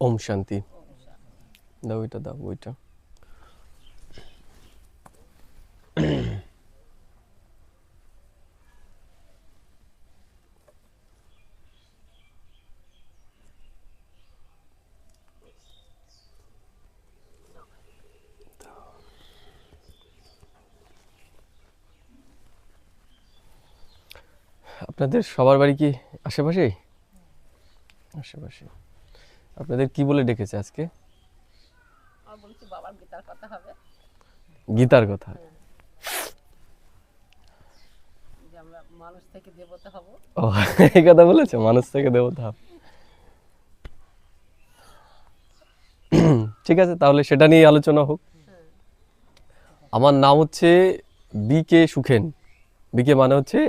ওম শান্তি। দাও ওইটা, দাও ওইটা। আপনাদের সবার বাড়ি কি আশেপাশেই? আশেপাশে। আপনাদের কি বলে ডেকেছে আজকে? বলছি বাবার গীতার কথা হবে। গীতার কথা। যে আমরা মানুষ থেকে দেবতা হব। ও এই কথা বলেছে, মানুষ থেকে দেবতা। ঠিক আছে, তাহলে সেটা নিয়ে আলোচনা হোক। আমার নাম হচ্ছে বি.কে. সুখেন। বি.কে. মানে হচ্ছে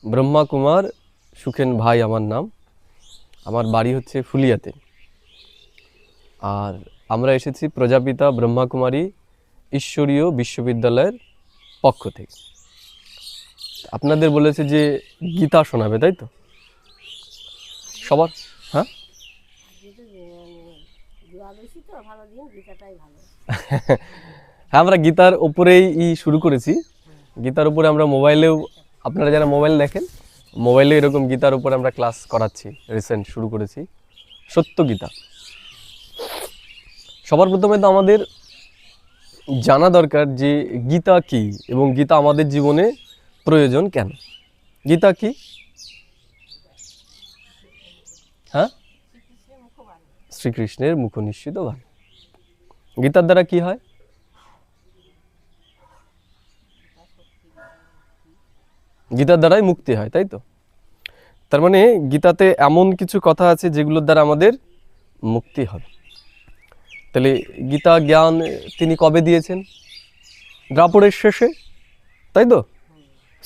ব্রহ্মা কুমার সুখেন ভাই আমার নাম। আমার বাড়ি হচ্ছে ফুলিয়াতে। আর আমরা এসেছি প্রজাপিতা ব্রহ্মা কুমারী ঈশ্বরীয় বিশ্ববিদ্যালয়ের পক্ষ থেকে। আপনাদের বলেছে যে গীতা শোনাবে, তাই তো? সবার হ্যাঁ হ্যাঁ, আমরা গীতার ওপরেই শুরু করেছি। গীতার উপরে আমরা মোবাইলেও, আপনারা যারা মোবাইল দেখেন, মোবাইলে এরকম গীতার উপরে আমরা ক্লাস করাচ্ছি। রিসেন্ট শুরু করেছি সত্য গীতা। সবার প্রথমে তো আমাদের জানা দরকার যে গীতা কি এবং গীতা আমাদের জীবনে প্রয়োজন কেন। গীতা কি? হ্যাঁ, শ্রীকৃষ্ণের মুখনিঃসৃত বাণী। গীতার দ্বারা কি হয়? গীতার দ্বারাই মুক্তি হয়, তাই তো? তার মানে গীতাতে এমন কিছু কথা আছে যেগুলোর দ্বারা আমাদের মুক্তি হবে। তাহলে গীতা জ্ঞান তিনি কবে দিয়েছেন? দ্বাপরের শেষে, তাই তো?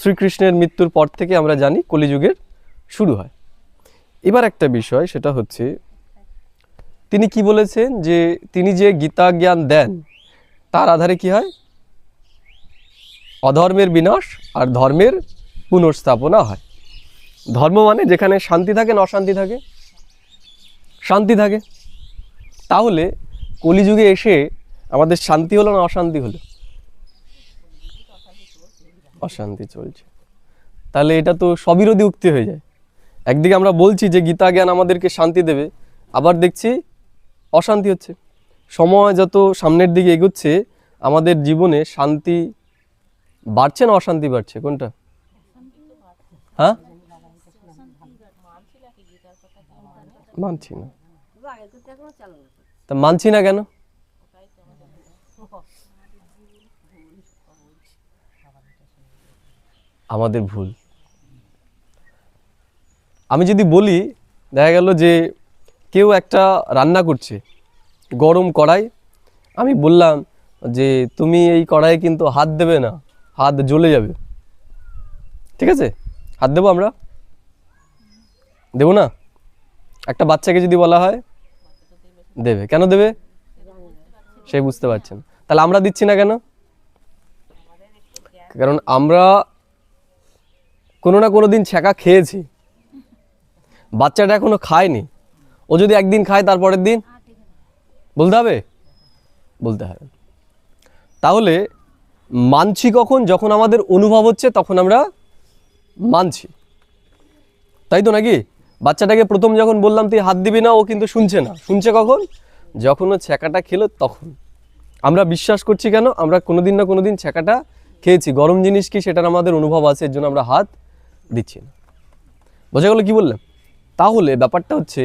শ্রীকৃষ্ণের মৃত্যুর পর থেকে আমরা জানি কলিযুগের শুরু হয়। এবার একটা বিষয়, সেটা হচ্ছে তিনি কি বলেছেন যে তিনি যে গীতা জ্ঞান দেন তার আধারে কি হয়? অধর্মের বিনাশ আর ধর্মের পুনর্স্থাপনা হয়। ধর্ম মানে যেখানে শান্তি থাকে না অশান্তি থাকে? শান্তি থাকে। তাহলে কলিযুগে এসে আমাদের শান্তি হলো না অশান্তি হলো? অশান্তি চলছে। তাহলে এটা তো স্ববিরোধী উক্তি হয়ে যায়। একদিকে আমরা বলছি যে গীতা জ্ঞান আমাদেরকে শান্তি দেবে, আবার দেখছি অশান্তি হচ্ছে। সময় যত সামনের দিকে এগোচ্ছে আমাদের জীবনে শান্তি বাড়ছে না অশান্তি বাড়ছে? কোনটা? হ্যাঁ, মানছি না। তা মানছি না কেন? আমাদের ভুল। আমি যদি বলি, দেখা গেল যে কেউ একটা রান্না করছে, গরম কড়াই, আমি বললাম যে তুমি এই কড়াইয়ে কিন্তু হাত দেবে না, হাত জ্বলে যাবে। ঠিক আছে, হাত দেবো আমরা? দেবো না? একটা বাচ্চাকে যদি বলা হয় দেবে, কেন দেবে? সে বুঝতে পারছেন। তাহলে আমরা দিচ্ছি না কেন? কারণ আমরা কোনো না কোনো দিন ছ্যাঁকা খেয়েছি। বাচ্চাটা এখনো খায়নি, ও যদি একদিন খায় তারপরের দিন বলতে হবে? বলতে হবে। তাহলে মানছি কখন? যখন আমাদের অনুভব হচ্ছে তখন আমরা মানছি, তাই তো নাকি? বাচ্চাটাকে প্রথম যখন বললাম তুই হাত দিবি না, ও কিন্তু শুনছে না। শুনছে কখন? যখন ও ছ্যাঁকাটা খেলো তখন। আমরা বিশ্বাস করছি কেন? আমরা কোনোদিন না কোনোদিন ছ্যাঁকাটা খেয়েছি। গরম জিনিস কি সেটার আমাদের অনুভব আছে, এর জন্য আমরা হাত দিচ্ছি না। বোঝা গেল কি বললাম? তাহলে ব্যাপারটা হচ্ছে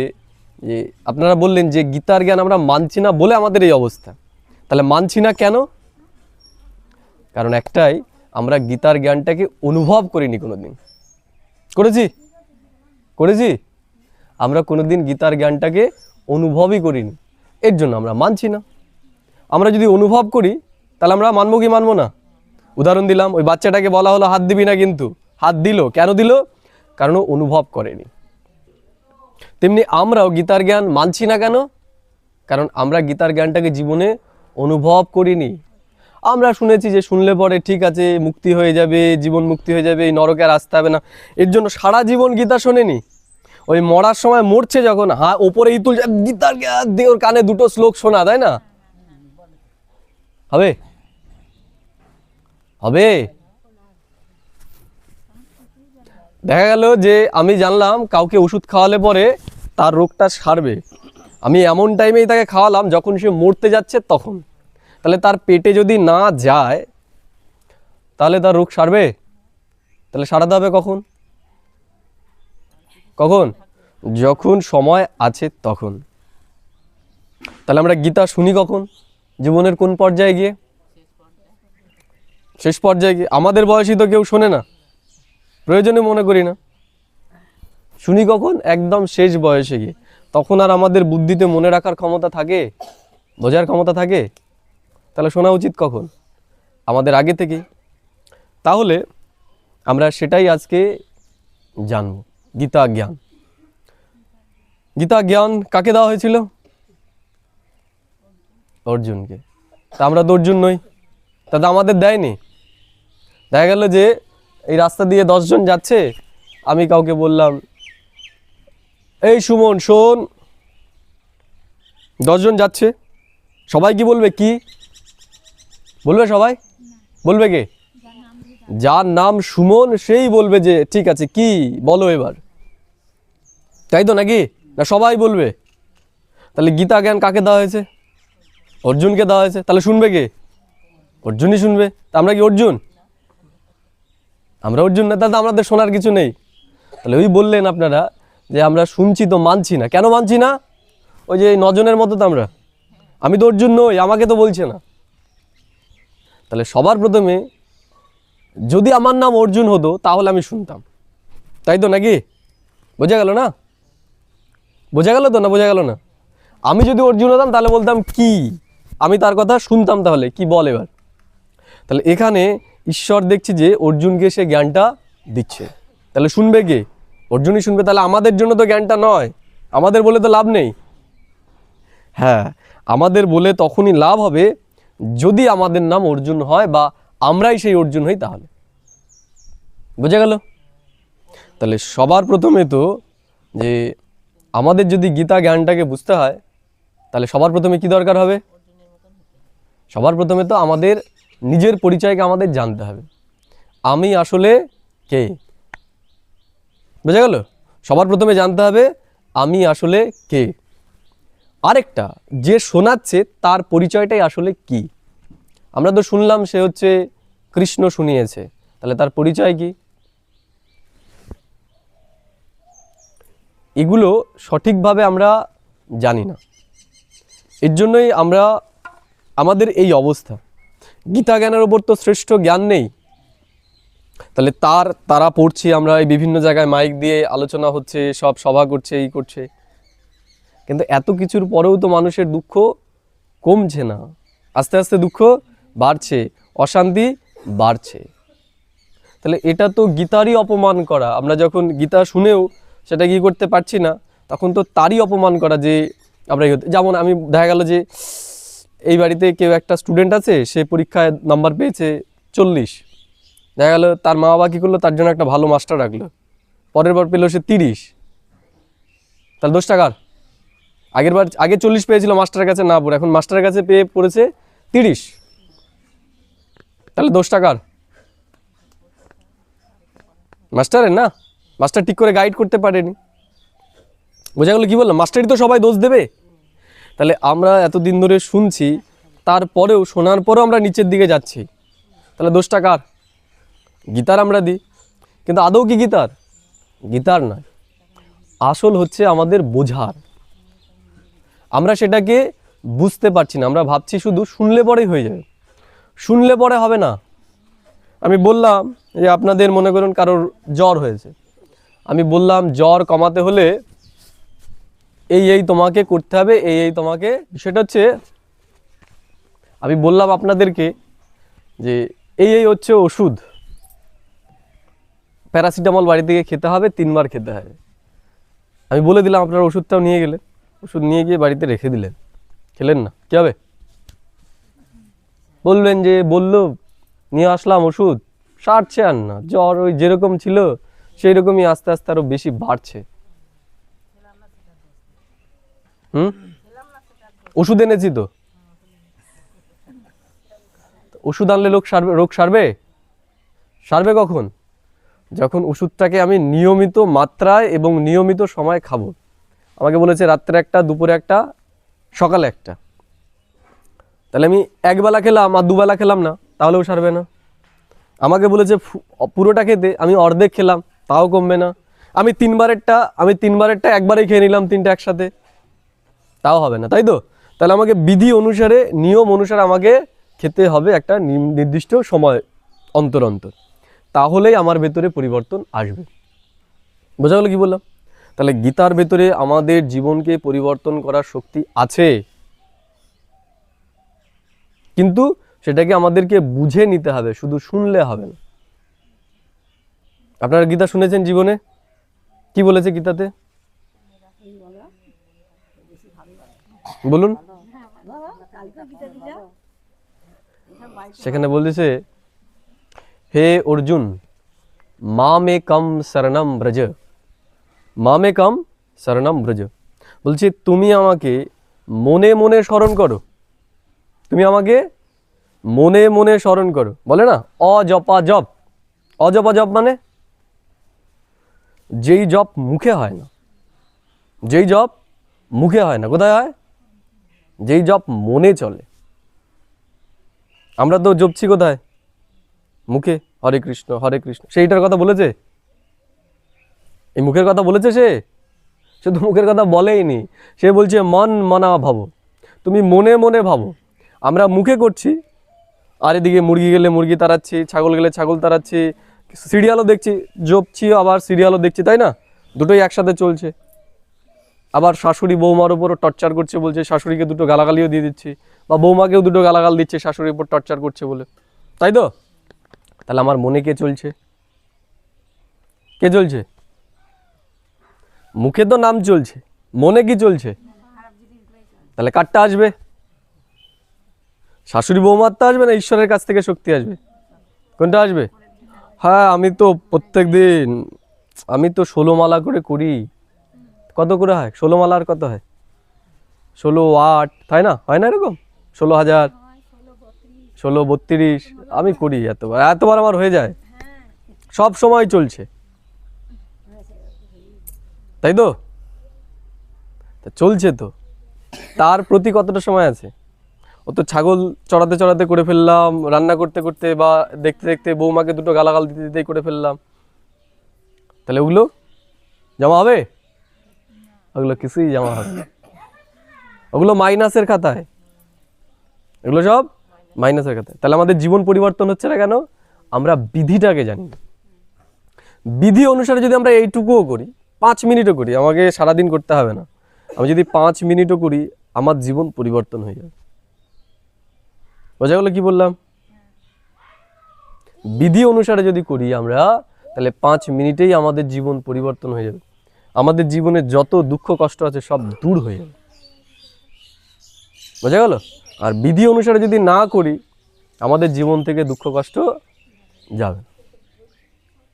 যে আপনারা বললেন যে গীতার জ্ঞান আমরা মানছি না বলে আমাদের এই অবস্থা। তাহলে মানছি না কেন? কারণ একটাই, আমরা গীতার জ্ঞানটাকে অনুভব করিনি কোনোদিন। করেছি? করেছি? আমরা কোনোদিন গীতার জ্ঞানটাকে অনুভবই করিনি, এর জন্য আমরা মানছি না। আমরা যদি অনুভব করি তাহলে আমরা মানবো কি মানবো না? উদাহরণ দিলাম, ওই বাচ্চাটাকে বলা হলো হাত দিবি না, কিন্তু হাত দিল। কেন দিল? কারণ ও অনুভব করেনি। তেমনি আমরাও গীতার জ্ঞান মানছি না কেন? কারণ আমরা গীতার জ্ঞানটাকে জীবনে অনুভব করিনি। আমরা শুনেছি যে শুনলে পরে ঠিক আছে মুক্তি হয়ে যাবে, জীবন মুক্তি হয়ে যাবে, এই নরকে আর আসতে হবে না, এর জন্য সারা জীবন গীতা শোনেনি। ওই মরার সময় মরছে যখন ওপরে ইতুল গীতার দিয়ে ওর কানে দুটো শ্লোক শোনা, তাই না? হবে হবে দেখা গেল যে আমি জানলাম কাউকে ওষুধ খাওয়ালে পরে তার রোগটা সারবে, আমি এমন টাইমেই তাকে খাওয়ালাম যখন সে মরতে যাচ্ছে তখন, তাহলে তার পেটে যদি না যায় তাহলে তার রোগ সারবে? তাহলে সারাতে হবে কখন? কখন? যখন সময় আছে তখন। তাহলে আমরা গীতা শুনি কখন? জীবনের কোন পর্যায়ে গিয়ে? শেষ পর্যায়ে গিয়ে। আমাদের বয়সী তো কেউ শোনে না, প্রয়োজনে মনে করি না। শুনি কখন? একদম শেষ বয়সে গিয়ে। তখন আর আমাদের বুদ্ধিতে মনে রাখার ক্ষমতা থাকে, বোঝার ক্ষমতা থাকে? তাহলে শোনা উচিত কখন? আমাদের আগে থেকেই। তাহলে আমরা সেটাই আজকে জানব, গীতা জ্ঞান। গীতা জ্ঞান কাকে দেওয়া হয়েছিল? অর্জুনকে। তা আমরা তো অর্জুন নই, তাতে আমাদের দেয়নি। দেখা গেল যে এই রাস্তা দিয়ে 10 জন যাচ্ছে, আমি কাউকে বললাম এই সুমন শোন, 10 জন যাচ্ছে, সবাই কি বলবে? কি বলবে? সবাই বলবে কে? যার নাম সুমন সেই বলবে যে ঠিক আছে কি বলো এবার, তাই তো নাকি? না সবাই বলবে? তাহলে গীতা জ্ঞান কাকে দেওয়া হয়েছে? অর্জুনকে দেওয়া হয়েছে। তাহলে শুনবে কে? অর্জুনই শুনবে। তা আমরা কি অর্জুন? আমরা অর্জুন না, তাহলে আমাদের শোনার কিছু নেই। তাহলে ওই বললেন আপনারা যে আমরা শুনছি তো মানছি না। কেন মানছি না? ওই যে 9 জনের মতো তো আমরা, আমি তো অর্জুন নই, আমাকে তো বলছে না। তাহলে সবার প্রথমে যদি আমার নাম অর্জুন হতো তাহলে আমি শুনতাম, তাই তো নাকি? বোঝা গেল না? বোঝা গেল তো না বোঝা গেল না? আমি যদি অর্জুন হতাম তাহলে বলতাম কি, আমি তার কথা শুনতাম, তাহলে কি বল এবার। তাহলে এখানে ঈশ্বর দেখছি যে অর্জুনকে সে জ্ঞানটা দিচ্ছে, তাহলে শুনবে কে? অর্জুনই শুনবে। তাহলে আমাদের জন্য তো জ্ঞানটা নয়, আমাদের বলে তো লাভ নেই। হ্যাঁ, আমাদের বলে তখনই লাভ হবে যদি আমাদের নাম অর্জুন হয় বা আমরাই সেই অর্জুন হই, তাহলে। বোঝা গেল? তাহলে সবার প্রথমে তো যে আমাদের যদি গীতা জ্ঞানটাকে বুঝতে হয় তাহলে সবার প্রথমে কি দরকার হবে? সবার প্রথমে তো আমাদের নিজের পরিচয়কে আমাদের জানতে হবে, আমি আসলে কে। বোঝা গেল? সবার প্রথমে জানতে হবে আমি আসলে কে। আরেকটা, যে শোনাচ্ছে তার পরিচয়টাই আসলে কি। আমরা তো শুনলাম সে হচ্ছে কৃষ্ণ শুনিয়েছে, তাহলে তার পরিচয় কি? এগুলো সঠিকভাবে আমরা জানি না, এর জন্যই আমরা আমাদের এই অবস্থা। গীতা জ্ঞানের ওপর তো শ্রেষ্ঠ জ্ঞান নেই, তাহলে তারা পড়ছি আমরা, এই বিভিন্ন জায়গায় মাইক দিয়ে আলোচনা হচ্ছে, সব সভা করছে, এই করছে, কিন্তু এত কিছুর পরেও তো মানুষের দুঃখ কমছে না, আস্তে আস্তে দুঃখ বাড়ছে, অশান্তি বাড়ছে। তাহলে এটা তো গীতারই অপমান করা। আমরা যখন গীতা শুনেও সেটা কি করতে পারছি না, তখন তো তারই অপমান করা। যে আমরা যেমন আমি দেখা গেল যে এই বাড়িতে কেউ একটা স্টুডেন্ট আছে, সে পরীক্ষায় নাম্বার পেয়েছে 40, দেখা গেল তার মা বাবা কী করলো, তার জন্য একটা ভালো মাস্টার রাখলো, পরের বার পেলো সে 30, তাহলে 10 টাকার। আগে 40 পেয়েছিল মাস্টারের কাছে না পড়ে, এখন মাস্টারের কাছে পেয়ে পড়েছে 30, তাহলে 10 টাকার মাস্টারের না, মাস্টার ঠিক করে গাইড করতে পারেনি। বোঝা গেল? কি বললাম? মাস্টারই তো সবাই দোষ দেবে। তাহলে আমরা এতদিন ধরে শুনছি, তারপরেও শোনার পরেও আমরা নিচের দিকে যাচ্ছি, তাহলে 10 টাকার। গীতার আমরা দিই, কিন্তু আদৌ কি গীতার? গীতার নয়, আসল হচ্ছে আমাদের বোঝার। আমরা সেটাকে বুঝতে পারছি না, আমরা ভাবছি শুধু শুনলে পরেই হয়ে যাবে। শুনলে পরে হবে না। আমি বললাম যে আপনাদের মনে করুন কারোর জ্বর হয়েছে, আমি বললাম জ্বর কমাতে হলে এই তোমাকে করতে হবে, এই তোমাকে। সেটা হচ্ছে আমি বললাম আপনাদেরকে যে এই হচ্ছে ওষুধ, প্যারাসিটামল বাড়ি থেকে খেতে হবে, 3 বার খেতে হবে। আমি বলে দিলাম, আপনারা ওষুধটাও নিয়ে গেলেন, ওষুধ নিয়ে গিয়ে বাড়িতে রেখে দিলেন, খেলেন না, কী হবে? বলবেন যে বললো নিয়ে আসলাম ওষুধ, সারছে আর না, জ্বর ওই যেরকম ছিল সেই রকমই আস্তে আস্তে আরও বেশি বাড়ছে। হুম, ওষুধ এনেছি তো। ওষুধ আনলে রোগ সারবে? সারবে কখন? যখন ওষুধটাকে আমি নিয়মিত মাত্রায় এবং নিয়মিত সময় খাবো। আমাকে বলেছে রাত্রে একটা, দুপুরে একটা, সকালে একটা। তাহলে আমি একবেলা খেলাম আর দুবেলা খেলাম না, তাহলেও সারবে না। আমাকে বলেছে পুরোটা খেতে, আমি অর্ধেক খেলাম, তাও কমবে না। আমি তিনবারেরটা একবারেই খেয়ে নিলাম, তিনটা একসাথে, তাও হবে না, তাই তো? তাহলে আমাকে বিধি অনুসারে, নিয়ম অনুসারে আমাকে খেতে হবে একটা নির্দিষ্ট সময় অন্তর অন্তর, তাহলেই আমার ভেতরে পরিবর্তন আসবে। বোঝা গেল কি বললাম? তাহলে গীতার ভেতরে আমাদের জীবনকে পরিবর্তন করার শক্তি আছে, কিন্তু সেটাকে আমাদেরকে বুঝে নিতে হবে, শুধু শুনলে হবে না। আপনারা গীতা শুনেছেন জীবনে? কি বলেছে গীতাতে বলুন? সেখানে বলতেছে, হে অর্জুন, মামেকম শরণম ব্রজ, মামেকম শরণম ব্রজ। বলছে তুমি আমাকে মনে মনে স্মরণ করো, তুমি আমাকে মনে মনে স্মরণ করো। বলে না অজপা জপ, অজপা জপ মানে যেই জপ মুখে হয় না, যেই জপ মুখে হয় না, কোথায় হয়? যেই জপ মনে চলে। আমরা তো জপছি কোথায়? মুখে, হরে কৃষ্ণ হরে কৃষ্ণ। সেইটার কথা বলেছে? এই মুখের কথা বলেছে সে? শুধু মুখের কথা বলেইনি, সে বলছে মন মনা ভাবো, তুমি মনে মনে ভাবো। আমরা মুখে করছি, আর এদিকে মুরগি গেলে মুরগি তাড়াচ্ছি, ছাগল গেলে ছাগল তাড়াচ্ছি, সিরিয়ালও দেখছি, জপছি আবার সিরিয়ালও দেখছি, তাই না? দুটোই একসাথে চলছে। আবার শাশুড়ি বৌমার উপরও টর্চার করছে, বলছে শাশুড়িকে দুটো গালাগালিও দিয়ে দিচ্ছি, বা বৌমাকেও দুটো গালাগাল দিচ্ছে শাশুড়ির উপর টর্চার করছে বলে, তাই তো? তাহলে আমার মনে কে চলছে? কে চলছে? মুখে তো নাম চলছে, মনে কি চলছে? তাহলে কারটা আসবে? শাশুড়ি বৌমারটা আসবে না ঈশ্বরের কাছ থেকে শক্তি আসবে? কোনটা আসবে? হ্যাঁ, আমি তো প্রত্যেক দিন, আমি তো 16 মালা করে করি। কত করে হয় 16 মালার? কত হয়? 16, 8, তাই না? হয় না এরকম? 16,000, 16, 32 আমি করি। এতবার আমার হয়ে যায়, সব সময় চলছে, তাই তো? চলছে তো, তার প্রতি কতটা সময় আছে? ও তো ছাগল চড়াতে চড়াতে করে ফেললাম, রান্না করতে করতে বা দেখতে দেখতে বৌমাকে দুটো গালাগাল দিতে দিতেই করে ফেললাম। তাহলে ওগুলো জমা হবে? ওগুলো কিছুই জমা হবে না, ওগুলো মাইনাসের খাতায়, এগুলো সব মাইনাসের খাতায়। তাহলে আমাদের জীবন পরিবর্তন হচ্ছে না কেন? আমরা বিধিটাকে জানি না। বিধি অনুসারে যদি আমরা এইটুকুও করি, 5 মিনিটও করি, আমাকে সারাদিন করতে হবে না, আমি যদি 5 মিনিটও করি, আমার জীবন পরিবর্তন হয়ে যাবে। বোঝা গেল কি বললাম? বিধি অনুসারে যদি করি আমরা, তাহলে 5 মিনিটেই আমাদের জীবন পরিবর্তন হয়ে যাবে। আমাদের জীবনে যত দুঃখ কষ্ট আছে সব দূর হয়ে যাবে। বোঝা গেল? আর বিধি অনুসারে যদি না করি, আমাদের জীবন থেকে দুঃখ কষ্ট যাবে।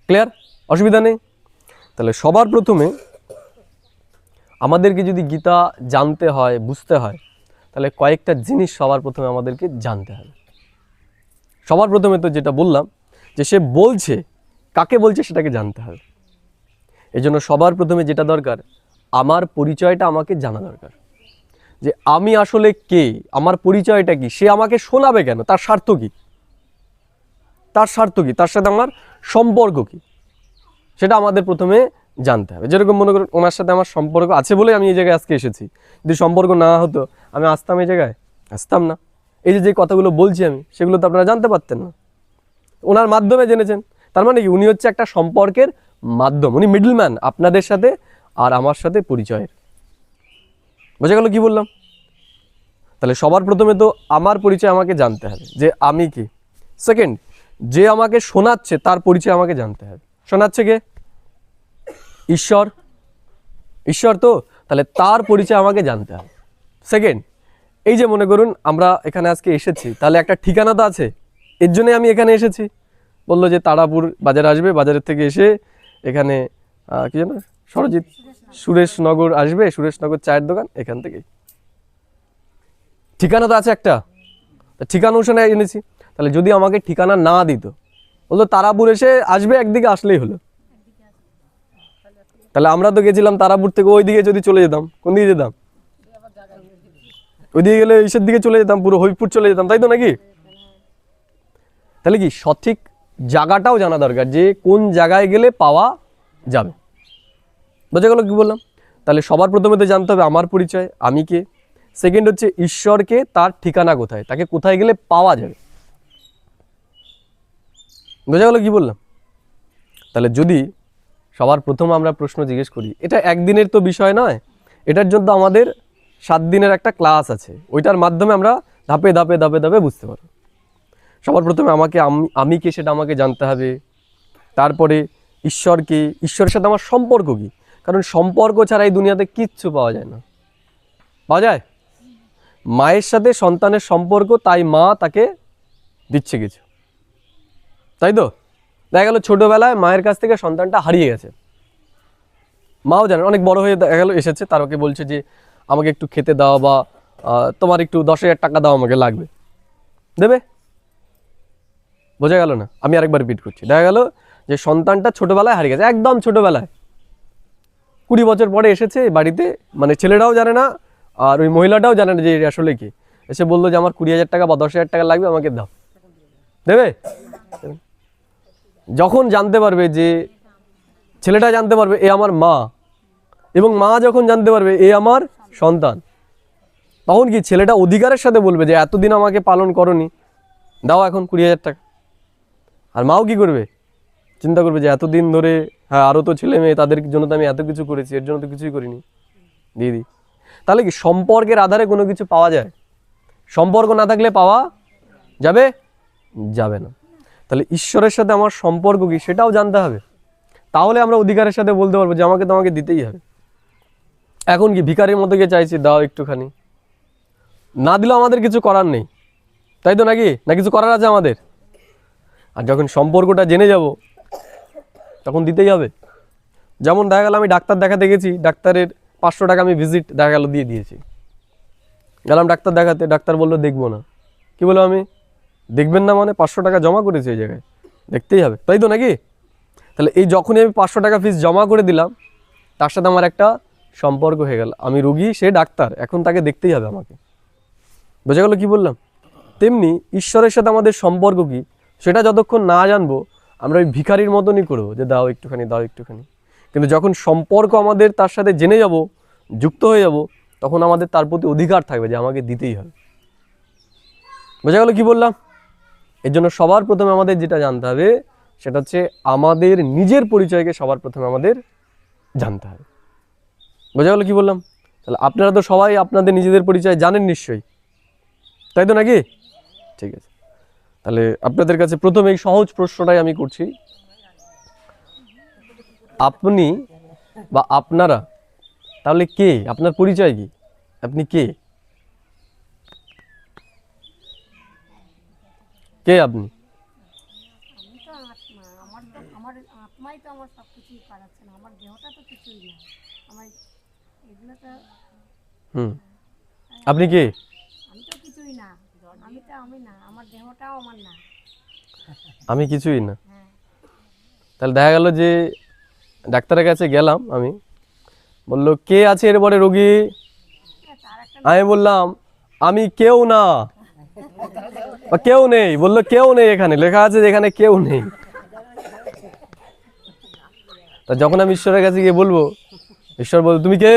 ক্লিয়ার? অসুবিধা নেই? তাহলে সবার প্রথমে আমাদেরকে যদি গীতা জানতে হয়, বুঝতে হয়, তাহলে কয়েকটা জিনিস সবার প্রথমে আমাদেরকে জানতে হবে। সবার প্রথমে তো যেটা বললাম, যে সে বলছে, কাকে বলছে সেটাকে জানতে হবে। এই জন্য সবার প্রথমে যেটা দরকার, আমার পরিচয়টা আমাকে জানা দরকার, যে আমি আসলে কে, আমার পরিচয়টা কি, সে আমাকে শোনাবে কেন, তার স্বার্থ কি, তার স্বার্থ কি, তার সাথে আমার সম্পর্ক কি, সেটা আমাদের প্রথমে জানতে হবে। যেরকম মনে করুন ওনার সাথে আমার সম্পর্ক আছে বলে আমি এই জায়গায় আজকে এসেছি, যদি সম্পর্ক না হতো আমি আসতাম এই জায়গায়? আসতাম না। এই যে কথাগুলো বলছি আমি, সেগুলো তো আপনারা জানতে পারতেন না, ওনার মাধ্যমে জেনেছেন। তার মানে কি, উনি হচ্ছে একটা সম্পর্কের মাধ্যম, উনি মিডলম্যান আপনাদের সাথে আর আমার সাথে পরিচয়ের। বোঝা গেল কি বললাম? তাহলে সবার প্রথমে তো আমার পরিচয় আমাকে জানতে হবে, যে আমি কি। সেকেন্ড, যে আমাকে শোনাচ্ছে তার পরিচয় আমাকে জানতে হবে। শোনাচ্ছে কে? ঈশ্বর। ঈশ্বর তো, তাহলে তার পরিচয় আমাকে জানতে হবে। সেকেন্ড, এই যে মনে করুন আমরা এখানে আজকে এসেছি, তাহলে একটা ঠিকানা তো আছে, এর জন্যই আমি এখানে এসেছি। বললো যে তারাপুর বাজারে আসবে, বাজারের থেকে এসে এখানে কি জানো, সরজিৎ সুরেশনগর আসবে, সুরেশনগর চায়ের দোকান, এখান থেকেই। ঠিকানা তো আছে একটা, তা ঠিকানা অনুসারে এনেছি। তাহলে যদি আমাকে ঠিকানা না দিত, বলতো তারাপুর এসে আসবে, একদিকে আসলেই হলো। তাহলে আমরা তো গেছিলাম তারাপুর থেকে ওই দিকে, যদি চলে যেতাম কোন দিকে যেতাম, ওই দিকে গেলে ইসের দিকে চলে যেতাম, পুরো হবিপুর চলে যেতাম, তাই তো নাকি? তাহলে কি সঠিক জায়গাটাও জানা দরকার, যে কোন জায়গায় গেলে পাওয়া যাবে। বোঝা গেল কি বললাম? তাহলে সবার প্রথমে তো জানতে হবে আমার পরিচয়, আমি কে। সেকেন্ড হচ্ছে ঈশ্বরকে, তার ঠিকানা কোথায়, তাকে কোথায় গেলে পাওয়া যাবে। বোঝা গেল কি বললাম? তাহলে যদি সবার প্রথম আমরা প্রশ্ন জিজ্ঞেস করি, এটা একদিনের তো বিষয় নয়, এটার জন্য আমাদের 7 দিনের একটা ক্লাস আছে, ওইটার মাধ্যমে আমরা ধাপে ধাপে ধাপে ধাপে বুঝতে পারবো। সবার প্রথমে আমাকে আমি কে সেটা আমাকে জানতে হবে। তারপরে ঈশ্বরকে, ঈশ্বরের সাথে আমার সম্পর্ক কী, কারণ সম্পর্ক ছাড়া এই দুনিয়াতে কিচ্ছু পাওয়া যায় না। পাওয়া যায়? মায়ের সাথে সন্তানের সম্পর্ক, তাই মা তাকে দিচ্ছে কিছু, তাই তো? দেখা গেল ছোটবেলায় মায়ের কাছ থেকে সন্তানটা হারিয়ে গেছে, মাও জানেন, অনেক বড় হয়ে দেখা গেল এসেছে, তার ওকে বলছে যে আমাকে একটু খেতে দাও, বা তোমার একটু 10,000 টাকা দাও, আমাকে লাগবে, দেবে? বোঝা গেল না? আমি আরেকবার রিপিট করছি। দেখা গেল যে সন্তানটা ছোটবেলায় হারিয়ে গেছে, একদম ছোটবেলায়, 20 বছর পরে এসেছে বাড়িতে, মানে ছেলেটাও জানে না আর ওই মহিলাটাও জানে না যে আসলে কি, এসে বললো যে আমার 20,000 টাকা বা 10,000 টাকা লাগবে, আমাকে দাও, দেবে? যখন জানতে পারবে যে, ছেলেটা জানতে পারবে এ আমার মা, এবং মা যখন জানতে পারবে এ আমার সন্তান, তখন কি ছেলেটা অধিকারের সাথে বলবে যে এতদিন আমাকে পালন করনি, দাও এখন 20,000 টাকা। আর মাও কি করবে, চিন্তা করবে যে এতদিন ধরে, হ্যাঁ আরও তো ছেলে মেয়ে, তাদের জন্য তো আমি এত কিছু করেছি, এর জন্য তো কিছুই করিনি, দিয়ে দিই। তাহলে কি সম্পর্কের আধারে কোনো কিছু পাওয়া যায়? সম্পর্ক না থাকলে পাওয়া যাবে? যাবে না। তাহলে ঈশ্বরের সাথে আমার সম্পর্ক কি সেটাও জানতে হবে, তাহলে আমরা অধিকারের সাথে বলতে পারবো যে আমাকে তো আমাকে দিতেই হবে। এখন কি ভিখারির মতো গিয়ে চাইছি দাও একটুখানি, না দিলেও আমাদের কিছু করার নেই, তাই তো নাকি? না কিছু করার আছে আমাদের? আর যখন সম্পর্কটা জেনে যাব, তখন দিতেই হবে। যেমন দেখা গেল আমি ডাক্তার দেখাতে গেছি, ডাক্তারের 500 টাকা আমি ভিজিট দেখা গেল দিয়ে দিয়েছি, গেলাম ডাক্তার দেখাতে, ডাক্তার বললো দেখবো না। কি বললাম আমি? দেখবেন না মানে 500 টাকা জমা করেছি এই জায়গায়, দেখতেই হবে, তাই তো নাকি? তাহলে এই যখনই আমি 500 টাকা ফিস জমা করে দিলাম, তার সাথে আমার একটা সম্পর্ক হয়ে গেল, আমি রুগী, সে ডাক্তার, এখন তাকে দেখতেই হবে আমাকে। বোঝা গেল কি বললাম? তেমনি ঈশ্বরের সাথে আমাদের সম্পর্ক কি সেটা যতক্ষণ না জানবো, আমরা ওই ভিখারির মতনই করবো যে দাও একটুখানি, দাও একটুখানি। কিন্তু যখন সম্পর্ক আমাদের তার সাথে জেনে যাব, যুক্ত হয়ে যাব, তখন আমাদের তার প্রতি অধিকার থাকবে যে আমাকে দিতেই হবে। বোঝা গেল কি বললাম? এর জন্য সবার প্রথমে আমাদের যেটা জানতে হবে, সেটা হচ্ছে আমাদের নিজের পরিচয়কে সবার প্রথমে আমাদের জানতে হবে। বোঝা গেল কি বললাম? তাহলে আপনারা তো সবাই আপনাদের নিজেদের পরিচয় জানেন নিশ্চয়ই, তাই তো নাকি? ঠিক আছে, তাহলে আপনাদের কাছে প্রথমে এই সহজ প্রশ্নটাই আমি করছি, আপনি বা আপনারা তাহলে কে? আপনার পরিচয় কি? আপনি কে? কে আপনি? আমি তো আত্মা, আমার আত্মাই তো আমার সব কিছুই করাচ্ছে না, আমার দেহটা তো কিছুই না, আমার এগুলো তো আপনি কে? আমি তো কিছুই না, আমি না, আমার দেহটাও আমার না। আমি কিছুই না। হ্যাঁ, তাহলে দেখা গেল যে ডাক্তারের কাছে গেলাম, আমি বললো কে আছে এরপরে রোগী, তার একটা আমি বললাম আমি কেউ না, বা কেউ নেই, বললো কেউ নেই, এখানে লেখা আছে যে এখানে কেউ নেই। তা যখন আমি ঈশ্বরের কাছে গিয়ে বলবো, ঈশ্বর বলবো তুমি কে,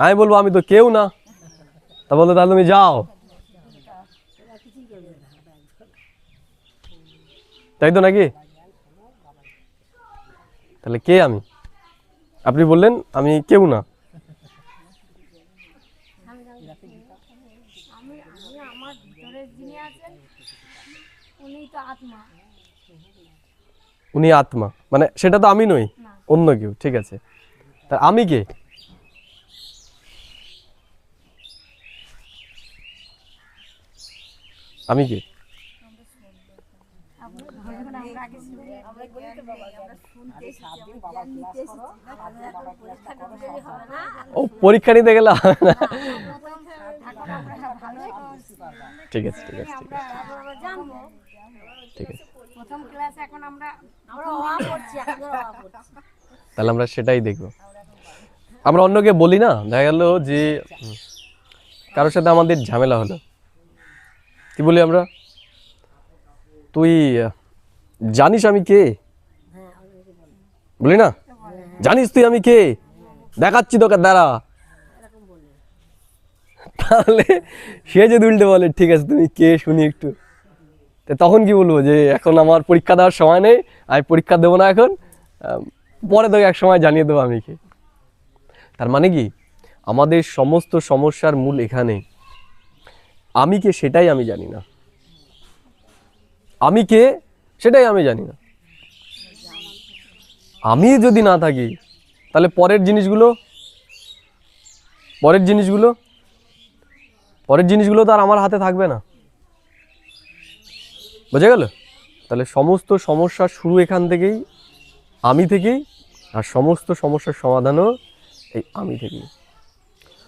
আমি বলবো আমি তো কেউ না। তা বললো তাহলে তুমি যাও, তাই তো নাকি? তাহলে কে আমি? আপনি বললেন আমি কেউ না, আমি আমার ভিতরে যিনি আছেন উনি তো আত্মা। উনি আত্মা, মানে সেটা তো আমি নই, না, অন্য কেউ, ঠিক আছে। তা আমি কে? আমি কে? আমরা আগে শুনি, আমরা বলি তো বাবা, আমরা ও পরীক্ষা নিতে গেলে হবে না। ঠিক আছে ঠিক আছে ঠিক আছে জানবো ঠিক আছে, প্রথম ক্লাসে এখন আমরা তাহলে আমরা সেটাই দেখবো। আমরা অন্যকে বলি না, দেখা গেল যে কারোর সাথে আমাদের ঝামেলা হলো, কি বলি আমরা, তুই জানিস আমি কে, বলি না, জানিস তুই আমি কে, দেখাচ্ছি তোকে দাঁড়া। তাহলে সে যদি উল্টে বলে ঠিক আছে তুমি কে শুনি একটু, তো তখন কি বলবো যে এখন আমার পরীক্ষা দেওয়ার সময় নেই, আমি পরীক্ষা দেবো না এখন, পরে তোকে এক সময় জানিয়ে দেবো আমি কে। তার মানে কি আমাদের সমস্ত সমস্যার মূল এখানে, আমি কে সেটাই আমি জানি না, আমি কে সেটাই আমি জানি না। আমি যদি না থাকি তাহলে পরের জিনিসগুলো তো আর আমার হাতে থাকবে না, বোঝা গেল? তাহলে সমস্ত সমস্যার শুরু এখান থেকেই, আমি থেকেই, আর সমস্ত সমস্যার সমাধানও এই আমি থেকেই।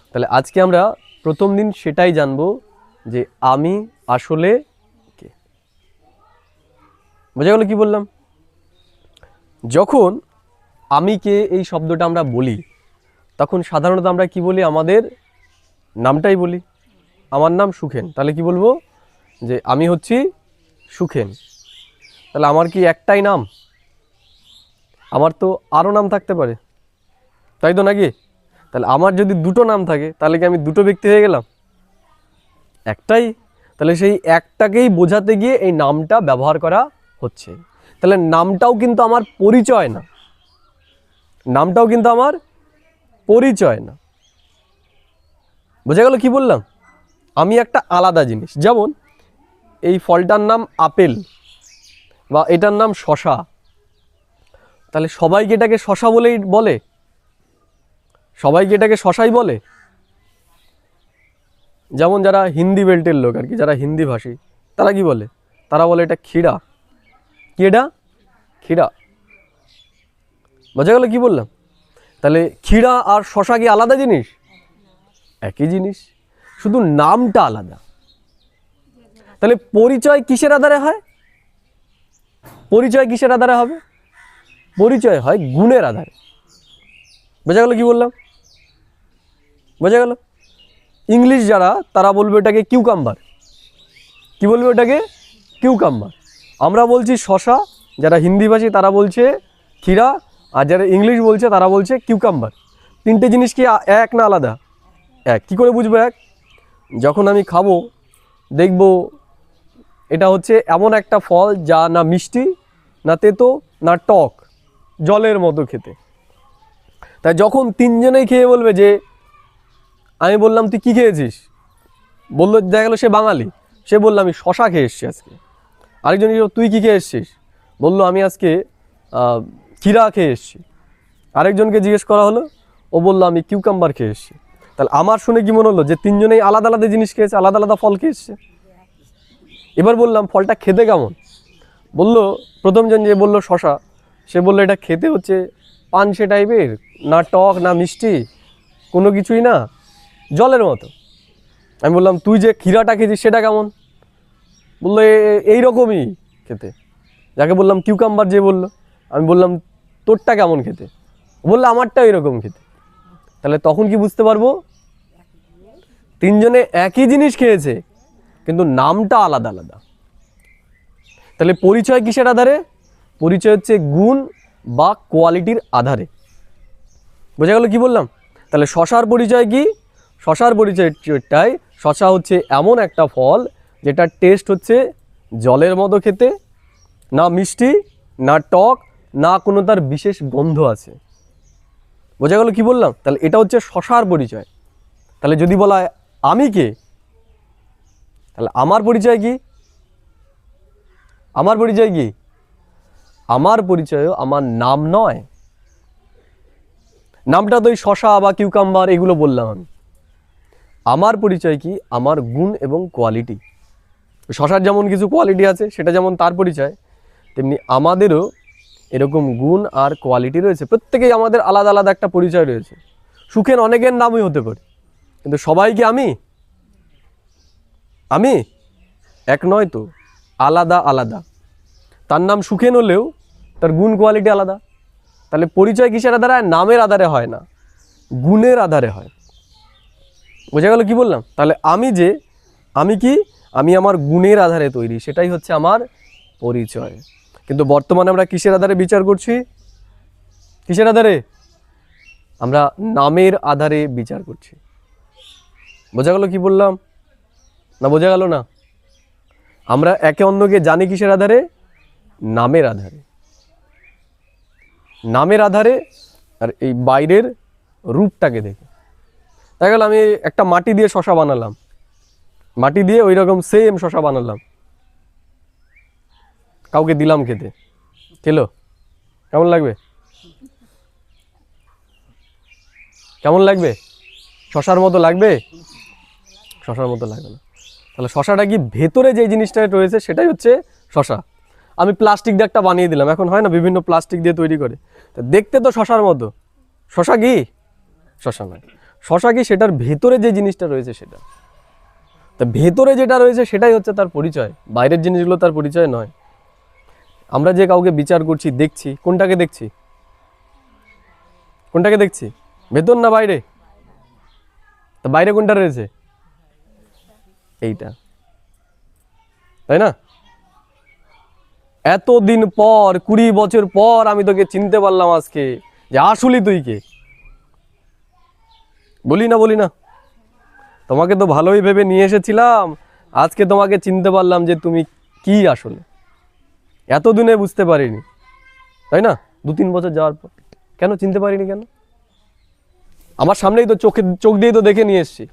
তাহলে আজকে আমরা প্রথম দিন সেটাই জানবো যে আমি আসলে কে। বোঝা গেল কি বললাম? যখন আমি কে এই শব্দটা আমরা বলি তখন সাধারণত আমরা কি বলি, আমাদের নামটাই বলি। আমার নাম সুখেন, তাহলে কি বলবো যে আমি হচ্ছি সুখেন। তাহলে আমার কি একটাই নাম? আমার তো আরও নাম থাকতে পারে, তাই তো নাকি? তাহলে আমার যদি দুটো নাম থাকে তাহলে কি আমি দুটো ব্যক্তি হয়ে গেলাম? একটাই। তাহলে সেই একটাকেই বোঝাতে গিয়ে এই নামটা ব্যবহার করা হচ্ছে। তাহলে নামটাও কিন্তু আমার পরিচয় না, নামটাও কিন্তু আমার পরিচয় না। বোঝা গেল কি বললাম? আমি একটা আলাদা জিনিস। যেমন এই ফলটার নাম আপেল বা এটার নাম শশা, তাহলে সবাইকে এটাকে শশা বলেই বলে? সবাইকে এটাকে শশাই বলে? যেমন যারা হিন্দি বেল্টের লোক আর কি, যারা হিন্দি ভাষী, তারা কি বলে? তারা বলে এটা ক্ষীরা। কি এটা? ক্ষীরা। বোঝা গেল কি বললাম? তাহলে ক্ষীরা আর শশা কি আলাদা জিনিস? একই জিনিস, শুধু নামটা আলাদা। তাহলে পরিচয় কিসের আধারে হয়? পরিচয় কিসের আধারে হবে? পরিচয় হয় গুণের আধারে। বোঝা গেল কি বললাম? বোঝা গেল? ইংলিশ যারা, তারা বলবে এটাকে কিউকাম্বার। কি বলবে এটাকে? কিউকাম্বার। আমরা বলছি শশা, যারা হিন্দিভাষী তারা বলছে ক্ষীরা, আর যারা ইংলিশ বলছে তারা বলছে কিউকাম্বার। তিনটে জিনিস কি এক না আলাদা? এক। কী করে বুঝবো এক? যখন আমি খাবো দেখব এটা হচ্ছে এমন একটা ফল যা না মিষ্টি, না তেতো, না টক, জলের মতো খেতে। তাই যখন তিনজনেই খেয়ে বলবে যে, আমি বললাম তুই কী খেয়েছিস, বললো, দেখা গেলো সে বাঙালি, সে বললো আমি শশা খেয়ে এসছি আজকে। আরেকজন তুই কী খেয়ে এসছিস, বললো আমি আজকে ক্ষীরা খেয়ে এসছি। আরেকজনকে জিজ্ঞেস করা হলো, ও বললো আমি কিউকাম্বার খেয়ে এসছি। তাহলে আমার শুনে কি মনে হলো যে তিনজনেই আলাদা আলাদা জিনিস খেয়েছে, আলাদা আলাদা ফল খেয়ে এসছে। এবার বললাম ফলটা খেতে কেমন, বললো প্রথমজন যে বললো শশা, সে বললো এটা খেতে হচ্ছে পানসে টাইপের, না টক না মিষ্টি, কোনো কিছুই না, জলের মতো। আমি বললাম তুই যে ক্ষীরাটা খেয়েছিস সেটা কেমন, বললো এইরকমই খেতে। যাকে বললাম কিউকাম্বার যে বললো, আমি বললাম তোরটা কেমন খেতে, বললো আমারটা এরকম খেতে। তাহলে তখন কি বুঝতে পারবো? তিনজনে একই জিনিস খেয়েছে কিন্তু নামটা আলাদা আলাদা। তাহলে পরিচয় কিসের আধারে? পরিচয় হচ্ছে গুণ বা কোয়ালিটির আধারে। বোঝা গেল কি বললাম? তাহলে শশার পরিচয় কি? শশার পরিচয়টাই, শশা হচ্ছে এমন একটা ফল যেটার টেস্ট হচ্ছে জলের মতো খেতে, না মিষ্টি, না টক, না কোনো তার বিশেষ গন্ধ আছে। বোঝা গেল কি বললাম? তাহলে এটা হচ্ছে শশার পরিচয়। তাহলে যদি বলা হয় আমি কে, তাহলে আমার পরিচয় কি? আমার পরিচয় কি? আমার পরিচয়ও আমার নাম নয়। নামটা তো ওই শশা বা কিউকাম্বার এগুলো বললাম আমি। আমার পরিচয় কি? আমার গুণ এবং কোয়ালিটি। শশার যেমন কিছু কোয়ালিটি আছে, সেটা যেমন তার পরিচয়, তেমনি আমাদেরও এরকম গুণ আর কোয়ালিটি রয়েছে, প্রত্যেকেই আমাদের আলাদা আলাদা একটা পরিচয় রয়েছে। সুখেন অনেকের নামই হতে পারে, কিন্তু সবাই কি আমি আমি এক নয় তো, আলাদা আলাদা। তার নাম সুখেন হলেও তার গুণ কোয়ালিটি আলাদা। তাহলে পরিচয় কিসের আধারে হয়? নামের আধারে হয় না, গুণের আধারে হয়। বোঝা গেল কি বললাম? তাহলে আমি কি, আমি আমার গুণের আধারে তৈরি, সেটাই হচ্ছে আমার পরিচয়। কিন্তু বর্তমানে আমরা কিসের আধারে বিচার করছি? কিসের আধারে? আমরা নামের আধারে বিচার করছি। বোঝা গেল কি বললাম? না বোঝা গেল না? আমরা একে অন্যকে জানি কিসের আধারে? নামের আধারে। নামের আধারে আর এই বাইরের রূপটাকে দেখে। দেখা গেল আমি একটা মাটি দিয়ে শশা বানালাম, মাটি দিয়ে ওই রকম সেম শশা বানালাম, কাউকে দিলাম খেতে, খেলো, কেমন লাগবে? কেমন লাগবে? শশার মতো লাগবে? শশার মতো লাগবে না। তাহলে শশাটা কি, ভেতরে যে জিনিসটা রয়েছে সেটাই হচ্ছে শশা। আমি প্লাস্টিক দিয়ে একটা বানিয়ে দিলাম, এখন হয় না বিভিন্ন প্লাস্টিক দিয়ে তৈরি করে, তা দেখতে তো শশার মতো, শশা কি? শশা নয়। শশা কি? সেটার ভেতরে যে জিনিসটা রয়েছে সেটা। তা ভেতরে যেটা রয়েছে সেটাই হচ্ছে তার পরিচয়, বাইরের জিনিসগুলো তার পরিচয় নয়। আমরা যে কাউকে বিচার করছি, দেখছি, কোনটাকে দেখছি? কোনটাকে দেখছি? ভেতর না বাইরে? তা বাইরে কোনটা রয়েছে? এইটা, তাই না? এতদিন পর, 20 বছর পর আমি তোকে চিনতে পারলাম আজকে, যে আসলি তুই কে। বলি না? তোমাকে তো ভালোই ভেবে নিয়ে এসেছিলাম, আজকে তোমাকে চিনতে পারলাম যে তুমি কি আসলে। এতদিনে বুঝতে পারিনি, তাই না? 2-3 বছর যাওয়ার পর কেন চিনতে পারিনি? কেন? আমার সামনেই তো, চোখ দিয়ে তো দেখে নিয়ে এসছি।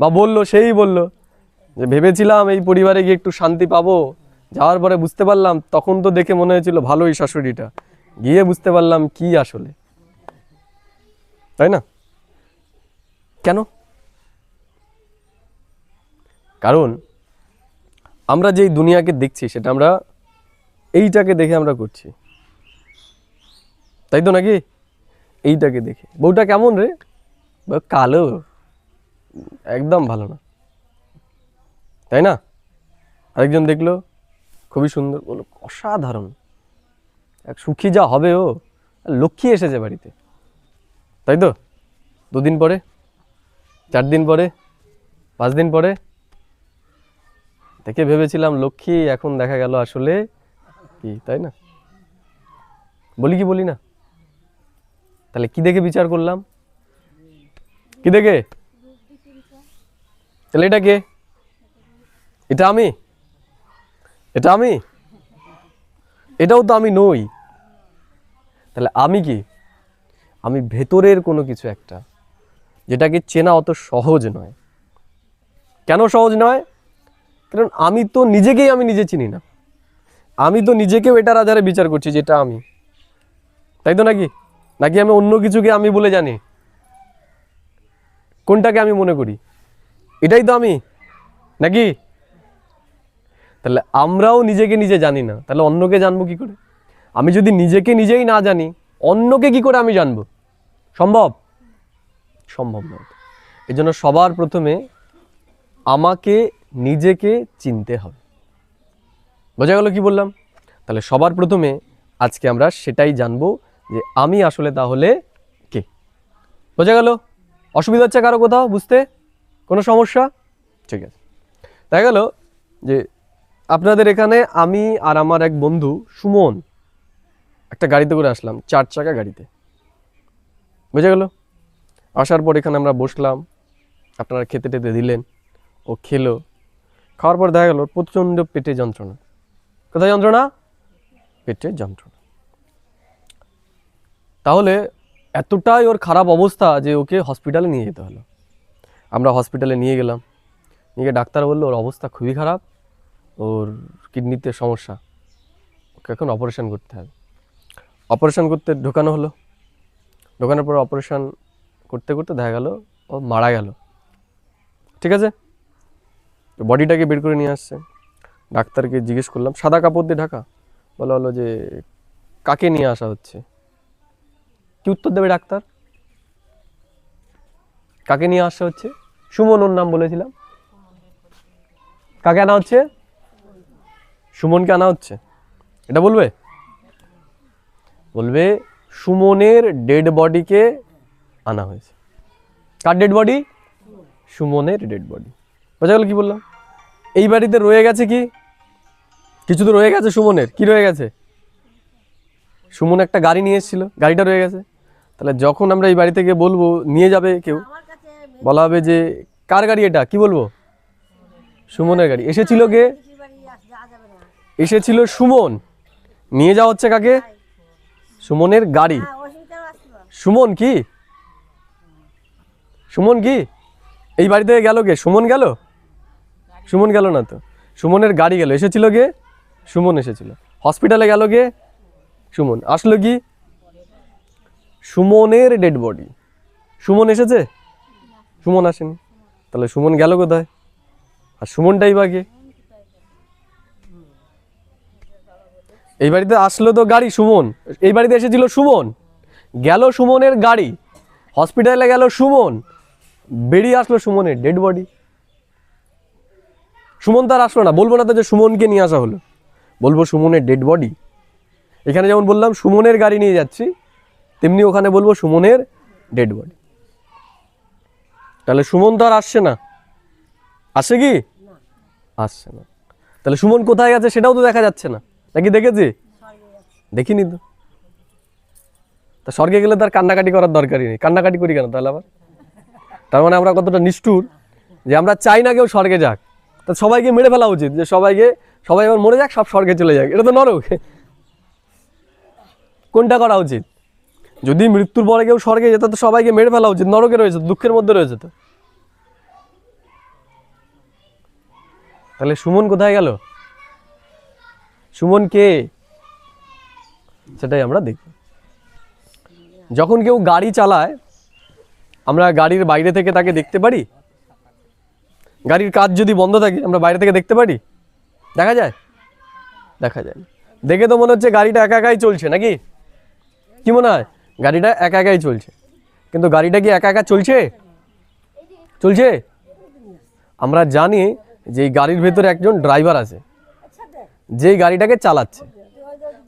বা বললো, সেই বললো যে ভেবেছিলাম এই পরিবারে গিয়ে একটু শান্তি পাবো, যাওয়ার পরে বুঝতে পারলাম, তখন তো দেখে মনে হয়েছিল ভালোই শাশুড়িটা, গিয়ে বুঝতে পারলাম কি আসলে, তাই না? কেন? কারণ আমরা যেই দুনিয়াকে দেখছি সেটা আমরা এইটাকে দেখে আমরা করছি, তাই তো নাকি? এইটাকে দেখে, বউটা কেমন রে? কালো, একদম ভালো না, তাই না? আরেকজন দেখলো খুবই সুন্দর, বললো অসাধারণ, এক সুখী যা হবে, ও লক্ষ্মী এসেছে বাড়িতে, তাই তো? 2 দিন পরে, 4 দিন পরে, 5 দিন পরে দেখে ভেবেছিলাম লক্ষ্মী, এখন দেখা গেল আসলে কি, তাই না? বলি কি বলি না? তাহলে কি দেখে বিচার করলাম? কি দেখে? তাহলে এটা কে? এটা আমি? এটা আমি? এটাও তো আমি নই। তাহলে আমি কি? আমি ভেতরের কোনো কিছু একটা, যেটাকে চেনা অত সহজ নয়। কেন সহজ নয়? কারণ আমি তো নিজেকেই আমি নিজে চিনি না। আমি তো নিজেকেও এটার আধারে বিচার করছি যেটা আমি, তাই তো নাকি? নাকি আমি অন্য কিছুকে আমি বলে জানি? কোনটাকে আমি মনে করি? এটাই তো আমি, নাকি? তাহলে আমরাও নিজেকে নিজে জানি না, তাহলে অন্যকে জানবো কি করে? আমি যদি নিজেকে নিজেই না জানি, অন্যকে কি করে আমি জানবো? সম্ভব? সম্ভব নয়। এই জন্য সবার প্রথমে আমাকে নিজেকে চিনতে হবে। বোঝা গেল কি বললাম? তাহলে সবার প্রথমে আজকে আমরা সেটাই জানবো যে আমি আসলে তাহলে কে। বোঝা গেল? অসুবিধা হচ্ছে কারো কোথাও বুঝতে? কোনো সমস্যা? ঠিক আছে। দেখা গেল যে আপনাদের এখানে আমি আর আমার এক বন্ধু সুমন একটা গাড়িতে করে আসলাম, 4 চাকা গাড়িতে। বুঝা গেল? আসার পর এখানে আমরা বসলাম, আপনারা খেতে টেতে দিলেন, ও খেলো। খাওয়ার পর দেখা গেল প্রচণ্ড পেটে যন্ত্রণা। কোথায় যন্ত্রণা? পেটে যন্ত্রণা। তাহলে এতটাই ওর খারাপ অবস্থা যে ওকে হসপিটালে নিয়ে যেতে হলো। আমরা হসপিটালে নিয়ে গেলাম, নিয়ে গিয়ে ডাক্তার বললো ওর অবস্থা খুবই খারাপ, ওর কিডনিতে সমস্যা, ওকে এখন অপারেশন করতে হবে। অপারেশন করতে ঢোকানো হলো। ঢোকানোর পর অপারেশন করতে করতে দেখা গেল ও মারা গেল। ঠিক আছে, তো বডিটাকে বের করে নিয়ে আসছে। ডাক্তারকে জিজ্ঞেস করলাম, সাদা কাপড় দিয়ে ঢাকা, বলা হলো যে কাকে নিয়ে আসা হচ্ছে, কি উত্তর দেবে ডাক্তার? কাকে নিয়ে আসা হচ্ছে? সুমন ওর নাম বলেছিলাম। কাকে আনা হচ্ছে? সুমনকে আনা হচ্ছে। এটা বলবে? বলবে সুমনের ডেড বডিকে আনা হয়েছে। কার ডেড বডি? সুমনের ডেড বডি। বোঝা গেল কি বললাম? এই বাড়িতে রয়ে গেছে কি, কিছু তো রয়ে গেছে সুমনের। কি রয়ে গেছে? সুমন একটা গাড়ি নিয়ে এসেছিল, গাড়িটা রয়ে গেছে। তাহলে যখন আমরা এই বাড়ি থেকে বলবো নিয়ে যাবে কেউ, বলা হবে যে কার গাড়ি এটা? কি বলবো? সুমনের গাড়ি। এসেছিল কে? এসেছিল সুমন। নিয়ে যাওয়া হচ্ছে কাকে? সুমনের গাড়ি। সুমন কি? সুমন কি? এই বাড়ি থেকে গেল কে? সুমন গেল? সুমন গেল না তো, সুমনের গাড়ি গেল। এসেছিল কে? সুমন এসেছিল। হসপিটালে গেল কে? সুমন। আসলো কি? সুমনের ডেড বডি। সুমন এসেছে? সুমন আসেনি। তাহলে সুমন গেল কোথায়? আর সুমনটাই বা কে? এই বাড়িতে আসলো তো গাড়ি সুমন, এই বাড়িতে এসেছিল সুমন, গেল সুমনের গাড়ি, হসপিটালে গেল সুমন, বেরিয়ে আসলো সুমনের ডেড বডি। সুমন তার আসলো না, বলবো না তো যে সুমনকে নিয়ে আসা হলো, বলবো সুমনের ডেড বডি। এখানে যেমন বললাম সুমনের গাড়ি নিয়ে যাচ্ছি, তেমনি ওখানে বলবো সুমনের ডেড বডি। তাহলে সুমন তো আর আসছে না, আসে কি? আসছে না। তাহলে সুমন কোথায় গেছে সেটাও তো দেখা যাচ্ছে না, নাকি দেখেছি? দেখিনি তো। তা স্বর্গে গেলে তার কান্নাকাটি করার দরকারই নেই, কান্নাকাটি করি কেন তাহলে আবার? তার মানে আমরা কতটা নিষ্ঠুর যে আমরা চাই না কেউ স্বর্গে যাক। তা সবাইকে মেরে ফেলা উচিত, যে সবাই আবার মরে যাক, সব স্বর্গে চলে যাক। এটা তো নরক। কোনটা করা উচিত? যদি মৃত্যুর পরে কেউ স্বর্গে যেত তো সবাইকে মেরে ফেলা উচিত, নরকে রয়েছে, দুঃখের মধ্যে রয়েছে তো। তাহলে সুমন কোথায় গেল? সুমন কে? সেটাই আমরা দেখব। যখন কেউ গাড়ি চালায় আমরা গাড়ির বাইরে থেকে তাকে দেখতে পারি? গাড়ির কাজ যদি বন্ধ থাকে আমরা বাইরে থেকে দেখতে পারি? দেখা যায়? দেখা যায় না। দেখে তো মনে হচ্ছে গাড়িটা একা একাই চলছে, নাকি? কি মনে হয়? গাড়িটা একা একাই চলছে, কিন্তু গাড়িটা কি একা একা চলছে? চলছে? আমরা জানি যে এই গাড়ির ভেতরে একজন ড্রাইভার আছে, যেই গাড়িটাকে চালাচ্ছে,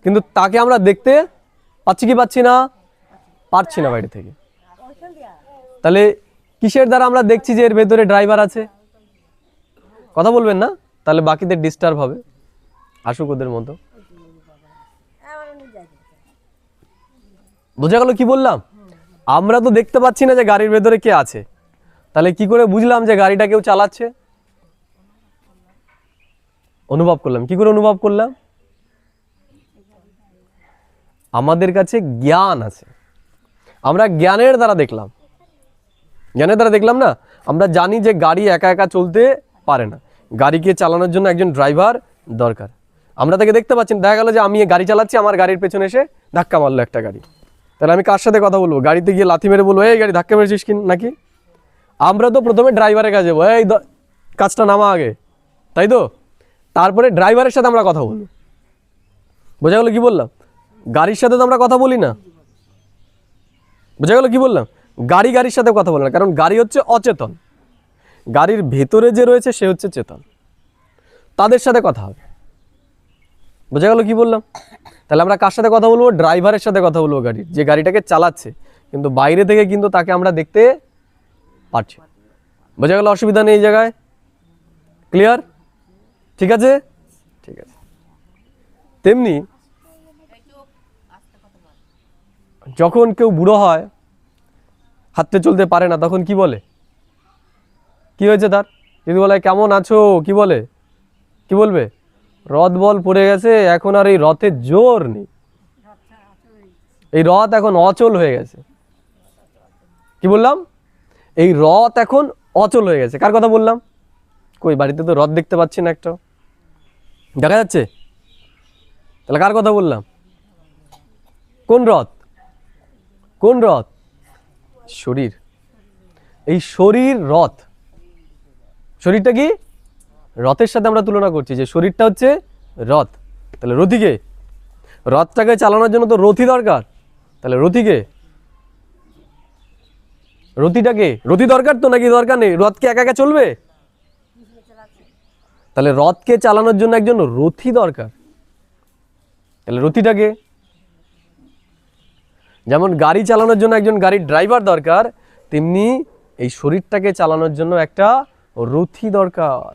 কিন্তু তাকে আমরা দেখতে পাচ্ছি কি পাচ্ছি না? পারছি না বাইরে থেকে। তাহলে কিসের দ্বারা আমরা দেখছি যে এর ভেতরে ড্রাইভার আছে? কথা বলবেন না? তাহলে বাকিদের ডিস্টার্ব হবে, আসুক ওদের মতো। বোঝা গেল কি বললাম? আমরা তো দেখতে পাচ্ছি না যে গাড়ির ভেতরে কে আছে, তাহলে কি করে বুঝলাম যে গাড়িটা কেউ চালাচ্ছে? অনুভব করলাম। কি করে অনুভব করলাম? আমাদের কাছে জ্ঞান আছে, আমরা জ্ঞানের দ্বারা দেখলাম। জ্ঞানের দ্বারা দেখলাম না? আমরা জানি যে গাড়ি একা একা চলতে পারে না, গাড়িকে চালানোর জন্য একজন ড্রাইভার দরকার। আমরা তাকে দেখতে পাচ্ছি না। দেখা গেল যে আমি গাড়ি চালাচ্ছি, আমার গাড়ির পেছনে এসে ধাক্কা মারলো একটা গাড়ি, তাহলে আমি কার সাথে কথা বলবো? গাড়িতে গিয়ে লাথি মেরে বলবো এই গাড়ি ধাক্কা মেরেছিস কি নাকি? আমরা তো প্রথমে ড্রাইভারের কাছে যাবো, এই কাজটা নামা আগে, তাই তো? তারপরে ড্রাইভারের সাথে আমরা কথা বলবো। বোঝা গেল কি বললাম? গাড়ির সাথে তো আমরা কথা বলি না। বোঝা গেল কি বললাম? গাড়ির সাথে কথা বলে না, কারণ গাড়ি হচ্ছে অচেতন, গাড়ির ভেতরে যে রয়েছে সে হচ্ছে চেতন, তাদের সাথে কথা হবে। বোঝা গেল কি বললাম? তাহলে আমরা কার সাথে কথা বলবো? ড্রাইভারের সাথে কথা বলবো, গাড়ির, যে গাড়িটাকে চালাচ্ছে, কিন্তু বাইরে থেকে কিন্তু তাকে আমরা দেখতে পারছি। বোঝা গেল? অসুবিধা নেই এই জায়গায়? ক্লিয়ার? ঠিক আছে? ঠিক আছে। তেমনি যখন কেউ বুড়ো হয়, হাঁটতে চলতে পারে না, তখন কি বলে? কি হয়েছে তার? যদি বলে কেমন আছো, কি বলে? কি বলবে? রথ বল পড়ে গেছে, এখন আর এই রথের জোর নেই, এই রথ এখন অচল হয়ে গেছে। কি বললাম? এই রথ এখন অচল হয়ে গেছে। কার কথা বললাম? কই বাড়িতে তো রথ দেখতে পাচ্ছি না, একটা দেখা যাচ্ছে? তাহলে কার কথা বললাম? কোন রথ? কোন রথ? শরীর। এই শরীর রথ। শরীরটা কি? রথের সাথে আমরা তুলনা করছি যে শরীরটা হচ্ছে রথ। তাহলে রথিকে রথটাকে চালানোর জন্য তো রথি দরকার, তাহলে রথিকে, রথিটাকে, রথি দরকার তো নাকি দরকার নেই? রথকে একা একা চলবে? তাহলে রথকে চালানোর জন্য একজন রথি দরকার, তাহলে রথিটাকে। যেমন গাড়ি চালানোর জন্য একজন গাড়ির ড্রাইভার দরকার, তেমনি এই শরীরটাকে চালানোর জন্য একটা রথি দরকার।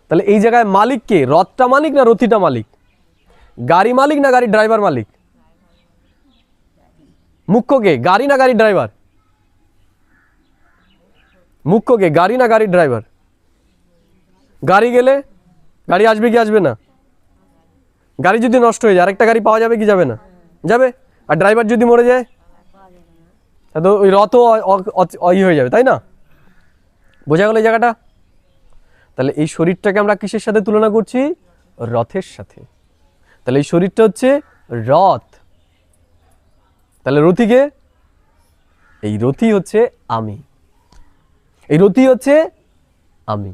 তাহলে এই জায়গায় মালিক কে? রথটা মালিক না রথিটা মালিক? গাড়ি মালিক না গাড়ির ড্রাইভার মালিক? মুখ্য কে? গাড়ি না গাড়ির ড্রাইভার? মুখ্য কে? গাড়ি না গাড়ির ড্রাইভার? গাড়ি গেলে গাড়ি আসবে কি আসবে না? গাড়ি যদি নষ্ট হয়ে যায় আরেকটা গাড়ি পাওয়া যাবে কি যাবে না? যাবে। আর ড্রাইভার যদি মরে যায় তো ওই রথও হয়ে যাবে, তাই না? বোঝা গেল এই জায়গাটা? তাহলে এই শরীরটাকে আমরা কিসের সাথে তুলনা করছি? রথের সাথে। তাহলে এই শরীরটা হচ্ছে রথ। তাহলে রথিকে? এই রথি হচ্ছে আমি, এই রথি হচ্ছে আমি।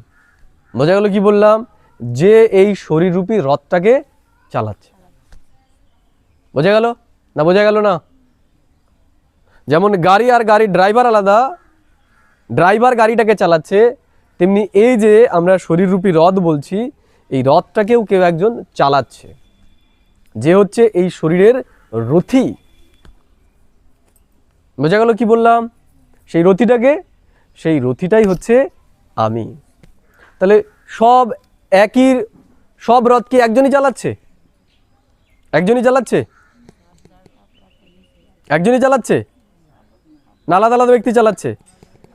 বোঝা গেল কি বললাম? যে এই শরীররূপী রথটাকে চালাচ্ছে। বোঝা গেল না? বোঝা গেল না? যেমন গাড়ি আর গাড়ির ড্রাইভার আলাদা, ড্রাইভার গাড়িটাকে চালাচ্ছে, তেমনি এই যে আমরা শরীররূপী রথ বলছি, এই রথটাকেও কেউ একজন চালাচ্ছে, যে হচ্ছে এই শরীরের রথি। বোঝা গেল কি বললাম? সেই রথিটাকে, সেই রথিটাই হচ্ছে আমি। তাহলে সব রথ কি একজনই চালাচ্ছে? একজনই চালাচ্ছে? একজনই চালাচ্ছে না আলাদা আলাদা ব্যক্তি চালাচ্ছে?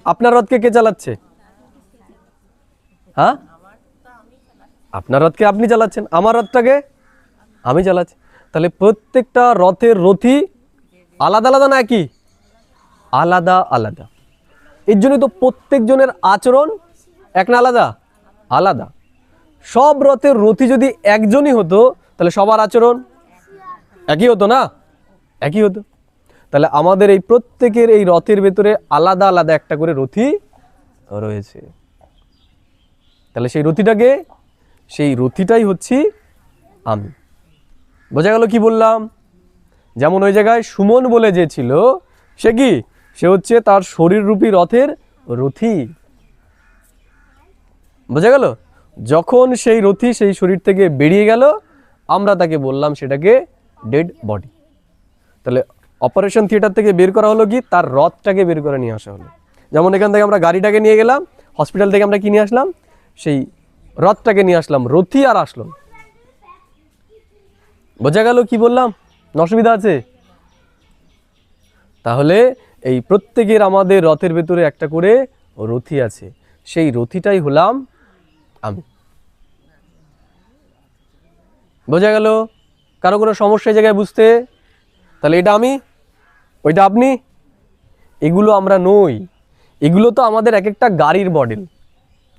আপনার রথকে কে চালাচ্ছে? হ্যাঁ, আপনার রথকে আপনি চালাচ্ছেন, আমার রথটাকে আমি চালাচ্ছি। তাহলে প্রত্যেকটা রথের রথি আলাদা আলাদা না একই? আলাদা আলাদা। এর জন্য তো প্রত্যেকজনের আচরণ এক না আলাদা? আলাদা। সব রথের রথি যদি একজনই হতো তাহলে সবার আচরণ একই হতো না? একই হতো। তাহলে আমাদের এই প্রত্যেকের এই রথের ভেতরে আলাদা আলাদা একটা করে রথি রয়েছে। তাহলে সেই রথিটাকে, সেই রথিটাই হচ্ছি আমি। বোঝা গেল কি বললাম? যেমন ওই জায়গায় সুমন বলে যে ছিল, সে কি? সে হচ্ছে তার শরীররূপী রথের রথি। বোঝা গেল? যখন সেই রথি সেই শরীর থেকে বেরিয়ে গেল, আমরা তাকে বললাম সেটাকে ডেড বডি। তাহলে অপারেশন থিয়েটার থেকে বের করা হলো কি? তার রথটাকে বের করে নিয়ে আসা হলো। যেমন এখান থেকে আমরা গাড়িটাকে নিয়ে গেলাম, হসপিটাল থেকে আমরা কি নিয়ে আসলাম? সেই রথটাকে নিয়ে আসলাম, রথি আর আসলো। বোঝা গেল কি বললাম? অসুবিধা আছে? তাহলে এই প্রত্যেকের আমাদের রথের ভেতরে একটা করে রথি আছে, সেই রথিটাই হলাম আমি। বোঝা গেল? কারো কোনো সমস্যা এই জায়গায় বুঝতে? তাহলে এটা আমি, ওইটা আপনি, এগুলো আমরা নই। এগুলো তো আমাদের এক একটা গাড়ির মডেল।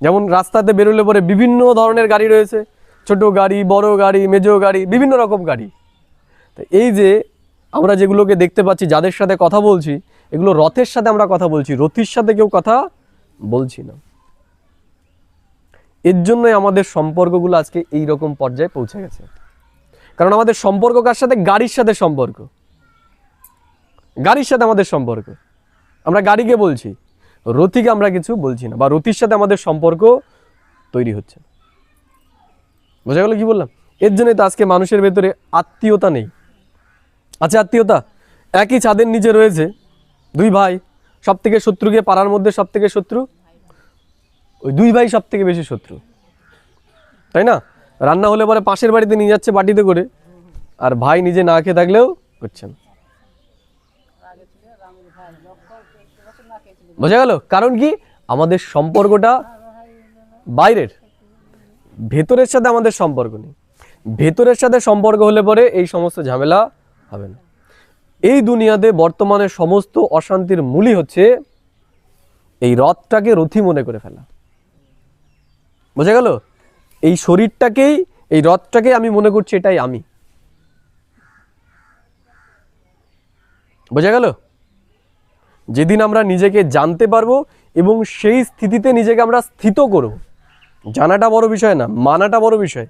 যেমন রাস্তাতে বেরোলে পরে বিভিন্ন ধরনের গাড়ি রয়েছে, ছোট গাড়ি, বড় গাড়ি, মেজো গাড়ি, বিভিন্ন রকম গাড়ি। তো এই যে আমরা যেগুলোকে দেখতে পাচ্ছি, যাদের সাথে কথা বলছি, এগুলো রথের সাথে আমরা কথা বলছি, রথির সাথে কেউ কথা বলছি না। এর জন্যই আমাদের সম্পর্কগুলো আজকে এই রকম পর্যায়ে পৌঁছে গেছে। কারণ আমাদের সম্পর্ক কার সাথে? গাড়ির সাথে সম্পর্ক। গাড়ির সাথে আমাদের সম্পর্ক, আমরা গাড়িকে বলছি, রথিকে আমরা কিছু বলছি না, বা রথির সাথে আমাদের সম্পর্ক তৈরি হচ্ছে। বোঝা গেল কি বললাম? এর জন্যই তো আজকে মানুষের ভেতরে আত্মীয়তা নেই। আছে আত্মীয়তা? একই ছাদের নিচে রয়েছে দুই ভাই, সব থেকে শত্রুকে, পাড়ার মধ্যে সব থেকে শত্রু ওই দুই ভাই, সব থেকে বেশি শত্রু, তাই না? রান্না হলে পরে পাশের বাড়িতে নিয়ে যাচ্ছে বাটিতে করে, আর ভাই নিজে না খেয়ে থাকলেও করছেন। বোঝা গেল? কারণ কি? আমাদের সম্পর্কটা বাইরের, ভেতরের সাথে আমাদের সম্পর্ক নেই। ভেতরের সাথে সম্পর্ক হলে পরে এই সমস্ত ঝামেলা হবে না। এই দুনিয়াতে বর্তমানে সমস্ত অশান্তির মূলই হচ্ছে এই রথটাকে রথি মনে করে ফেলা। বোঝা গেল? এই শরীরটাকেই, এই রথটাকে আমি মনে করছি এটাই আমি। বোঝা গেল? যেদিন আমরা নিজেকে জানতে পারবো এবং সেই স্থিতিতে নিজেকে আমরা স্থিত করব, জানাটা বড় বিষয় না, মানাটা বড় বিষয়।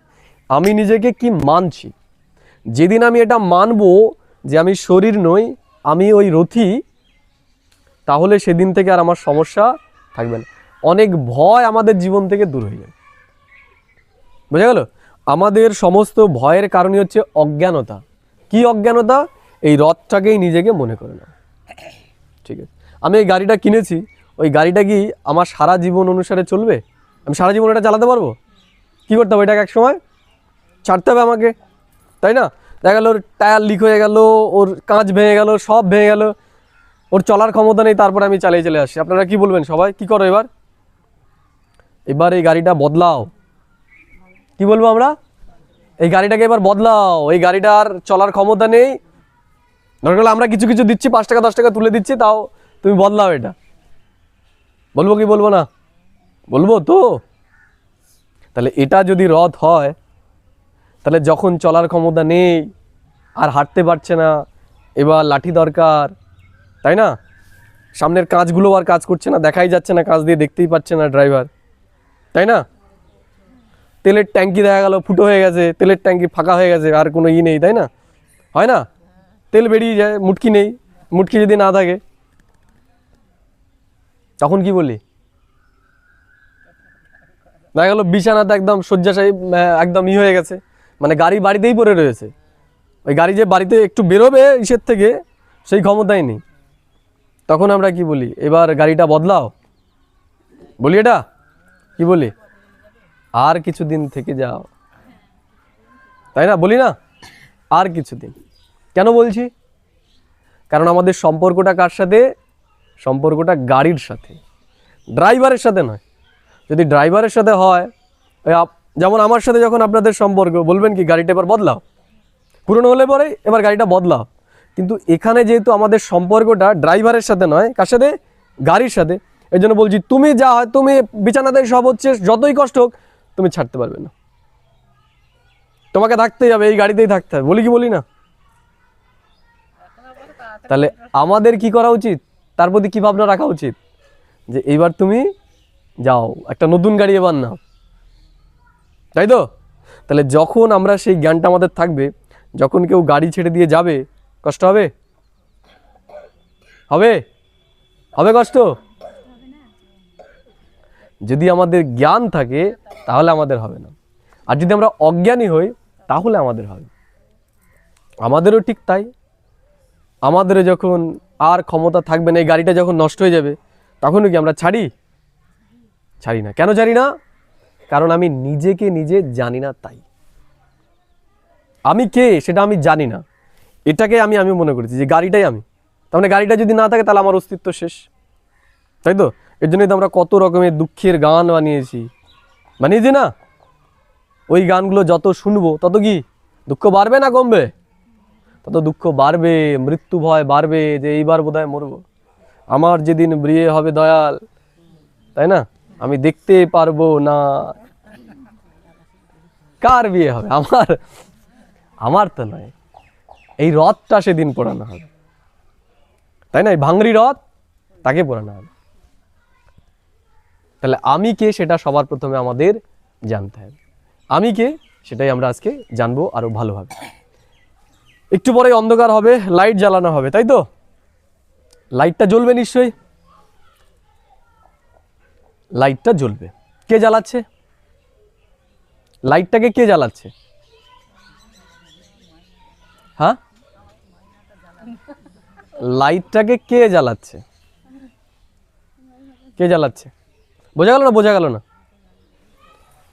আমি নিজেকে কি মানছি, যেদিন আমি এটা মানবো যে আমি শরীর নই, আমি ওই রথী, তাহলে সেদিন থেকে আর আমার সমস্যা থাকবে না। অনেক ভয় আমাদের জীবন থেকে দূর হয়ে যাবে। বোঝা গেল? আমাদের সমস্ত ভয়ের কারণই হচ্ছে অজ্ঞানতা। কি অজ্ঞানতা? এই রথটাকেই নিজেকে মনে করে না। ঠিক আছে, আমি এই গাড়িটা কিনেছি, ওই গাড়িটা কি আমার সারা জীবন অনুসারে চলবে? আমি সারা জীবন এটা চালাতে পারবো? কী করতে হবে? এটাকে এক সময় ছাড়তে হবে আমাকে, তাই না? দেখা গেল ওর টায়ার লিক হয়ে গেল, ওর কাঁচ ভেঙে গেল, সব ভেঙে গেল, ওর চলার ক্ষমতা নেই, তারপরে আমি চালিয়ে চলে আসি। আপনারা কি বলবেন সবাই? কি করো এবার? এবার এই গাড়িটা বদলাও। কি বলবো আমরা? এই গাড়িটাকে এবার বদলাও, এই গাড়িটার চলার ক্ষমতা নেই, দরকার হলে আমরা কিছু কিছু দিচ্ছি, 5 টাকা 10 টাকা তুলে দিচ্ছি, তাও তুমি বদলাও এটা। বলবো কি বলবো না? বলবো তো। তাহলে এটা যদি রথ হয়, তাহলে যখন চলার ক্ষমতা নেই, আর হাঁটতে পারছে না, এবার লাঠি দরকার, তাই না? সামনের কাঁচগুলো আর কাজ করছে না, দেখাই যাচ্ছে না, কাঁচ দিয়ে দেখতেই পাচ্ছে না ড্রাইভার, তাই না? তেলের ট্যাঙ্কি দেখা গেল ফুটো হয়ে গেছে, তেলের ট্যাঙ্কি ফাঁকা হয়ে গেছে, আর কোনো নেই, তাই না? হয় না? তেল বেরিয়ে যায়, মুটকি নেই, মুটকি যদি না থাকে তখন কি বলি? দেখা গেল বিছানাতে একদম শয্যাশায়ী, একদম হয়ে গেছে, মানে গাড়ি বাড়িতেই পড়ে রয়েছে, ওই গাড়ি যে বাড়িতে একটু বেরোবে ইসের থেকে সেই ক্ষমতাই নেই। তখন আমরা কি বলি? এবার গাড়িটা বদলাও। বলি এটা? কি বলি? আর কিছুদিন থেকে যাও, তাই না? বলি না? আর কিছুদিন। কেন বলছি? কারণ আমাদের সম্পর্কটা কার সাথে? সম্পর্কটা গাড়ির সাথে, ড্রাইভারের সাথে নয়। যদি ড্রাইভারের সাথে হয়, যেমন আমার সাথে যখন আপনাদের সম্পর্ক, বলবেন কি গাড়িটা এবার বদলাও, পুরনো হলে পরে এবার গাড়িটা বদলাও। কিন্তু এখানে যেহেতু আমাদের সম্পর্কটা ড্রাইভারের সাথে নয়, কার সাথে? গাড়ির সাথে। এই জন্য বলছি, তুমি যা হয়, তুমি বিছানাতেই সব হচ্ছে, যতই কষ্ট হোক তুমি ছাড়তে পারবে না, তোমাকে থাকতেই হবে, এই গাড়িতেই থাকতে হবে। বলি কি বলি না? তাহলে আমাদের কি করা উচিত? তার প্রতি কি ভাবনা রাখা উচিত? যে এইবার তুমি যাও, একটা নতুন গাড়ি এবার নাও, তাই তো? তাহলে যখন আমরা সেই জ্ঞানটা আমাদের থাকবে, যখন কেউ গাড়ি ছেড়ে দিয়ে যাবে, কষ্ট হবে? হবে? হবে কষ্ট? যদি আমাদের জ্ঞান থাকে তাহলে আমাদের হবে না, আর যদি আমরা অজ্ঞানী হই তাহলে আমাদের হবে। আমাদেরও ঠিক তাই। আমাদেরও যখন আর ক্ষমতা থাকবে না, এই গাড়িটা যখন নষ্ট হয়ে যাবে, তখনও কি আমরা ছাড়ি? ছাড়ি না। কেন ছাড়ি না? কারণ আমি নিজেকে নিজে জানি না, তাই। আমি কে সেটা আমি জানি না, এটাকে আমি মনে করেছি যে গাড়িটাই আমি। তার মানে গাড়িটা যদি না থাকে তাহলে আমার অস্তিত্ব শেষ, তাই তো? এর জন্যই তো আমরা কত রকমের দুঃখের গান বানিয়েছি না? ওই গানগুলো যত শুনবো তত কি দুঃখ বাড়বে না কমবে? তত দুঃখ বাড়বে, মৃত্যু ভয় বাড়বে, যে এইবার বোধহয় মরবো, আমার যেদিন বিয়ে হবে দয়াল, তাই না? আমি দেখতে পারবো না। কার বিয়ে হবে? আমার তো নয়। এই রথটা সেদিন পোড়ানো হবে, তাই না? এই ভাঙড়ি রথ, তাকে পোড়ানো হবে। তাহলে আমি কে সেটা সবার প্রথমে আমাদের জানতে হবে। আমি কে সেটাই আমরা আজকে জানবো আরো ভালোভাবে। একটু পরে অন্ধকার হবে, লাইট জ্বালানো হবে, তাই তো? লাইটটা জ্বলবে নিশ্চয়ই, লাইটটা জ্বলবে। কে জ্বালাচ্ছে লাইটটাকে? কে জ্বালাচ্ছে? হ্যাঁ, লাইটটাকে কে জ্বালাচ্ছে? কে জ্বালাচ্ছে? বোঝা গেল না? বোঝা গেল না?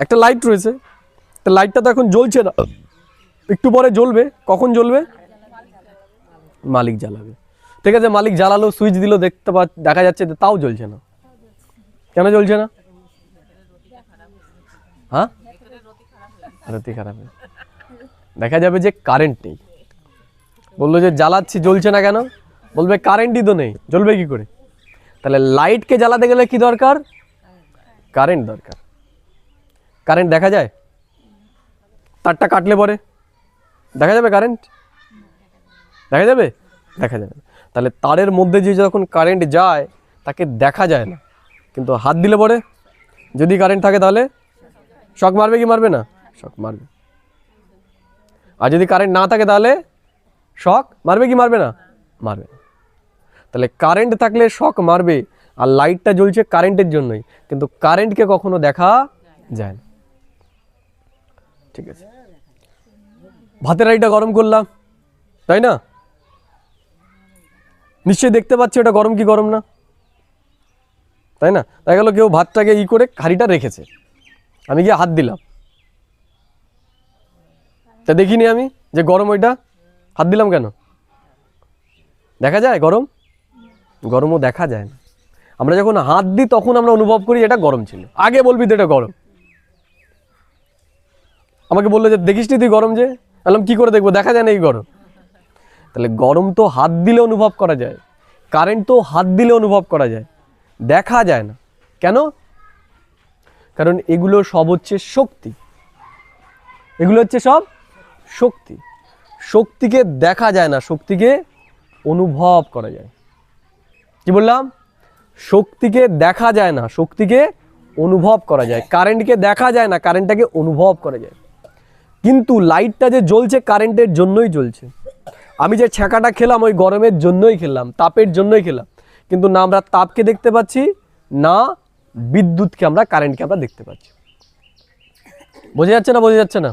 একটা লাইট রয়েছে, লাইটটা তো এখন জ্বলছে না, একটু পরে জ্বলবে। কখন জ্বলবে? মালিক জ্বালাবে। ঠিক আছে, মালিক জ্বালালো, সুইচ দিল, দেখা যাচ্ছে তাও জ্বলছে না। কেন জ্বলছে না? হ্যাঁ, রতি খারাপ, দেখা যাবে যে কারেন্ট নেই। বললো যে জ্বালাচ্ছি, জ্বলছে না কেন? বলবে কারেন্টই তো নেই, জ্বলবে কি করে? তাহলে লাইটকে জ্বালাতে গেলে কি দরকার? কারেন্ট দরকার। কারেন্ট দেখা যায়? তারটা কাটলে পরে দেখা যাবে কারেন্ট? দেখা যাবে? দেখা যাবে না। তাহলে তারের মধ্যে যে যখন কারেন্ট যায় তাকে দেখা যায় না, কিন্তু হাত দিলে পরে যদি কারেন্ট থাকে তাহলে শক মারবে কি মারবে না? শক মারবে। আর যদি কারেন্ট না থাকে তাহলে শক মারবে কি মারবে না? মারবে। তাহলে কারেন্ট থাকলে শক মারবে, আর লাইটটা জ্বলছে কারেন্টের জন্যই, কিন্তু কারেন্টকে কখনো দেখা যায় না। ঠিক আছে, ভাতের হাঁড়িটা গরম করলাম, তাই না? নিশ্চয়ই দেখতে পাচ্ছি ওটা গরম কি গরম না, তাই না? তাই গেল কেউ ভাতটাকে করে হাঁড়িটা রেখেছে, আমি গিয়ে হাত দিলাম, তা দেখিনি আমি যে গরম, ওইটা হাত দিলাম কেন? দেখা যায় গরম? গরমও দেখা যায় না। আমরা যখন হাত দিই তখন আমরা অনুভব করি এটা গরম ছিল, আগে বলবি তো এটা গরম। আমাকে বললো যে দেখিস নি তুই গরম, যে বললাম কি করে দেখবো, দেখা যায় না এই গরম। তাহলে গরম তো হাত দিলে অনুভব করা যায়, কারেন্ট তো হাত দিলে অনুভব করা যায়, দেখা যায় না। কেন? কারণ এগুলো সব হচ্ছে শক্তি, এগুলো হচ্ছে সব শক্তি। শক্তিকে দেখা যায় না, শক্তিকে অনুভব করা যায়। কি বললাম? শক্তিকে দেখা যায় না, শক্তিকে অনুভব করা যায়। কারেন্টকে দেখা যায় না, কারেন্টটাকে অনুভব করা যায়। কিন্তু লাইটটা যে জ্বলছে কারেন্টের জন্যই জ্বলছে। আমি যে ছ্যাঁকাটা খেলাম ওই গরমের জন্যই খেলাম, তাপের জন্যই খেলাম। কিন্তু না আমরা তাপকে দেখতে পাচ্ছি, না বিদ্যুৎকে আমরা, কারেন্টকে আমরা দেখতে পাচ্ছি। বোঝা যাচ্ছে না? বোঝা যাচ্ছে না?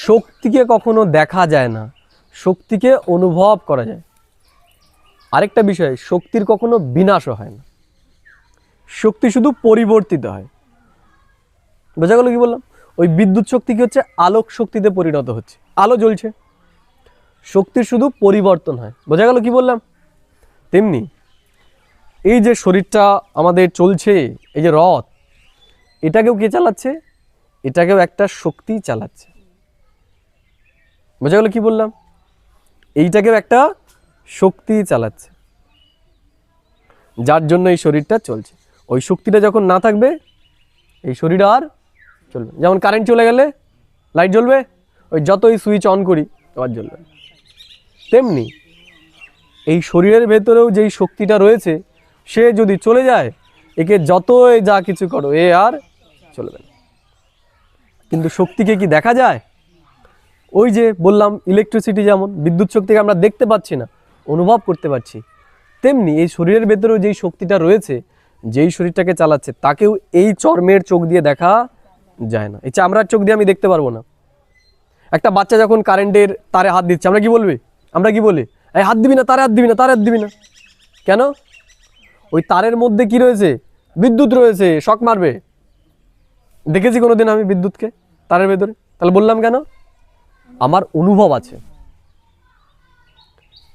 শক্তিকে কখনো দেখা যায় না, শক্তিকে অনুভব করা যায়। আরেকটা বিষয়, শক্তির কখনো বিনাশও হয় না, শক্তি শুধু পরিবর্তিত হয়। বোঝা গেল কি বললাম? ওই বিদ্যুৎ শক্তি কি হচ্ছে? আলোক শক্তিতে পরিণত হচ্ছে, আলো জ্বলছে, শক্তির শুধু পরিবর্তন হয়। বোঝা গেল কি বললাম? তেমনি এই যে শরীরটা আমাদের চলছে, এই যে রথ, এটাকেও কে চালাচ্ছে? এটাকেও একটা শক্তি চালাচ্ছে। বোঝা গেল কি বললাম? এইটাকেও একটা শক্তি চালাচ্ছে, যার জন্য এই শরীরটা চলছে। ওই শক্তিটা যখন না থাকবে এই শরীর আর চলবে। যেমন কারেন্ট চলে গেলে লাইট জ্বলবে, ওই যতই সুইচ অন করি আবার জ্বলবে। তেমনি এই শরীরের ভেতরেও যেই শক্তিটা রয়েছে, সে যদি চলে যায়, একে যতই যা কিছু করো এ আর চলবে না। কিন্তু শক্তিকে কি দেখা যায়? ওই যে বললাম ইলেকট্রিসিটি, যেমন বিদ্যুৎ শক্তিকে আমরা দেখতে পাচ্ছি না, অনুভব করতে পারছি, তেমনি এই শরীরের ভেতরেও যেই শক্তিটা রয়েছে, যেই শরীরটাকে চালাচ্ছে, তাকেও এই চর্মের চোখ দিয়ে দেখা যায় না। এই চামড়ার চোখ দিয়ে আমি দেখতে পারবো না। একটা বাচ্চা যখন কারেন্টের তারে হাত দিচ্ছে, আমরা কি বলবি? আমরা কি বলি? এই হাত দিবি না, তারে হাত দিবি না, তারে হাত দিবি না। কেন? ওই তারের মধ্যে কি রয়েছে? বিদ্যুৎ রয়েছে, শক মারবে। দেখেছি কোনোদিন আমি বিদ্যুৎকে তারের ভেতরে? তাহলে বললাম কেন? আমার অনুভব আছে,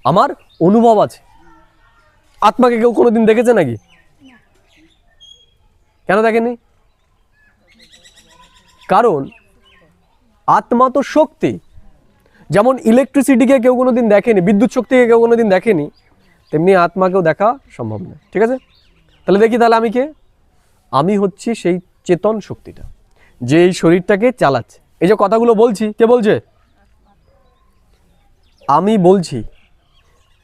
আমার অনুভব আছে। আত্মাকে কেউ কোনোদিন দেখেছে নাকি? কেন দেখেনি? কারণ আত্মা তো শক্তি। যেমন ইলেকট্রিসিটিকে কেউ কোনোদিন দেখেনি, বিদ্যুৎ শক্তিকে কেউ কোনোদিন দেখেনি, তেমনি আত্মাকেও দেখা সম্ভব নয়। ঠিক আছে? তাহলে দেখি, তাহলে আমি কে? আমি হচ্ছি সেই চেতন শক্তিটা, যে এই শরীরটাকে চালাচ্ছে। এই যে কথাগুলো বলছি, কে বলছে? আমি বলছি,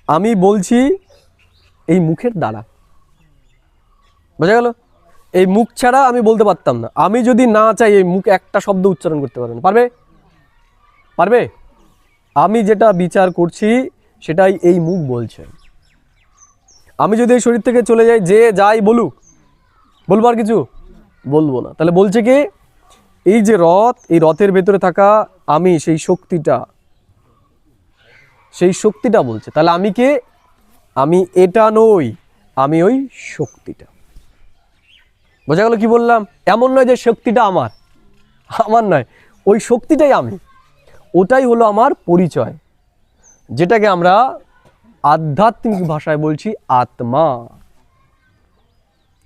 আমি বলছি এই মুখের দ্বারা। বোঝা গেল? এই মুখ ছাড়া আমি বলতে পারতাম না। আমি যদি না চাই, এই মুখ একটা শব্দ উচ্চারণ করতে পারবে না। পারবে? পারবে? আমি যেটা বিচার করছি সেটাই এই মুখ বলছে। আমি যদি এই শরীর থেকে চলে যাই, যে যাই বলুক, বলবো আর কিছু? বলবো না। তাহলে বলছে কি? এই যে রথ, এই রথের ভেতরে থাকা আমি, সেই শক্তিটা, সেই শক্তিটা বলছে। তাহলে আমি কে? আমি এটা নই, আমি ওই শক্তিটা। বোঝা গেল কি বললাম? এমন নয় যে শক্তিটা আমার, আমার নয়, ওই শক্তিটাই আমি। ওটাই হলো আমার পরিচয়, যেটাকে আমরা আধ্যাত্মিক ভাষায় বলছি আত্মা।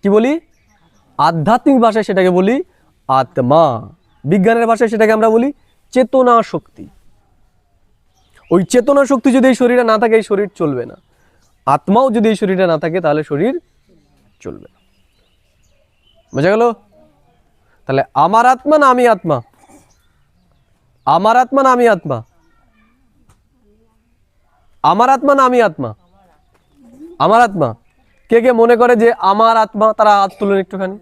কি বলি? আধ্যাত্মিক ভাষায় সেটাকে বলি আত্মা, বিজ্ঞানের ভাষায় সেটাকে আমরা বলি চেতনা শক্তি। ওই চেতনা শক্তি যদি এই শরীরে না থাকে, এই শরীর চলবে না। আত্মাও যদি এই শরীরে না থাকে, তাহলে শরীর চলবে না। বোঝা গেল? তাহলে আমার আত্মা না আমি আত্মা? আমার আত্মা না আমি আত্মা? আমার আত্মা না আমি আত্মা? আমার আত্মা। কে কে মনে করে যে আমার আত্মা, তারা হাত তুলুন একটুখানি।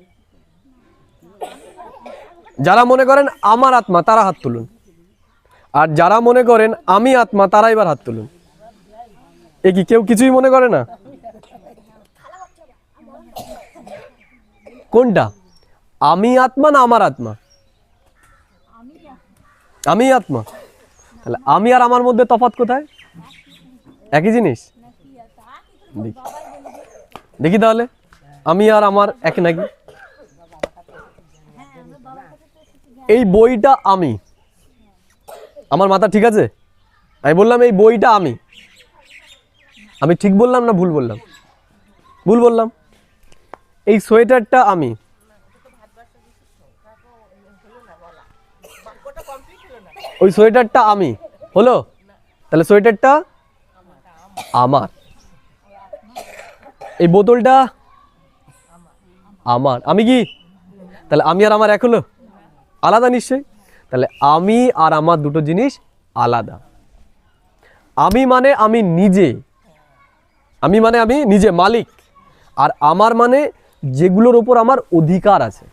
যারা মনে করেন আমার আত্মা, তারা হাত তুলুন। আর যারা মনে করেন আমি আত্মা তারা এবার হাত তুলুন। এ কি কেউ কিছুই মনে করে না? কোনটা আমি আত্মা না আমার আত্মা? আমি আত্মা। তাহলে আমি আর আমার মধ্যে তফাৎ কোথায়? একই জিনিস। দেখি তাহলে আমি আর আমার এক নাকি? এই বইটা আমি, আমার মাথা ঠিক আছে? আমি বললাম এই বইটা আমি। আমি ঠিক বললাম না ভুল বললাম? ভুল বললাম। এই সোয়েটারটা আমি। ওই সোয়েটারটা আমি হলো, তাহলে সোয়েটারটা আমার। এই বোতলটা আমার। আমি কি? তাহলে আমি আর আমার এক হলো? আলাদা নিশ্চয়ই। তাহলে আমি আর আমার দুটো জিনিস আলাদা। আমি মানে আমি নিজে, আমি মানে আমি নিজে মালিক, আর আমার মানে যেগুলোর ওপর আমার অধিকার আছে।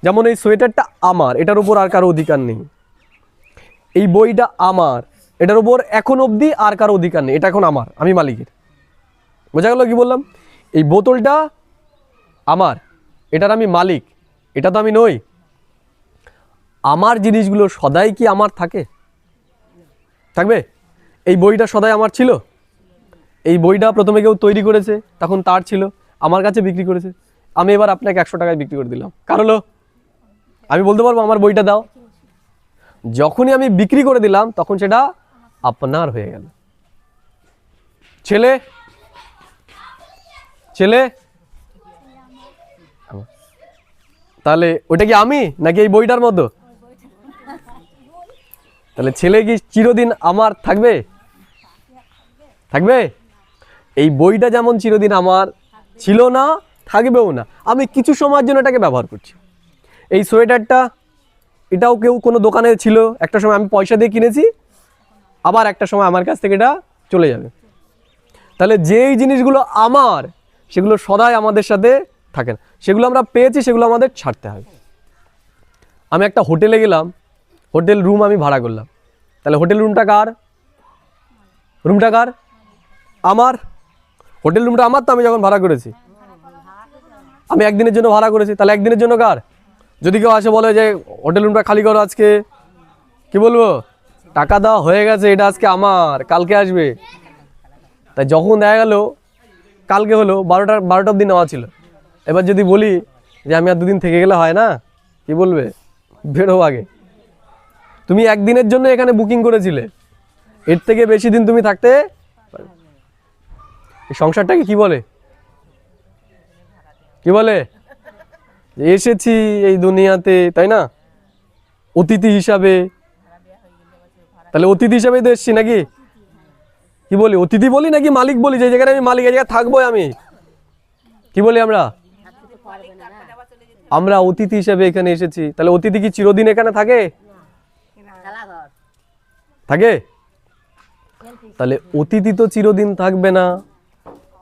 যেমন এই সোয়েটারটা আমার, এটার উপর আর কারো অধিকার নেই। এই বইটা আমার, এটার উপর এখন অবধি আর কারো অধিকার নেই, এটা এখন আমার, আমি মালিকের। বোঝা গেল কি বললাম? এই বোতলটা আমার, এটার আমি মালিক, এটা তো আমি নই। আমার জিনিসগুলো সদাই কি আমার থাকে? থাকবে? এই বইটা সদাই আমার ছিল? এই বইটা প্রথমে কেউ তৈরি করেছে, তখন তার ছিল, আমার কাছে বিক্রি করেছে। আমি এবার আপনাকে 100 টাকায় বিক্রি করে দিলাম, কার হলো? আমি বলতে পারবো আমার বইটা দাও? যখনই আমি বিক্রি করে দিলাম তখন সেটা আপনার হয়ে গেল। ছেলে ছেলে তাহলে ওটা কি আমি নাকি এই বইটার মতো? তাহলে ছেলে কি চিরদিন আমার থাকবে? থাকবে? এই বইটা যেমন চিরদিন আমার ছিল না, থাকবেও না। আমি কিছু সময়ের জন্য এটাকে ব্যবহার করছি। এই সোয়েটারটা, এটাও কেউ কোনো দোকানে ছিল, একটা সময় আমি পয়সা দিয়ে কিনেছি, আবার একটা সময় আমার কাছ থেকে এটা চলে যাবে। তাহলে যেই জিনিসগুলো আমার, সেগুলো সদাই আমাদের সাথে থাকে না। সেগুলো আমরা পেয়েছি, সেগুলো আমাদের ছাড়তে হয়। আমি একটা হোটেলে গেলাম, হোটেল রুম আমি ভাড়া করলাম, তাহলে হোটেল রুমটা কার? রুমটা কার? আমার। হোটেল রুমটা আমার, তো আমি যখন ভাড়া করেছি, আমি একদিনের জন্য ভাড়া করেছি, তাহলে একদিনের জন্য কার? যদি কেউ আসে বলে যে হোটেল রুমটা খালি করো আজকে, কি বলবো? টাকা দেওয়া হয়ে গেছে, এটা আজকে আমার, কালকে আসবে। তাই যখন দেখা গেল কালকে হলো 12টার দিন নেওয়া ছিল, এবার যদি বলি যে আমি আর 2 দিন থেকে গেলে হয় না, কি বলবে? বেরো আগে। তুমি একদিনের জন্য এখানে বুকিং করেছিলে, এর থেকে বেশি দিন তুমি থাকতে পারবে। এই সংসারটাকে কি বলে? কি বলে? এসেছি এই দুনিয়াতে, তাই না, অতিথি হিসাবে। তাহলে অতিথি হিসাবেই তো এসছি নাকি? কি বলি? অতিথি বলি নাকি মালিক বলি? যে জায়গায় আমি মালিক, এই জায়গায় থাকবোই আমি। কি বলি আমরা? আমরা অতিথি হিসাবে এখানে এসেছি। তাহলে অতিথি কি চিরদিন এখানে থাকে? থাকে? তাহলে অতিথি তো চিরদিন থাকবে না,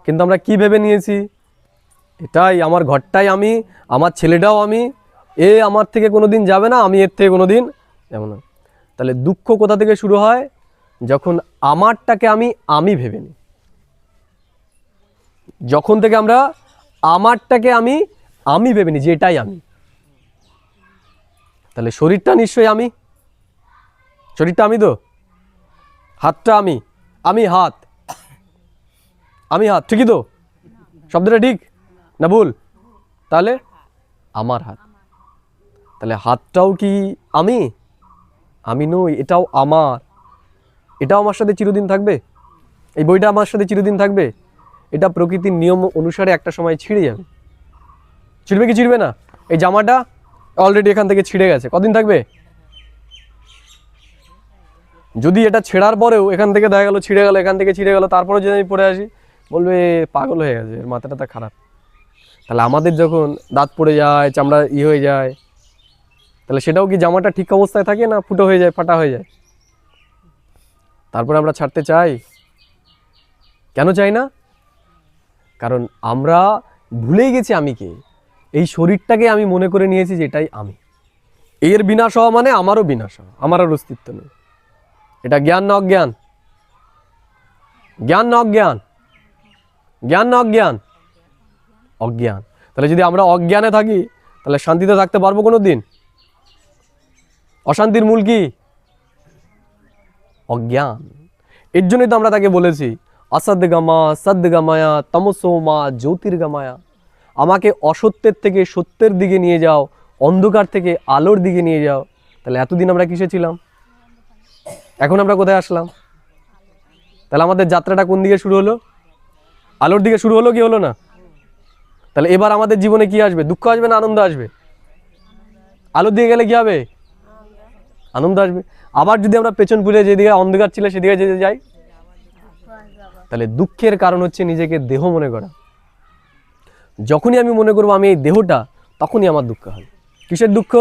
কিন্তু আমরা কি ভেবে নিয়েছি? এটাই আমার ঘরটাই আমি, আমার ছেলেটাও আমি, এ আমার থেকে কোনোদিন যাবে না, আমি এর থেকে কোনোদিন যাব না। তাহলে দুঃখ কোথা থেকে শুরু হয়? যখন আমারটাকে আমি ভেবে নিই। যখন থেকে আমরা আমারটাকে আমি ভেবে নিই যে এটাই আমি। তাহলে শরীরটা নিশ্চয়ই আমি, শরীরটা আমি তো, হাতটা আমি হাত, আমি হাত, ঠিকই তো? শব্দটা ঠিক না ভুল? তাহলে আমার হাত। তাহলে হাতটাও কি আমি নই, এটাও আমার, এটাও আমার সাথে চিরদিন থাকবে। এই বইটা আমার সাথে চিরদিন থাকবে। এটা প্রকৃতির নিয়ম অনুসারে একটা সময় ছিঁড়ে যাবে। ছিঁড়বে কি ছিঁড়বে না? এই জামাটা অলরেডি এখান থেকে ছিঁড়ে গেছে, কদিন থাকবে? যদি এটা ছেঁড়ার পরেও এখান থেকে দেখা গেল ছিঁড়ে গেল, এখান থেকে ছিঁড়ে গেল, তারপরে যদি আমি পড়ে আসি, বলবে পাগল হয়ে গেছে, এর মাথাটা খারাপ। তাহলে আমাদের যখন দাঁত পড়ে যায়, চামড়া হয়ে যায়, তাহলে সেটাও কি জামাটা ঠিক অবস্থায় থাকে না ফুটো হয়ে যায়, ফাটা হয়ে যায়? তারপরে আমরা ছাড়তে চাই? কেন চাই না? কারণ আমরা ভুলেই গেছি আমি কে। এই শরীরটাকে আমি মনে করে নিয়েছি যে এটাই আমি। এর বিনাশ হওয়া মানে আমারও বিনাশ হওয়া, আমার আর অস্তিত্ব নেই। এটা জ্ঞান না অজ্ঞান? জ্ঞান না অজ্ঞান? জ্ঞান না অজ্ঞান? অজ্ঞান। তাহলে যদি আমরা অজ্ঞানে থাকি তাহলে শান্তিতে থাকতে পারবো কোনো দিন? অশান্তির মূল কি? অজ্ঞান। এর জন্যই তো আমরা তাকে বলেছি অসদ্গমা সদ্গমায়া তমসোমা জ্যোতির্গমায়া, আমাকে অসত্যের থেকে সত্যের দিকে নিয়ে যাও, অন্ধকার থেকে আলোর দিকে নিয়ে যাও। তাহলে এতদিন আমরা কিসে ছিলাম? এখন আমরা কোথায় আসলাম? তাহলে আমাদের যাত্রাটা কোন দিকে শুরু হলো? আলোর দিকে শুরু হলো কি হলো না? তাহলে এবার আমাদের জীবনে কি আসবে? দুঃখ আসবে না আনন্দ আসবে? আলোর দিকে গেলে কি হবে? আনন্দ আসবে। আবার যদি আমরা পেছন ফিরে যেদিকে অন্ধকার ছিল সেদিকে যেতে যাই, তাহলে দুঃখের কারণ হচ্ছে নিজেকে দেহ মনে করা। যখনই আমি মনে করবো আমি এই দেহটা, তখনই আমার দুঃখ হয়। কিসের দুঃখ?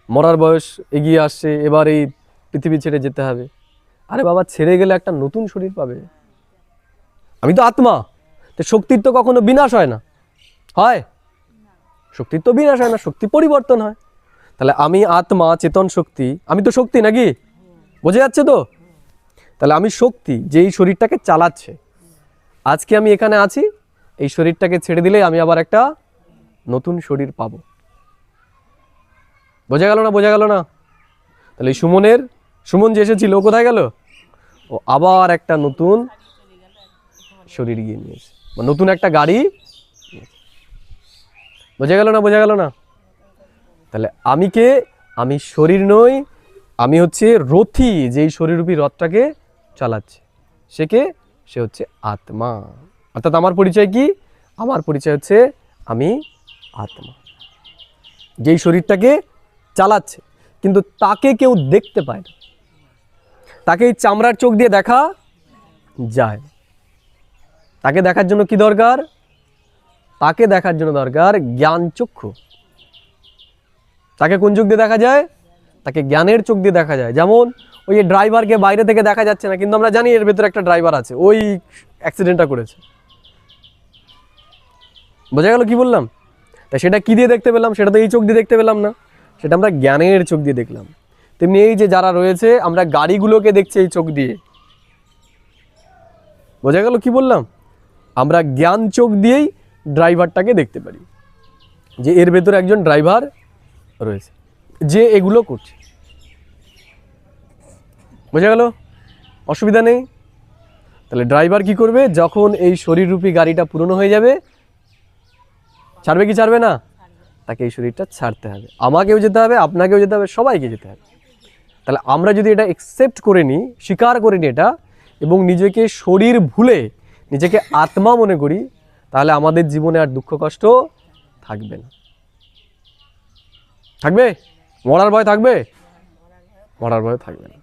মরার বয়স এগিয়ে আসছে, এবার এই পৃথিবী ছেড়ে যেতে হবে। আরে বাবা, ছেড়ে গেলে একটা নতুন শরীর পাবে। আমি তো আত্মা, তো শক্তির তো কখনো বিনাশ হয় না, হয়? শক্তির তো বিনাশ হয় না, শক্তি পরিবর্তন হয়। তাহলে আমি আত্মা, চেতন শক্তি, আমি তো শক্তি নাকি? বোঝা যাচ্ছে তো? তাহলে আমি শক্তি, যে এই শরীরটাকে চালাচ্ছে। আজকে আমি এখানে আছি, এই শরীরটাকে ছেড়ে দিলে আমি আবার একটা নতুন শরীর পাবো। বোঝা গেল না? বোঝা গেল না? তাহলে এই সুমন যে এসেছিল ও কোথায় গেল? ও আবার একটা নতুন শরীর গিয়ে নিয়েছে, বা নতুন একটা গাড়ি। বোঝা গেল না? বোঝা গেল না? তাহলে আমি কে? আমি শরীর নই, আমি হচ্ছে রথী, যেই শরীররূপী রথটাকে চালাচ্ছে। সে কে? সে হচ্ছে আত্মা। অর্থাৎ আমার পরিচয় কি? আমার পরিচয় হচ্ছে আমি আত্মা, যেই শরীরটাকে চালাচ্ছে। কিন্তু তাকে কেউ দেখতে পায় না, তাকে এই চামড়ার চোখ দিয়ে দেখা যায়। তাকে দেখার জন্য কি দরকার? তাকে দেখার জন্য দরকার জ্ঞান চক্ষু। তাকে কোন চোখ দিয়ে দেখা যায়? তাকে জ্ঞানের চোখ দিয়ে দেখা যায়। যেমন ওই ড্রাইভারকে বাইরে থেকে দেখা যাচ্ছে না, কিন্তু আমরা জানি এর ভেতরে একটা ড্রাইভার আছে, ওই অ্যাক্সিডেন্টটা করেছে। বোঝা গেল কি বললাম? তাই সেটা কি দিয়ে দেখতে পেলাম? সেটা তো এই চোখ দিয়ে দেখতে পেলাম না, সেটা আমরা জ্ঞানের চোখ দিয়ে দেখলাম। তেমনি এই যে যারা রয়েছে, আমরা গাড়িগুলোকে দেখছি এই চোখ দিয়ে। বোঝা গেল কি বললাম? আমরা জ্ঞান চোখ দিয়েই ড্রাইভারটাকে দেখতে পারি, যে এর ভেতরে একজন ড্রাইভার রয়েছে, যে এগুলো করছে। বোঝা গেল? অসুবিধা নেই। তাহলে ড্রাইভার কি করবে? যখন এই শরীররূপী গাড়িটা পুরনো হয়ে যাবে, ছাড়বে কি ছাড়বে না? তাকে এই শরীরটা ছাড়তে হবে। আমাকেও যেতে হবে, আপনাকেও যেতে হবে, সবাইকে যেতে হবে। তাহলে আমরা যদি এটা অ্যাকসেপ্ট করে নিই, স্বীকার করে নিই এটা, এবং নিজেকে শরীর ভুলে নিজেকে আত্মা মনে করি, তাহলে আমাদের জীবনে আর দুঃখ কষ্ট থাকবে না। থাকবে? মরার ভয় থাকবে? মরার ভয় থাকবে না।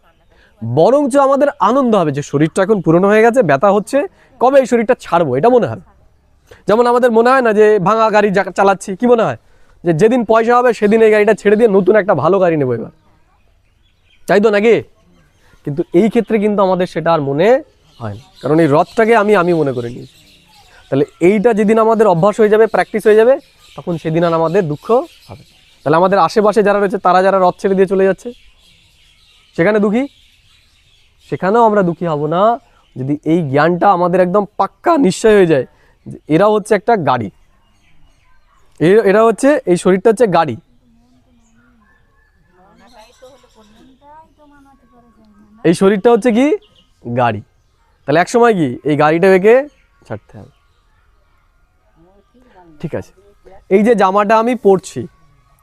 বরঞ্চ আমাদের আনন্দ হবে যে শরীরটা এখন পুরনো হয়ে গেছে, ব্যথা হচ্ছে, কবে এই শরীরটা ছাড়বো, এটা মনে হয়। যেমন আমাদের মনে হয় না যে ভাঙা গাড়ি চালাচ্ছি, কি মনে হয়? যে যেদিন পয়সা হবে সেদিন এই গাড়িটা ছেড়ে দিয়ে নতুন একটা ভালো গাড়ি নেবো এবার, চাই তো নাকি? কিন্তু এই ক্ষেত্রে কিন্তু আমাদের সেটা আর মনে হয় না, কারণ এই রথটাকে আমি মনে করে নিয়েছি। তাহলে এইটা যেদিন আমাদের অভ্যাস হয়ে যাবে, প্র্যাকটিস হয়ে যাবে, তখন সেদিন আর আমাদের দুঃখ হবে। তাহলে আমাদের আশেপাশে যারা রয়েছে, তারা যারা রথ ছেড়ে দিয়ে চলে যাচ্ছে, সেখানে দুঃখী? সেখানেও আমরা দুঃখী হব না, যদি এই জ্ঞানটা আমাদের একদম পাক্কা নিশ্চয় হয়ে যায় যে এরা হচ্ছে একটা গাড়ি, এরা হচ্ছে, এই শরীরটা হচ্ছে গাড়ি। এই শরীরটা হচ্ছে কি? গাড়ি। তাহলে এক সময় কি এই গাড়িটা একে ছাড়তে হবে। ঠিক আছে, এই যে জামাটা আমি পরছি,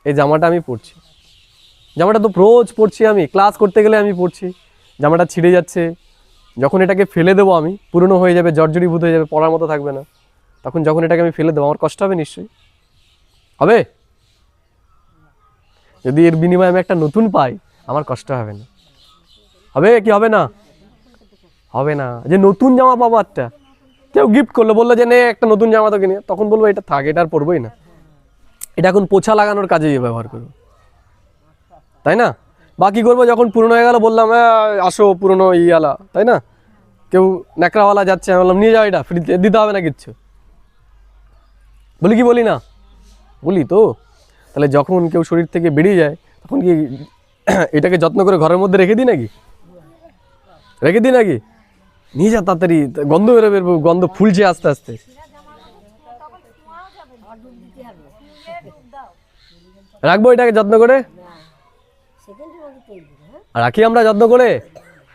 এই জামাটা আমি পরছি, জামাটা তো রোজ পরছি, আমি ক্লাস করতে গেলে আমি পরছি, জামাটা ছিঁড়ে যাচ্ছে। যখন এটাকে ফেলে দেবো, আমি পুরনো হয়ে যাবে, জর্জরীভূত হয়ে যাবে, পরার মতো থাকবে না, তখন যখন এটাকে আমি ফেলে দেবো আমার কষ্ট হবে নিশ্চয়ই? হবে? যদি এর বিনিময়ে আমি একটা নতুন পাই, আমার কষ্ট হবে না? হবে কি হবে না? হবে না। যে নতুন জামা পাবো, একটা কেউ গিফট করলো, বললো যে নে একটা নতুন জামা তো কিনে, তখন বলবো এটা থাক, এটা আর পরবোই না, এটা এখন পোছা লাগানোর কাজে ব্যবহার করবো, তাই না? বা কি করবো, যখন পুরনো হয়ে গেল বললাম আসো পুরনো ইয়ালা, তাই না? কেউ ন্যাকড়াওয়ালা যাচ্ছে, আমি বললাম নিয়ে যাও, এটা ফ্রিতে দিতে হবে না কিচ্ছু, বলি কি বলি না? বলি তো। তাহলে যখন কেউ শরীর থেকে বেরিয়ে যায়, তখন কি এটাকে যত্ন করে ঘরের মধ্যে রেখে দিই নাকি? রেখে দিই নাকি? নিয়ে যা তাড়াতাড়ি, গন্ধ বেরোবে, গন্ধ ফুলছে আস্তে আস্তে। আমার ডুব দিতে হবে। রাখবো এটাকে যত্ন করে, সেকেন্ডের মধ্যে তেল দিবে, হ্যাঁ? আর রাখি আমরা যত্ন করে?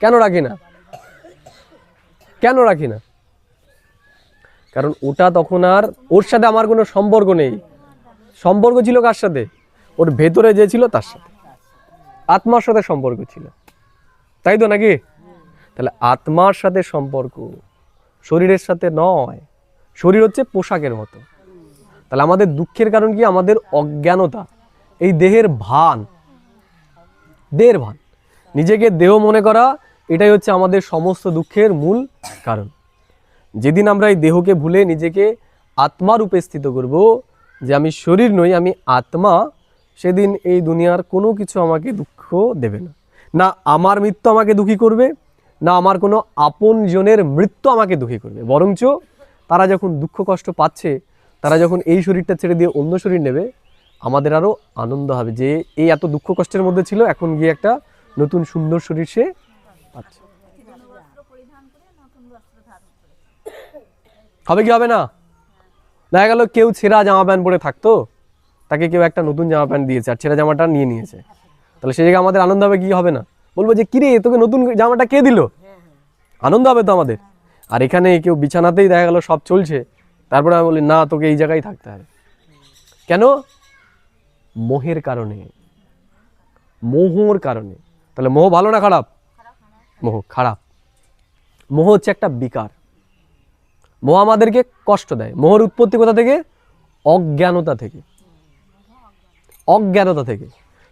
কেন রাখি না? কেন রাখি না? কারণ ওটা তখন আর ওর সাথে আমার কোনো সম্পর্ক নেই। সম্পর্ক ছিল কার সাথে? ওর ভেতরে যে ছিল তার সাথে, আত্মার সাথে সম্পর্ক ছিল, তাই তো নাকি? তাহলে আত্মার সাথে সম্পর্ক, শরীরের সাথে নয়। শরীর হচ্ছে পোশাকের মতো। তাহলে আমাদের দুঃখের কারণ কি? আমাদের অজ্ঞানতা, এই দেহের ভান, দেহের ভান, নিজেকে দেহ মনে করা, এটাই হচ্ছে আমাদের সমস্ত দুঃখের মূল কারণ। যেদিন আমরা এই দেহকে ভুলে নিজেকে আত্মা রূপে স্থিত করব, যে আমি শরীর নই, আমি আত্মা, সেদিন এই দুনিয়ার কোনো কিছু আমাকে দুঃখ দেবে না। না আমার মৃত্যু আমাকে দুঃখী করবে, না আমার কোনো আপনজনের মৃত্যু আমাকে দুঃখী করবে। বরঞ্চ তারা যখন দুঃখ কষ্ট পাচ্ছে, তারা যখন এই শরীরটা ছেড়ে দিয়ে অন্য শরীর নেবে, আমাদের আরও আনন্দ হবে যে এই এত দুঃখ কষ্টের মধ্যে ছিল, এখন গিয়ে একটা নতুন সুন্দর শরীর সে পাচ্ছে। হবে কি হবে না? দেখা গেল কেউ ছেঁড়া জামা প্যান্ট পরে থাকতো, তাকে কেউ একটা নতুন জামা প্যান্ট দিয়েছে আর ছেঁড়া জামাটা নিয়ে নিয়েছে, তাহলে সেই জায়গায় আমাদের আনন্দ হবে কি হবে না? বলবো যে কিরে তোকে নতুন জামাটা কে দিল? আনন্দ হবে তো আমাদের। আর এখানে কেউ বিছানাতেই দেখা গেল সব চলছে, তারপরে আমি বলি না তোকে এই জায়গায় থাকতে হবে। কেন? মোহের কারণে, মোহর কারণে। তাহলে মোহ ভালো না খারাপ? মোহ খারাপ। মোহ হচ্ছে একটা বিকার। মোহ আমাদেরকে কষ্ট দেয়। মোহর উৎপত্তি কোথা থেকে? অজ্ঞানতা থেকে। অজ্ঞানতা থেকে।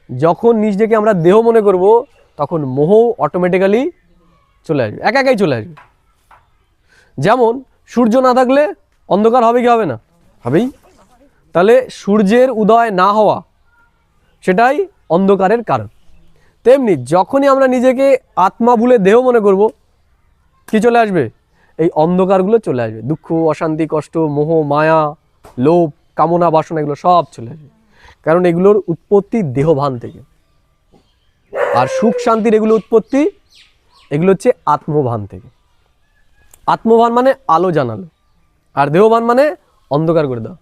যখন নিজেকে আমরা দেহ মনে করব, তখন মোহ অটোমেটিক্যালি চলে আসবে, একাই চলে আসবে। যেমন সূর্য না থাকলে অন্ধকার হবে কি হবে না? হবেই। তাহলে সূর্যের উদয় না হওয়া, সেটাই অন্ধকারের কারণ। তেমনি যখনই আমরা নিজেকে আত্মা ভুলে দেহ মনে করব, কি চলে আসবে? এই অন্ধকারগুলো চলে আসবে। দুঃখ, অশান্তি, কষ্ট, মোহ, মায়া, লোভ, কামনা, বাসনা, এগুলো সব চলে আসবে। কারণ এগুলোর উৎপত্তি দেহভান থেকে। আর সুখ শান্তির এগুলো উৎপত্তি, এগুলো হচ্ছে আত্মভান থেকে। আত্মভান মানে আলো জানালো, আর দেহভান মানে অন্ধকার করে দাও।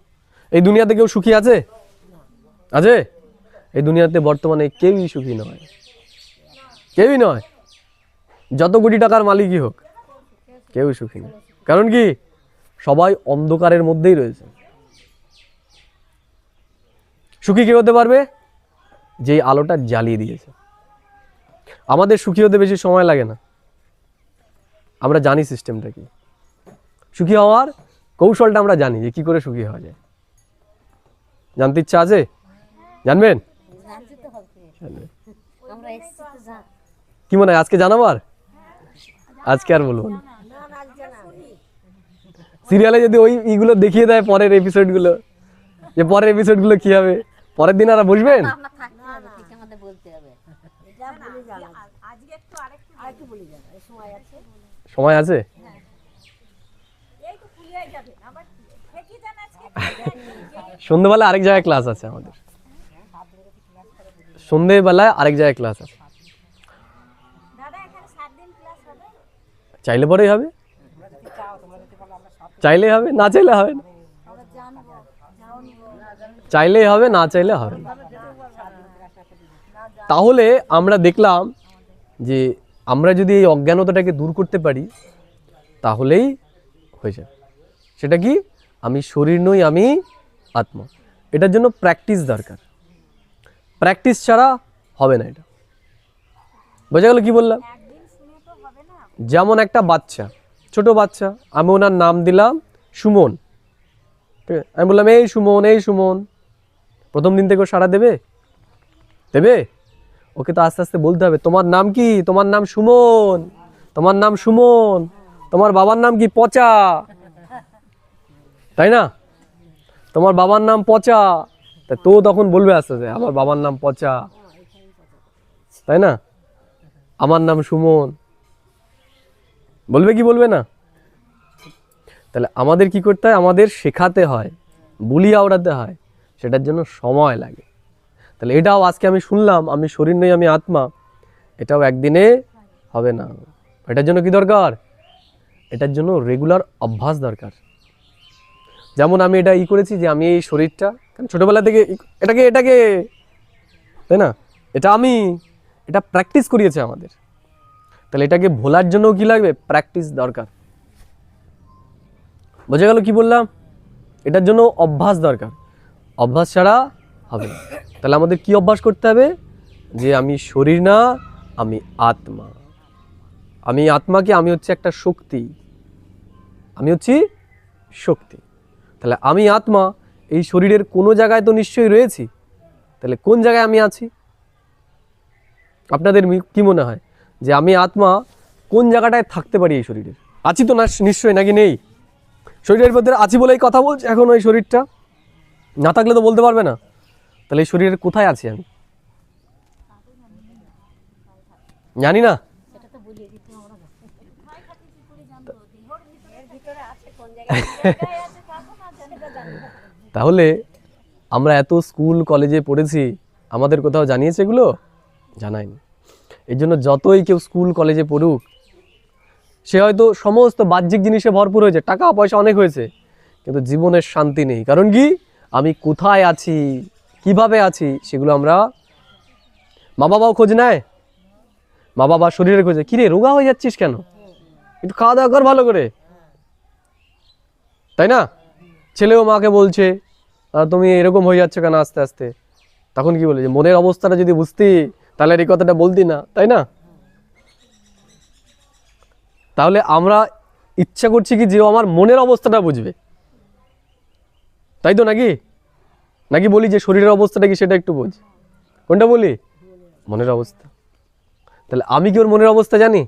এই দুনিয়াতে কেউ সুখী আছে? আছে? এই দুনিয়াতে বর্তমানে কেউই সুখী নয়, কেউই নয়। যত কোটি টাকার মালিকই হোক, কেউ সুখী নয়। কারণ কি? সবাই অন্ধকারের মধ্যেই রয়েছে। সুখী কে হতে পারবে? যে আলোটা জ্বালিয়ে দিয়েছে। আমাদের সুখী হতে বেশি সময় লাগে না, আমরা জানি সিস্টেমটা কি। সুখী হওয়ার কৌশলটা আমরা জানি, যে কি করে সুখী হওয়া যায়। জানতে ইচ্ছা আছে? জানবেন? জানতে তো হবে। আমরা এসেছি তো জান। কি মনে হয় আজকে জানাবার? আজকে আর বলবো না। সিরিয়ালে যদি ওই ইগুলো দেখিয়ে দেয় পরের এপিসোডগুলো, যে পরের এপিসোডগুলো কি হবে, পরের দিন আর বসবেন? আমরা থাকতে হবে, ঠিক আমাদের বলতে হবে। এটা বলে জানা। আজকে একটু আরেকটু বলে জানা। এই সময় আছে? সময় আছে? এই তো ফুলিয়ে যাবে। আবার কি জানা আজকে? সন্ধ্যেবেলা আরেক জায়গায় ক্লাস আছে আমাদের। সন্ধ্যেবেলায় আরেক জায়গায় ক্লাস আছে। দাদা এখানে 7 দিন ক্লাস হবে? চাইলে পরেই হবে, চাইলেই হবে, না চাইলে হবে না। আমরা জানবো, চাইলেই হবে, না চাইলে হবে না। তাহলে আমরা দেখলাম যে আমরা যদি এই অজ্ঞানতাটাকে দূর করতে পারি, তাহলেই হয়ে যাবে। সেটা কি? আমি শরীর নই, আমি আত্মা। এটার জন্য প্র্যাকটিস দরকার। প্র্যাকটিস ছাড়া হবে না। এটা বোঝা গেল কি বললাম? যেমন একটা বাচ্চা, ছোট বাচ্চা, আমি ওনার নাম দিলাম সুমন। ঠিক আছে? আমি বললাম এই সুমন, এই সুমন। প্রথম দিন থেকে ও সাড়া দেবে? দেবে? ওকে তো আস্তে আস্তে বলতে হবে তোমার নাম কি? তোমার নাম সুমন। তোমার নাম সুমন। তোমার বাবার নাম কি? পচা। তাই না? তোমার বাবার নাম পচা। তা তো তখন বলবে আস্তে আস্তে আমার বাবার নাম পচা, তাই না? আমার নাম সুমন। বলবে কি বলবে না? তাহলে আমাদের কি করতে হয়? আমাদের শেখাতে হয়, বুলি আওড়াতে হয়, সেটার জন্য সময় লাগে। তাহলে এটাও আজকে আমি শুনলাম আমি শরীর নই, আমি আত্মা, এটাও একদিনে হবে না। এটার জন্য কি দরকার? এটার জন্য রেগুলার অভ্যাস দরকার। যেমন আমি এটা করেছি যে আমি এই শরীরটা ছোটবেলা থেকে এটাকে তাই না, এটা প্র্যাকটিস করিয়েছে আমাদের। তাহলে এটাকে ভোলার জন্য কি লাগবে? প্র্যাকটিস দরকার। বোঝা গেল কি বললাম? এটার জন্য অভ্যাস দরকার, অভ্যাস ছাড়া হবে না। তাহলে আমাদের কি অভ্যাস করতে হবে? যে আমি শরীর না, আমি আত্মা। আমি আত্মাকে, আমি হচ্ছে একটা শক্তি, আমি হচ্ছি শক্তি। তাহলে আমি আত্মা, এই শরীরের কোনো জায়গায় তো নিশ্চয়ই রয়েছি। তাহলে কোন জায়গায় আমি আছি? আপনাদের কি মনে হয় যে আমি আত্মা কোন জায়গাটায় থাকতে পারি এই শরীরের? আছি তো না নিশ্চয়ই, নাকি নেই? শরীরের মধ্যে আছি বলেই কথা বলছি এখন, ওই শরীরটা না থাকলে তো বলতে পারবে না। তাহলে এই শরীরের কোথায় আছি আমি? জানি না। সেটা তো বলিয়ে দিতে আমরা এর ভিতরে আছে কোন জায়গায় আছে পাবো না, সেটা জানি না। তাহলে আমরা এত স্কুল কলেজে পড়েছি, আমাদের কোথাও জানিয়েছে এগুলো? জানায়নি। এই জন্য যতই কেউ স্কুল কলেজে পড়ুক, সে হয়তো সমস্ত বাহ্যিক জিনিসে ভরপুর হয়েছে, টাকা পয়সা অনেক হয়েছে, কিন্তু জীবনের শান্তি নেই। কারণ কি? আমি কোথায় আছি, কিভাবে আছি, সেগুলো আমরা, মা বাবাও খোঁজ নেয়, মা বাবা শরীরের খোঁজে, কিরে রোগা হয়ে যাচ্ছিস কেন, একটু খাওয়া দাওয়া কর ভালো করে, তাই না? ছেলেও মাকে বলছে তুমি এরকম হয়ে যাচ্ছ কেন আস্তে আস্তে। তখন কি বলে যে মনের অবস্থাটা যদি বুঝতি তাহলে এই কথাটা বলতি না, তাই না? তাহলে আমরা ইচ্ছা করছি কি যে ও আমার মনের অবস্থাটা বুঝবে, তাই তো নাকি? নাকি বলি যে শরীরের অবস্থাটা কি সেটা একটু বোঝ? কোনটা বলি? মনের অবস্থা। তাহলে আমি কি ওর মনের অবস্থা জানি?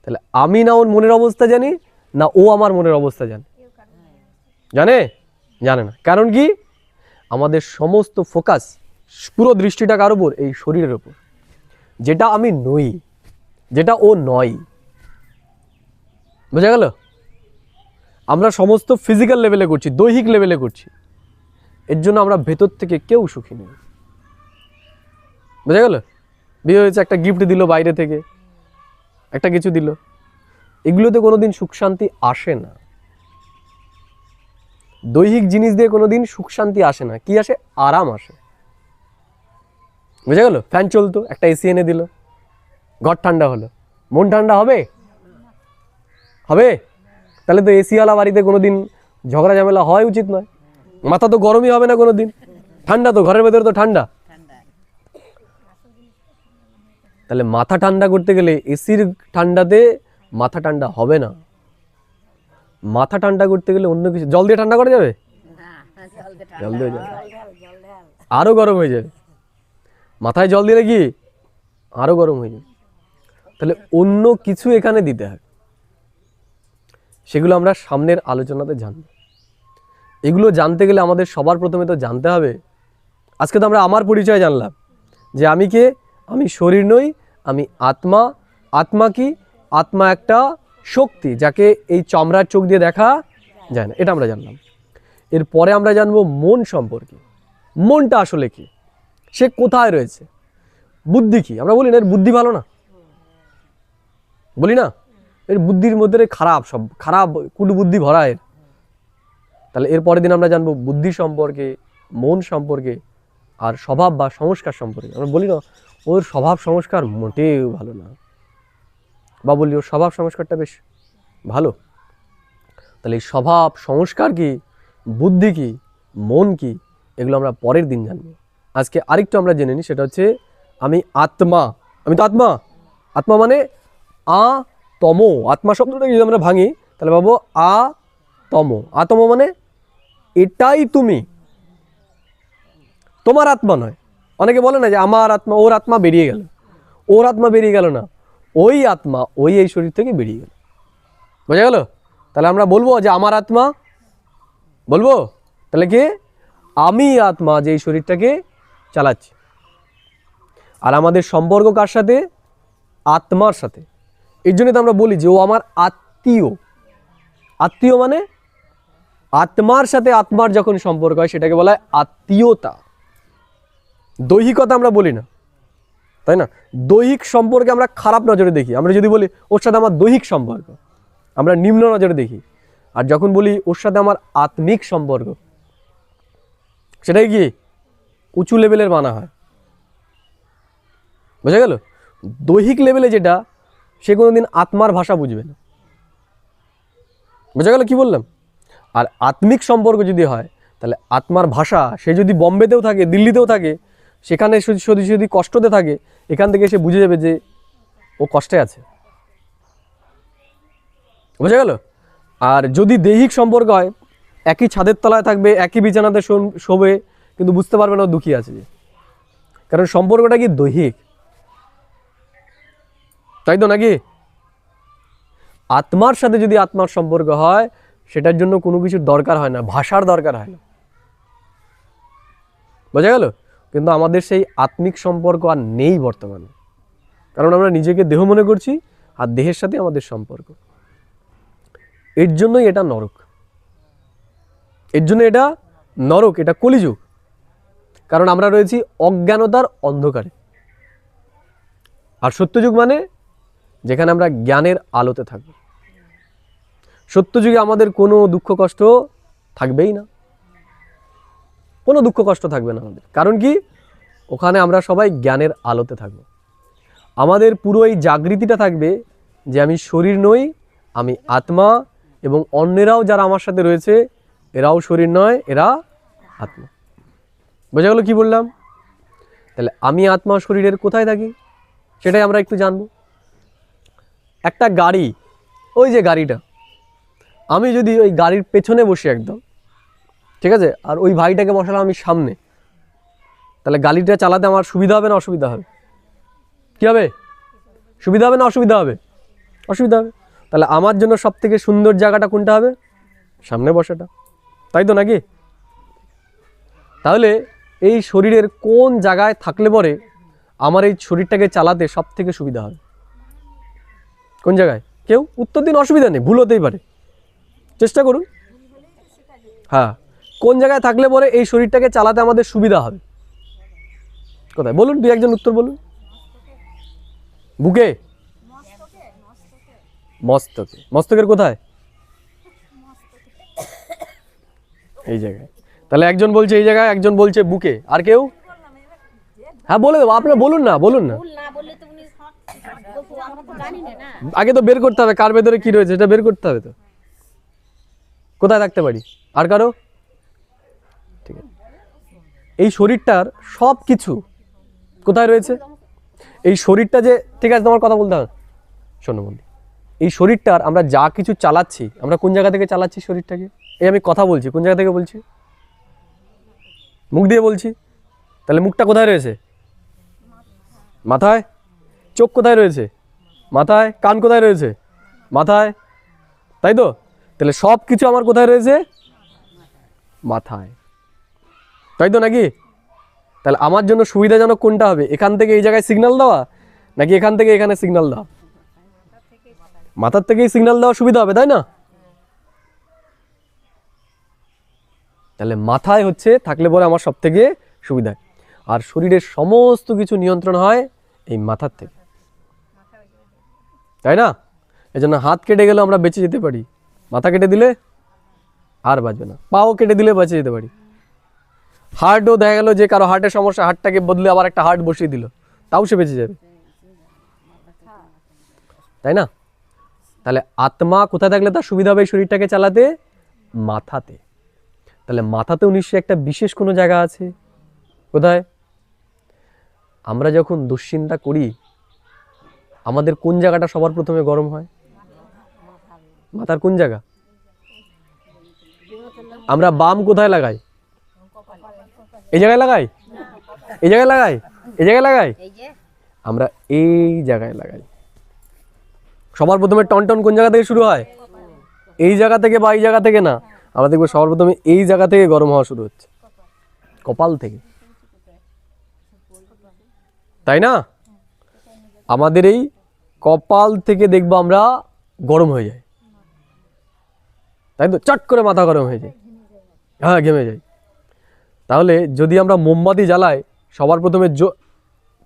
তাহলে আমি না ওর মনের অবস্থা জানি, না ও আমার মনের অবস্থা জানে? জানে? জানে না। কারণ কি? আমাদের সমস্ত ফোকাস, পুরো দৃষ্টিটা কার উপর? এই শরীরের উপর, যেটা আমি নই, যেটা ও নয়। বোঝা গেল? আমরা সমস্ত ফিজিক্যাল লেভেলে করছি, দৈহিক লেভেলে করছি, এর জন্য আমরা ভেতর থেকে কেউ সুখী নেই। বোঝা গেল? বিয়ে হয়েছে, একটা গিফট দিল বাইরে থেকে, একটা কিছু দিল, এগুলোতে কোনোদিন সুখ শান্তি আসে না। দৈহিক জিনিস দিয়ে কোনোদিন সুখ শান্তি আসে না। কি আসে? আরাম আসে। বুঝা গেল? ফ্যান চলতো, একটা এসি এনে দিল, ঘর ঠান্ডা হলো, মন ঠান্ডা হবে? হবে? তাহলে তো এসিওয়ালা বাড়িতে কোনোদিন ঝগড়া ঝামেলা হওয়াই উচিত নয়। মাথা তো গরমই হবে না কোনোদিন, ঠান্ডা তো, ঘরের ভেতরে তো ঠান্ডা। তাহলে মাথা ঠান্ডা করতে গেলে এসির ঠান্ডাতে মাথা ঠান্ডা হবে না। মাথা ঠান্ডা করতে গেলে অন্য কিছু, জল দিয়ে ঠান্ডা করা যাবে? জল দিয়ে যাবে, আরো গরম হয়ে যাবে। মাথায় জল দিলে কি আরো গরম হয়ে যাবে। তাহলে অন্য কিছু এখানে দিতে হয়, সেগুলো আমরা সামনের আলোচনাতে জানবো। এগুলো জানতে গেলে আমাদের সবার প্রথমে তো জানতে হবে, আজকে তো আমরা আমার পরিচয় জানলাম যে আমি কে, আমি শরীর নই, আমি আত্মা। আত্মা কি? আত্মা একটা শক্তি, যাকে এই চামড়ার চোখ দিয়ে দেখা যায় না, এটা আমরা জানলাম। এরপরে আমরা জানবো মন সম্পর্কে। মনটা আসলে কি, সে কোথায় রয়েছে? বুদ্ধি কি? আমরা বলি না এর বুদ্ধি ভালো না, বলি না এর বুদ্ধির মধ্যে খারাপ, সব খারাপ কুটবুদ্ধি ভরা এর। তাহলে এর পরের দিন আমরা জানবো বুদ্ধি সম্পর্কে, মন সম্পর্কে, আর স্বভাব বা সংস্কার সম্পর্কে। আমরা বলি না ওর স্বভাব সংস্কার মোটেও ভালো না, বা বলি ওর স্বভাব সংস্কারটা বেশ ভালো। তাহলে এই স্বভাব সংস্কার কি, বুদ্ধি কি, মন কি, এগুলো আমরা পরের দিন জানবো। আজকে আরেকটু আমরা জেনে নিই, সেটা হচ্ছে আমি আত্মা। আমি তো আত্মা। আত্মা মানে তম। আত্মা শব্দটা যদি আমরা ভাঙি তাহলে ভাবো তম। আতম মানে এটাই তুমি, তোমার আত্মা নয়। অনেকে বলে না যে আমার আত্মা, ওর আত্মা বেরিয়ে গেল। ওর আত্মা বেরিয়ে গেল না, ওই আত্মা ওই এই শরীর থেকে বেরিয়ে গেল। বোঝা গেল? তাহলে আমরা বলবো যে আমার আত্মা, বলবো তাহলে কি আমি আত্মা যে এই শরীরটাকে চালাচ্ছি। আর আমাদের সম্পর্ক কার সাথে? আত্মার সাথে। এর জন্য তো আমরা বলি যে ও আমার আত্মীয়। আত্মীয় মানে আত্মার সাথে আত্মার যখন সম্পর্ক হয় সেটাকে বলা হয় আত্মীয়তা। দৈহিকতা আমরা বলি না, তাই না? দৈহিক সম্পর্কে আমরা খারাপ নজরে দেখি। আমরা যদি বলি ওর সাথে আমার দৈহিক সম্পর্ক, আমরা নিম্ন নজরে দেখি। আর যখন বলি ওর সাথে আমার আত্মিক সম্পর্ক, সেটাই কি উঁচু লেভেলের মানা হয়। বোঝা গেল? দৈহিক লেভেলে যেটা, সে কোনোদিন আত্মার ভাষা বুঝবে না। বোঝা গেল কি বললাম? আর আত্মিক সম্পর্ক যদি হয়, তাহলে আত্মার ভাষা, সে যদি বম্বেতেও থাকে, দিল্লিতেও থাকে, সেখানে যদি কষ্টতে থাকে, এখান থেকে সে বুঝে যাবে যে ও কষ্টে আছে। বোঝা গেল? আর যদি দৈহিক সম্পর্ক হয়, একই ছাদের তলায় থাকবে, একই বিছানাতে শোবে, কিন্তু বুঝতে পারবে না ও দুঃখী আছে যে, কারণ সম্পর্কটা কি দৈহিক, তাই তো নাকি? আত্মার সাথে যদি আত্মার সম্পর্ক হয়, সেটার জন্য কোনো কিছুর দরকার হয় না, ভাষার দরকার হয় না। বোঝা গেল? কিন্তু আমাদের সেই আত্মিক সম্পর্ক আর নেই বর্তমানে, কারণ আমরা নিজেকে দেহ মনে করছি, আর দেহের সাথে আমাদের সম্পর্ক। এর জন্যই এটা নরক, এর জন্য এটা নরক, এটা কলিযুগ। কারণ আমরা রয়েছি অজ্ঞানতার অন্ধকারে। আর সত্যযুগ মানে যেখানে আমরা জ্ঞানের আলোতে থাকব। সত্যযুগে আমাদের কোনো দুঃখ কষ্ট থাকবেই না, কোনো দুঃখ কষ্ট থাকবে না আমাদের। কারণ কি? ওখানে আমরা সবাই জ্ঞানের আলোতে থাকব। আমাদের পুরো এই জাগৃতিটা থাকবে যে আমি শরীর নই, আমি আত্মা, এবং অন্যেরাও যারা আমার সাথে রয়েছে এরাও শরীর নয়, এরা আত্মা। বোঝা গেল কি বললাম? তাহলে আমি আত্মা শরীরের কোথায় থাকি সেটাই আমরা একটু জানবো। একটা গাড়ি, ওই যে গাড়িটা, আমি যদি ওই গাড়ির পেছনে বসি একদম, ঠিক আছে, আর ওই ভাইটাকে বসালাম আমি সামনে, তাহলে গাড়িটা চালাতে আমার সুবিধা হবে না অসুবিধা হবে? কী হবে? সুবিধা হবে না অসুবিধা হবে? অসুবিধা হবে। তাহলে আমার জন্য সব থেকে সুন্দর জায়গাটা কোনটা হবে? সামনে বসাটা, তাই তো নাকি? তাহলে এই শরীরের কোন জায়গায় থাকলে পরে আমার এই শরীরটাকে চালাতে সব থেকে সুবিধা হবে? কোন জায়গায়? কেউ উত্তর দিন, অসুবিধা নেই, ভুল হতেই পারে, চেষ্টা করুন। হ্যাঁ, কোন জায়গায় থাকলে পরে এই শরীরটাকে চালাতে আমাদের সুবিধা হবে? কোথায় বলুন, দুই একজন উত্তর বলুন। বুকে? মস্তকে। মস্তকের কোথায়? এই জায়গায়। তাহলে একজন বলছে এই জায়গায়, একজন বলছে বুকে, আর কেউ? হ্যাঁ বলে দেবো, আপনারা বলুন না, বলুন না। আগে তো বের করতে হবে কার ভেতরে কি রয়েছে, এটা বের করতে হবে তো। কোথায় থাকতে পারি? আর কারো? ঠিক আছে, এই শরীরটার সব কিছু কোথায় রয়েছে? এই শরীরটা যে, ঠিক আছে তোমার কথা বলতে হবে, শোনো বন্ধু, এই শরীরটার আমরা যা কিছু চালাচ্ছি, আমরা কোন জায়গা থেকে চালাচ্ছি শরীরটাকে? এই আমি কথা বলছি, কোন জায়গা থেকে বলছি? মুখ দিয়ে বলছি। তাহলে মুখটা কোথায় রয়েছে? মাথায়। চোখ কোথায় রয়েছে? মাথায়। কান কোথায় রয়েছে? মাথায়, তাই তো? তাহলে সব কিছু আমার কোথায় রয়েছে? মাথায়, তাই তো নাকি? তাহলে আমার জন্য সুবিধাজনক কোনটা হবে? এখান থেকে এই জায়গায় সিগন্যাল দেওয়া, নাকি এখান থেকে এখানে সিগন্যাল দেওয়া? মাথার থেকেই সিগন্যাল দেওয়া সুবিধা হবে, তাই না? তাহলে মাথায় হচ্ছে থাকলে পরে আমার সব থেকে সুবিধা। আর শরীরের সমস্ত কিছু নিয়ন্ত্রণ হয় এই মাথার থেকে, তাই না? এই জন্য হাত কেটে গেলে আমরা বেঁচে যেতে পারি, মাথা কেটে দিলে আর বাঁচবে না। পাও কেটে দিলে বেঁচে যেতে পারি। হার্টও দেখা গেল যে কারো হার্টের সমস্যা, হার্টটাকে বদলে আবার একটা হার্ট বসিয়ে দিল, তাও সে বেঁচে যাবে, তাই না? তাহলে আত্মা কোথায় থাকলে তার সুবিধা হবে এই শরীরটাকে চালাতে? মাথাতে। তাহলে মাথাতেও নিশ্চয়ই একটা বিশেষ কোনো জায়গা আছে। কোথায়? আমরা যখন দুশ্চিন্তা করি, আমাদের কোন জায়গাটা সবার প্রথমে গরম হয়? মাথার কোন জায়গা? আমরা বাম কোথায় লাগাই? এই জায়গায় লাগাই? এই জায়গায় লাগাই? এই জায়গায় লাগাই? আমরা এই জায়গায় লাগাই। সবার প্রথমে টনটন কোন জায়গা থেকে শুরু হয়? এই জায়গা থেকে বা এই জায়গা থেকে না, আমরা দেখবো সবার প্রথমে এই জায়গা থেকে গরম হওয়া শুরু হচ্ছে, কপাল থেকে, তাই না? আমাদের এই কপাল থেকে দেখবো আমরা গরম হয়ে যায়, তাই তো? চট করে মাথা গরম হয়ে যায়, হ্যাঁ ঘেমে যায়। তাহলে যদি আমরা মোমবাতি জ্বালাই, সবার প্রথমে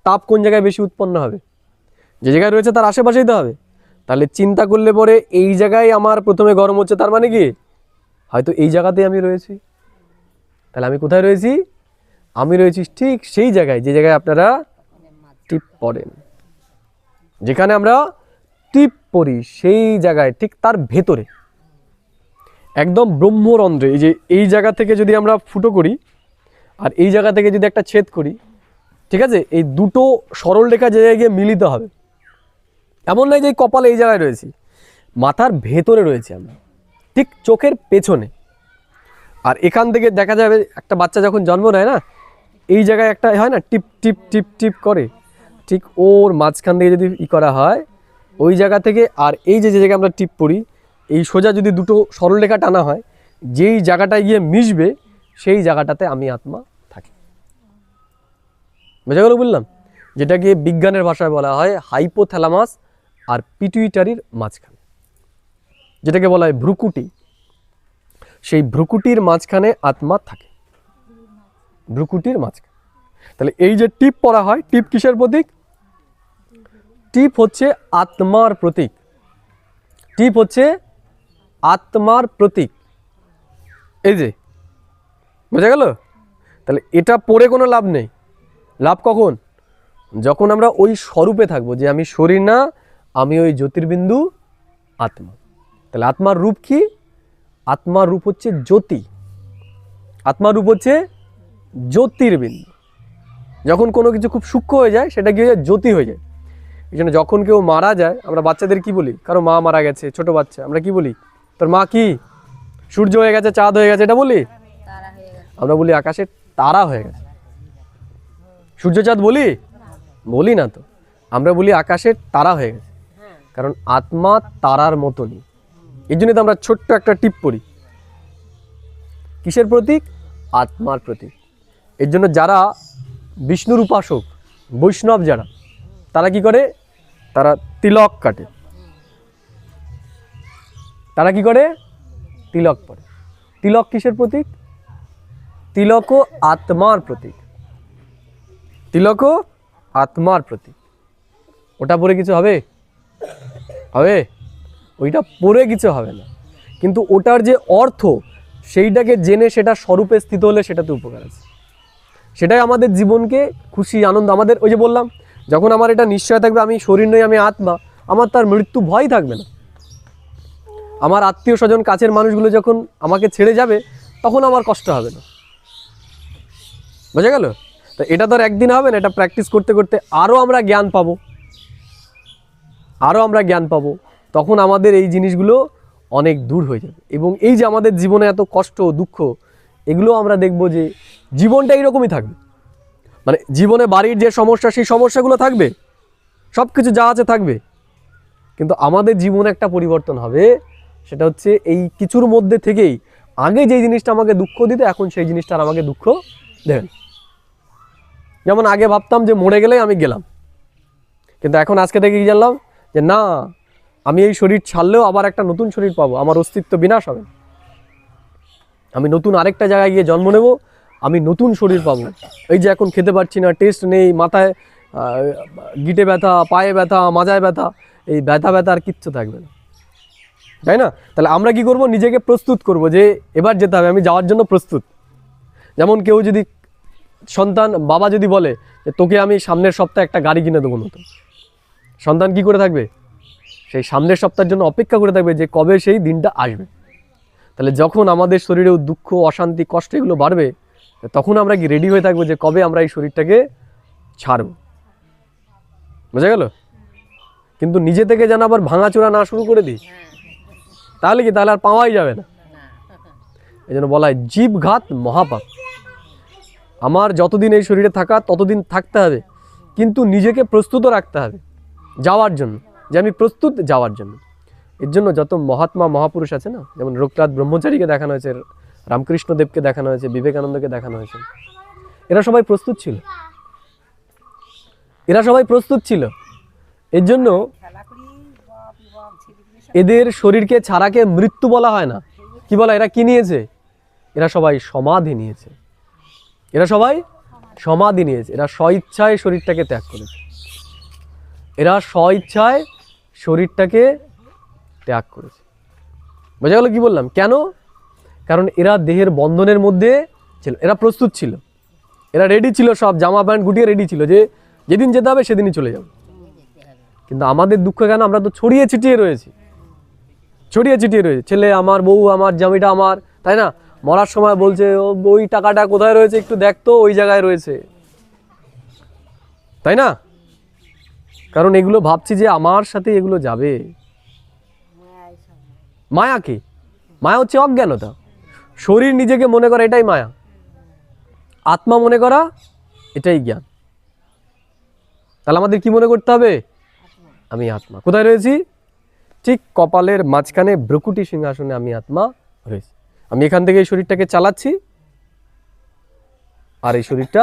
তাপ কোন জায়গায় বেশি উৎপন্ন হবে? যে জায়গায় রয়েছে তার আশেপাশেই তো হবে। তাহলে চিন্তা করলে পরে এই জায়গায় আমার প্রথমে গরম হচ্ছে, তার মানে কি হয়তো এই জায়গাতেই আমি রয়েছি। তাহলে আমি কোথায় রয়েছি? আমি রয়েছি ঠিক সেই জায়গায় যে জায়গায় আপনারা টিপ পড়েন। যেখানে আমরা টিপ পড়ি সেই জায়গায় ঠিক তার ভেতরে একদম ব্রহ্মরন্ধ্রে, এই যে এই জায়গা থেকে যদি আমরা ফুটো করি আর এই জায়গা থেকে যদি একটা ছেদ করি, ঠিক আছে, এই দুটো সরল রেখা যে জায়গায় গিয়ে মিলিত হবে। এমন নয় যে কপালে এই জায়গায় রয়েছি, মাথার ভেতরে রয়েছে আমরা, ঠিক চোখের পেছনে। আর এখান থেকে দেখা যাবে একটা বাচ্চা যখন জন্ম নেয় না, এই জায়গায় একটা হয় না টিপ টিপ টিপ টিপ করে, ঠিক ওর মাঝখান থেকে যদি করা হয় ওই জায়গা থেকে, আর এই যে জায়গায় আমরা টিপ পড়ি এই সোজা যদি দুটো সরলরেখা টানা হয়, যেই জায়গাটায় গিয়ে মিশবে সেই জায়গাটাতে আমি আত্মা থাকি। বোঝা গেল? বললাম যেটাকে বিজ্ঞানের ভাষায় বলা হয় হাইপোথ্যালামাস আর পিটুইটারির মাঝখানে, যেটাকে বলা হয় ভ্রুকুটি। সেই ভ্রুকুটির মাঝখানে আত্মা থাকে, ভ্রুকুটির মাঝখানে। তাহলে এই যে টিপ পরা হয়, টিপ কিসের প্রতীক? টিপ হচ্ছে আত্মার প্রতীক। টিপ হচ্ছে আত্মার প্রতীক। এই যে বোঝা গেল? তাহলে এটা পড়ে কোনো লাভ নেই। লাভ কখন? যখন আমরা ওই স্বরূপে থাকবো যে আমি শরীর না, আমি ওই জ্যোতির্বিন্দু আত্মা। তাহলে আত্মার রূপ কি? আত্মার রূপ হচ্ছে জ্যোতি। আত্মার রূপ হচ্ছে জ্যোতির্বিন্দু। যখন কোনো কিছু খুব সূক্ষ্ম হয়ে যায় সেটা কি হয়ে যায়? জ্যোতি হয়ে যায়। এই জন্য যখন কেউ মারা যায় আমরা বাচ্চাদের কি বলি? কারো মা মারা গেছে, ছোট বাচ্চা, আমরা কি বলি? তোর মা কি? সূর্য হয়ে গেছে, চাঁদ হয়ে গেছে, এটা বলি? আমরা বলি আকাশে তারা হয়ে গেছে। সূর্য চাঁদ বলি? বলি না তো, আমরা বলি আকাশের তারা হয়ে গেছে। কারণ আত্মা তারার মতনই। এই জন্যই তো আমরা ছোট্ট একটা টিপ পড়ি। কিসের প্রতীক? আত্মার প্রতীক। এর জন্য যারা বিষ্ণুর উপাসক, বৈষ্ণব যারা, তারা কি করে? তারা তিলক কাটে। তারা কি করে? তিলক পরে। তিলক কিসের প্রতীক? তিলকও আত্মার প্রতীক। তিলকও আত্মার প্রতীক। ওটা পরে কিছু হবে? হবে? ওইটা পরে কিছু হবে না, কিন্তু ওটার যে অর্থ সেইটাকে জেনে সেটা স্বরূপে স্থিত হলে সেটাতে উপকার আছে। সেটাই আমাদের জীবনকে খুশি, আনন্দ। আমাদের ওই যে বললাম, যখন আমার এটা নিশ্চয় থাকবে আমি শরীর নই, আমি আত্মা, আমার তার মৃত্যু ভয় থাকবে না। আমার আত্মীয় স্বজন, কাছের মানুষগুলো যখন আমাকে ছেড়ে যাবে তখন আমার কষ্ট হবে না। বোঝা গেল? তো এটা তো আর একদিন হবে না, এটা প্র্যাকটিস করতে করতে আরও আমরা জ্ঞান পাবো, আরও আমরা জ্ঞান পাবো। তখন আমাদের এই জিনিসগুলো অনেক দূর হয়ে যাবে। এবং এই যে আমাদের জীবনে এত কষ্ট, দুঃখ, এগুলো আমরা দেখব যে জীবনটা এইরকমই থাকবে। মানে জীবনে বাড়ির যে সমস্যা, সেই সমস্যাগুলো থাকবে, সব কিছু যা আছে থাকবে, কিন্তু আমাদের জীবনে একটা পরিবর্তন হবে। সেটা হচ্ছে এই কিছুর মধ্যে থেকেই আগে যে জিনিসটা আমাকে দুঃখ দিত, এখন সেই জিনিসটা আর আমাকে দুঃখ দেবে না। যেমন আগে ভাবতাম যে মরে গেলেই আমি গেলাম, কিন্তু এখন আজকে থেকে কি জানলাম যে না, আমি এই শরীর ছাড়লেও আবার একটা নতুন শরীর পাবো, আমার অস্তিত্ব বিনাশ হবে। আমি নতুন আরেকটা জায়গায় গিয়ে জন্ম নেব, আমি নতুন শরীর পাবো। এই যে এখন খেতে পারছি না, টেস্ট নেই, মাথায় গিটে ব্যথা, পায়ে ব্যথা, মাজায় ব্যথা, এই ব্যথা আর কিচ্ছু থাকবে না, তাই না? তাহলে আমরা কি করব? নিজেকে প্রস্তুত করব যে এবার যেতে হবে, আমি যাওয়ার জন্য প্রস্তুত। যেমন কেউ যদি সন্তান, বাবা যদি বলে যে তোকে আমি সামনের সপ্তাহে একটা গাড়ি কিনে দেবো নতুন, সন্তান কি করে থাকবে? সেই সামনের সপ্তাহের জন্য অপেক্ষা করে থাকবে যে কবে সেই দিনটা আসবে। তাহলে যখন আমাদের শরীরেও দুঃখ, অশান্তি, কষ্ট এগুলো বাড়বে, তখন আমরা কি রেডি হয়ে থাকবো যে কবে আমরা এই শরীরটাকে ছাড়ব। বোঝা গেল? কিন্তু নিজে থেকে যেন আবার ভাঙাচোরা না শুরু করে দিই, তাহলে কি? তাহলে আর পাওয়াই যাবে না। এই জন্য বলা হয় জীবঘাত মহাপাপ। আমার যতদিন এই শরীরে থাকা ততদিন থাকতে হবে, কিন্তু নিজেকে প্রস্তুত রাখতে হবে যাওয়ার জন্য, যে আমি প্রস্তুত যাওয়ার জন্য। এর জন্য যত মহাত্মা মহাপুরুষ আছে না, যেমন রঘুনাথ ব্রহ্মচারীকে দেখানো হয়েছে, রামকৃষ্ণদেবকে দেখানো হয়েছে, বিবেকানন্দকে দেখানো হয়েছে, এরা সবাই প্রস্তুত ছিল। এরা সবাই প্রস্তুত ছিল। এর জন্য এদের শরীরকে ছাড়াকে মৃত্যু বলা হয় না। কি বলা? এরা কি নিয়েছে? এরা সবাই সমাধি নিয়েছে। এরা সবাই সমাধি নিয়েছে, এরা স্বইচ্ছায় শরীরটাকে ত্যাগ করেছে, এরা স্বইচ্ছায় শরীরটাকে ত্যাগ করেছে। বোঝা গেল কি বললাম? কেন? কারণ এরা দেহের বন্ধনের মধ্যে ছিল, এরা প্রস্তুত ছিল, এরা রেডি ছিল, সব জামা প্যান্ট গুটিয়ে রেডি ছিল যে যেদিন যেতে হবে সেদিনই চলে যাবে। কিন্তু আমাদের দুঃখ কেন? আমরা তো ছড়িয়ে ছিটিয়ে রয়েছি, ছড়িয়ে ছিটিয়ে রয়েছে। ছেলে আমার, বউ আমার, জমিটা আমার, তাই না? মরার সময় বলছে ওই টাকাটা কোথায় রয়েছে একটু দেখতো, ওই জায়গায় রয়েছে, তাই না? কারণ এগুলো ভাবছি যে আমার সাথে এগুলো যাবে। মায়া কি? মায়া হচ্ছে অজ্ঞানতা। শরীর নিজেকে মনে করা এটাই মায়া, আত্মা মনে করা এটাই জ্ঞান। তাহলে আমাদের কি মনে করতে হবে? আমি আত্মা। কোথায় রয়েছি? ঠিক কপালের মাঝখানে ভ্রকুটি সিংহাসনে আমি আত্মা রয়েছি। আমি এখান থেকে এই শরীরটাকে চালাচ্ছি আর এই শরীরটা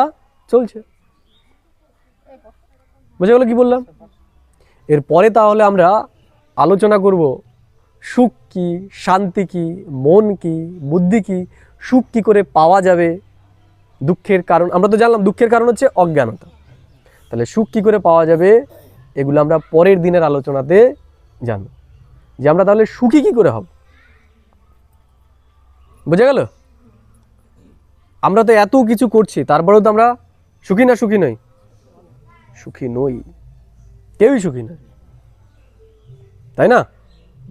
চলছে। বুঝে গেল কি বললাম? এরপরে তাহলে আমরা আলোচনা করব সুখ কি, শান্তি কি, মন কি, বুদ্ধি কি, সুখ কি করে পাওয়া যাবে, দুঃখের কারণ আমরা তো জানলাম, দুঃখের কারণ হচ্ছে অজ্ঞানতা। তাহলে সুখ কি করে পাওয়া যাবে এগুলো আমরা পরের দিনের আলোচনাতে জানব, যে আমরা তাহলে সুখী কি করে হব। বুঝে গেল? আমরা তো এত কিছু করছি, তারপরেও তো আমরা সুখী না সুখী নই? সুখী নই, কেউই সুখী নয়, তাই না?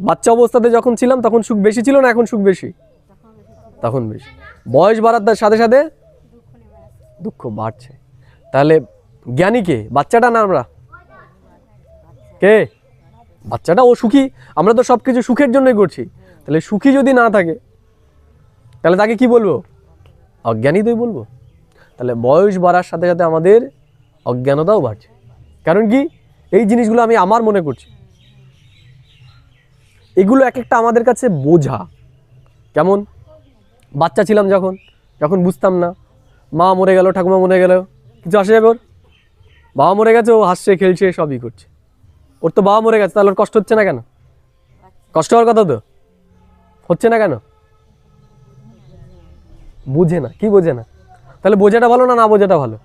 বাচ্চা অবস্থাতে যখন ছিলাম তখন সুখ বেশি ছিল না এখন সুখ বেশি? তখন বেশি। বয়স বাড়ার সাথে সাথে দুঃখ বাড়ছে। তাহলে জ্ঞানী কে? বাচ্চাটা না আমরা? কে? বাচ্চাটা। ও সুখী, আমরা তো সব কিছু সুখের জন্যই করছি। তাহলে সুখী যদি না থাকে তাহলে তাকে কি বলবো? অজ্ঞানী তোই বলবো। তাহলে বয়স বাড়ার সাথে সাথে আমাদের অজ্ঞানতাও বাড়ছে। কারণ কি? এই জিনিসগুলো আমি আমার মনে করছি, এগুলো এক একটা আমাদের কাছে বোঝা। কেমন? বাচ্চা ছিলাম যখন, যখন বুঝতাম না, মা মরে গেল, ঠাকুমা মরে গেল, কিছু আসে যাবে ওর? বাবা মরে গেছে, ও হাসছে, খেলছে, সবই করছে। ওর তো বাবা মরে গেছে, তাহলে ওর কষ্ট হচ্ছে না কেন? কষ্ট হওয়ার কথা তো, হচ্ছে না কেন? বুঝে না। কি বোঝে না? তাহলে বোঝাটা ভালো না না বোঝাটা ভালো?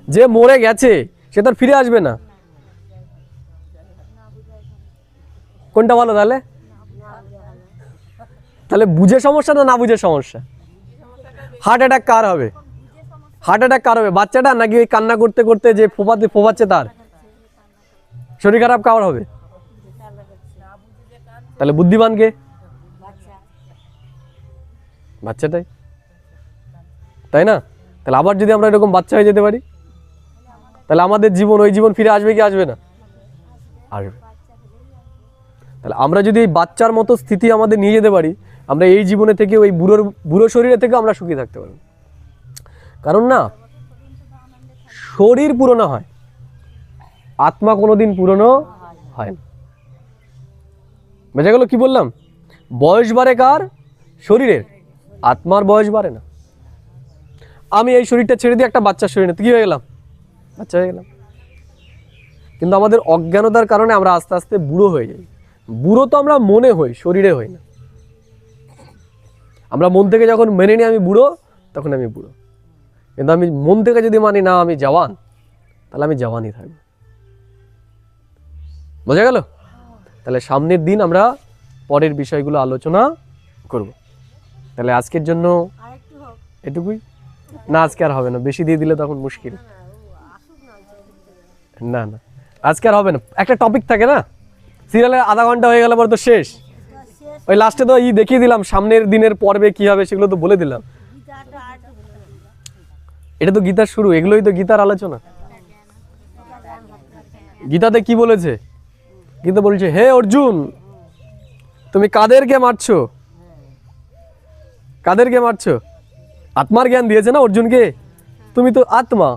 যে মরে গেছে সে তার ফিরে আসবে না, কোনটা ভালো? তাহলে তাহলে বুঝে সমস্যা না না বুঝে সমস্যা? হার্ট অ্যাটাক কার হবে? হার্ট অ্যাটাক কার হবে? বাচ্চাটা নাকি ওই কান্না করতে করতে যে ফোপাচ্ছে তার? শরীর খারাপ কার হবে? তাহলে বুদ্ধিমান কে? বাচ্চাটাই, তাই না? তাহলে আবার যদি আমরা এরকম বাচ্চা হয়ে যেতে পারি তাহলে আমাদের জীবন, ওই জীবন ফিরে আসবে কি আসবে না? আসবে। তাহলে আমরা যদি এই বাচ্চার মতো স্থিতি আমাদের নিয়ে যেতে পারি, আমরা এই জীবনে থেকে ওই বুড়ো শরীরে থেকে আমরা সুখী থাকতে পারবো। কারণ না, শরীর পুরনো হয়, আত্মা কোনোদিন পুরনো হয় না। বোঝা গেল কি বললাম? বয়স বাড়ে কার? শরীরের, আত্মার বয়স বাড়ে না। আমি এই শরীরটা ছেড়ে দিয়ে একটা বাচ্চার শরীরে কি হয়ে গেলাম? বাচ্চা হয়ে গেলাম। কিন্তু আমাদের অজ্ঞানতার কারণে আমরা আস্তে আস্তে বুড়ো হয়ে যাই। বুড়ো তো আমরা মনে হই, শরীরে হই না। আমরা মন থেকে যখন মেনে নিই আমি বুড়ো, তখন আমি বুড়ো। কিন্তু আমি মন থেকে যদি মানি না আমি জওয়ান, তাহলে আমি জওয়ানই থাকবো। বোঝা গেল? তাহলে সামনের দিন আমরা পরের বিষয়গুলো আলোচনা করব। তাহলে আজকের জন্য এটুকুই। না আজকে আর হবে না, বেশি দিয়ে দিলে তখন মুশকিল। না না আজকে আর হবে না, একটা টপিক থাকে না, সিরিয়ালের আধা ঘন্টা হয়ে গেল পর তো শেষ। ওই লাস্টে তো দেখিয়ে দিলাম সামনের দিনের পর্বে কি হবে, সেগুলো তো বলে দিলাম। এটা তো গীতার শুরু, এগুলোই তো গীতার আলোচনা। গীতাতে কি বলেছে? গীতা বলছে, হে অর্জুন তুমি কাদেরকে মারছো? কাদেরকে মারছো? আত্মার জ্ঞান দিয়েছে না অর্জুনকে। তুমি তো আত্মা,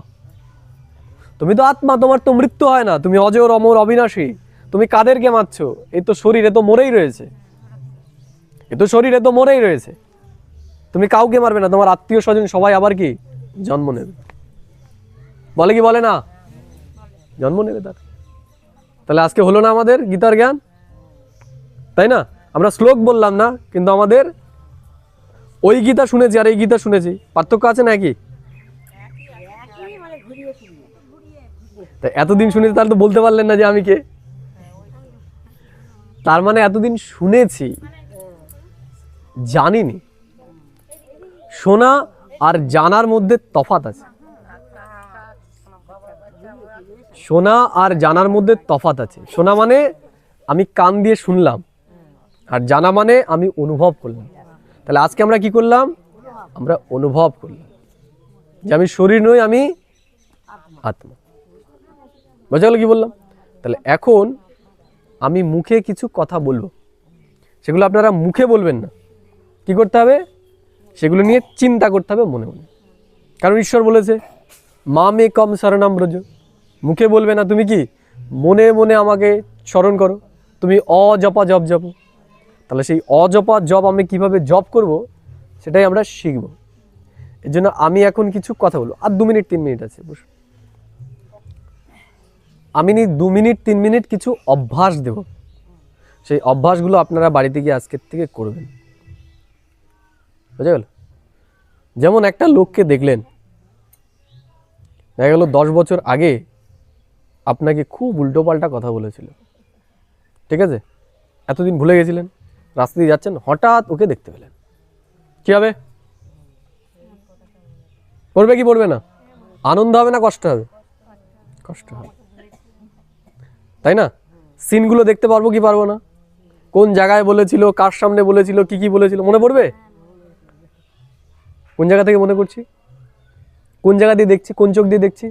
তুমি তো আত্মা, তোমার তো মৃত্যু হয় না, তুমি অজর অমর অবিনাশী। তুমি কাদেরকে মারছো? এই তো শরীরে তো মরেই রয়েছে, এ তো শরীরে তো মরেই রয়েছে। তুমি কাউকে মারবে না, তোমার আত্মীয় স্বজন সবাই আবার কি জন্ম নেবে। বলে কি বলে না? জন্ম নেবে তার। তাহলে আজকে হলো না আমাদের গীতার জ্ঞান, তাই না? আমরা শ্লোক বললাম না, কিন্তু আমাদের ওই গীতা শুনেছি আর এই গীতা শুনেছি, পার্থক্য আছে নাকি? মানে ঘুরিয়ে ফিরিয়ে তা এতদিন শুনেছি, তাহলে তো বলতে পারলেন না যে আমি কে। তার মানে এতদিন শুনেছি, জানিনি। শোনা আর জানার মধ্যে তফাৎ আছে। শোনা আর জানার মধ্যে তফাৎ আছে। শোনা মানে আমি কান দিয়ে শুনলাম, আর জানা মানে আমি অনুভব করলাম। তাহলে আজকে আমরা কি করলাম? আমরা অনুভব করলাম যে আমি শরীর নই, আমি আত্মা। বোঝা গেল কি বললাম? তাহলে এখন আমি মুখে কিছু কথা বলবো, সেগুলো আপনারা মুখে বলবেন না। কি করতে হবে? সেগুলো নিয়ে চিন্তা করতে হবে মনে মনে। কারণ ঈশ্বর বলেছে মামে কম শরণাম ব্রজ। মুখে বলবে না, তুমি কি মনে মনে আমাকে স্মরণ করো, তুমি অজপা জপ জপো। তাহলে সেই অজপা জপ আমি কিভাবে জপ করব সেটাই আমরা শিখব। এর জন্য আমি এখন কিছু কথা বলবো। আর 2 মিনিট 3 মিনিট আছে, বসুন। আমি 2 মিনিট 3 মিনিট কিছু অভ্যাস দেব। সেই অভ্যাসগুলো আপনারা বাড়িতে গিয়ে আজকের থেকে করবেন। বুঝা গেল? যেমন একটা লোককে দেখলেন, দেখা গেল 10 বছর আগে আপনাকে খুব উল্টোপাল্টা কথা বলেছিল, ঠিক আছে? এতদিন ভুলে গেছিলেন, রাস্তা দিয়ে যাচ্ছেন, হঠাৎ ওকে দেখতে পেলেন, কি হবে? পড়বে কি পড়বে না? আনন্দ হবে না কষ্ট হবে? কষ্ট হবে, তাই না? সিনগুলো দেখতে পারবো কি পারবো না? কোন জায়গায় বলেছিল, কার সামনে বলেছিল, কি কি বলেছিল, মনে পড়বে? কোন জায়গা থেকে মনে করছি? কোন জায়গা দিয়ে দেখছি? কোন চোখ দিয়ে দেখছি?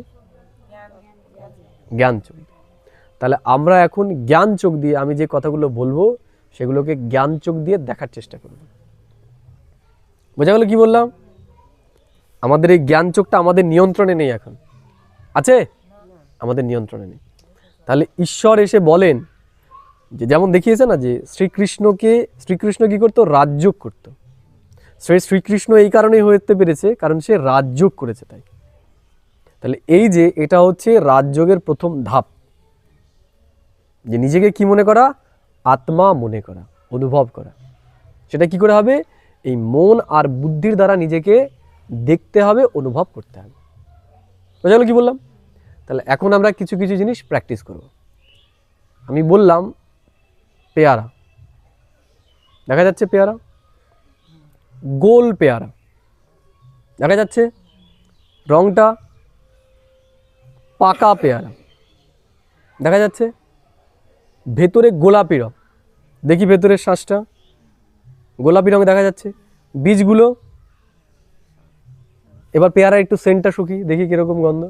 জ্ঞান চোখ। তাহলে আমরা এখন জ্ঞান চোখ দিয়ে আমি যে কথাগুলো বলবো সেগুলোকে জ্ঞান চোখ দিয়ে দেখার চেষ্টা করব। বোঝা গেল কি বললাম? আমাদের এই জ্ঞান চোখটা আমাদের নিয়ন্ত্রণে নেই এখন, আছে? আমাদের নিয়ন্ত্রণে নেই। তাহলে ঈশ্বর এসে বলেন যে, যেমন দেখিয়েছে না যে শ্রীকৃষ্ণ কি করতো? রাজযোগ করতো। শ্রীকৃষ্ণ এই কারণেই হতে পেরেছে কারণ সে রাজযোগ করেছে, তাই। তাহলে এই যে এটা হচ্ছে রাজযোগের প্রথম ধাপ, যে নিজেকে কি মনে করা? আত্মা মনে করা, অনুভব করা। সেটা কি করে হবে? এই মন আর বুদ্ধির দ্বারা নিজেকে দেখতে হবে, অনুভব করতে হবে। বুঝা গেল কি বললাম? তাহলে এখন আমরা কিছু কিছু জিনিস প্র্যাকটিস করব। আমি বললাম পেয়ারা, দেখা যাচ্ছে পেয়ারা, গোল পেয়ারা দেখা যাচ্ছে, রংটা পাকা পেয়ারা দেখা যাচ্ছে, ভেতরে গোলাপি রং, দেখি ভেতরের শ্বাসটা গোলাপি রং দেখা যাচ্ছে, বীজগুলো। এবার পেয়ারা একটু সেন্টটা শুকি, দেখি কিরকম গন্ধ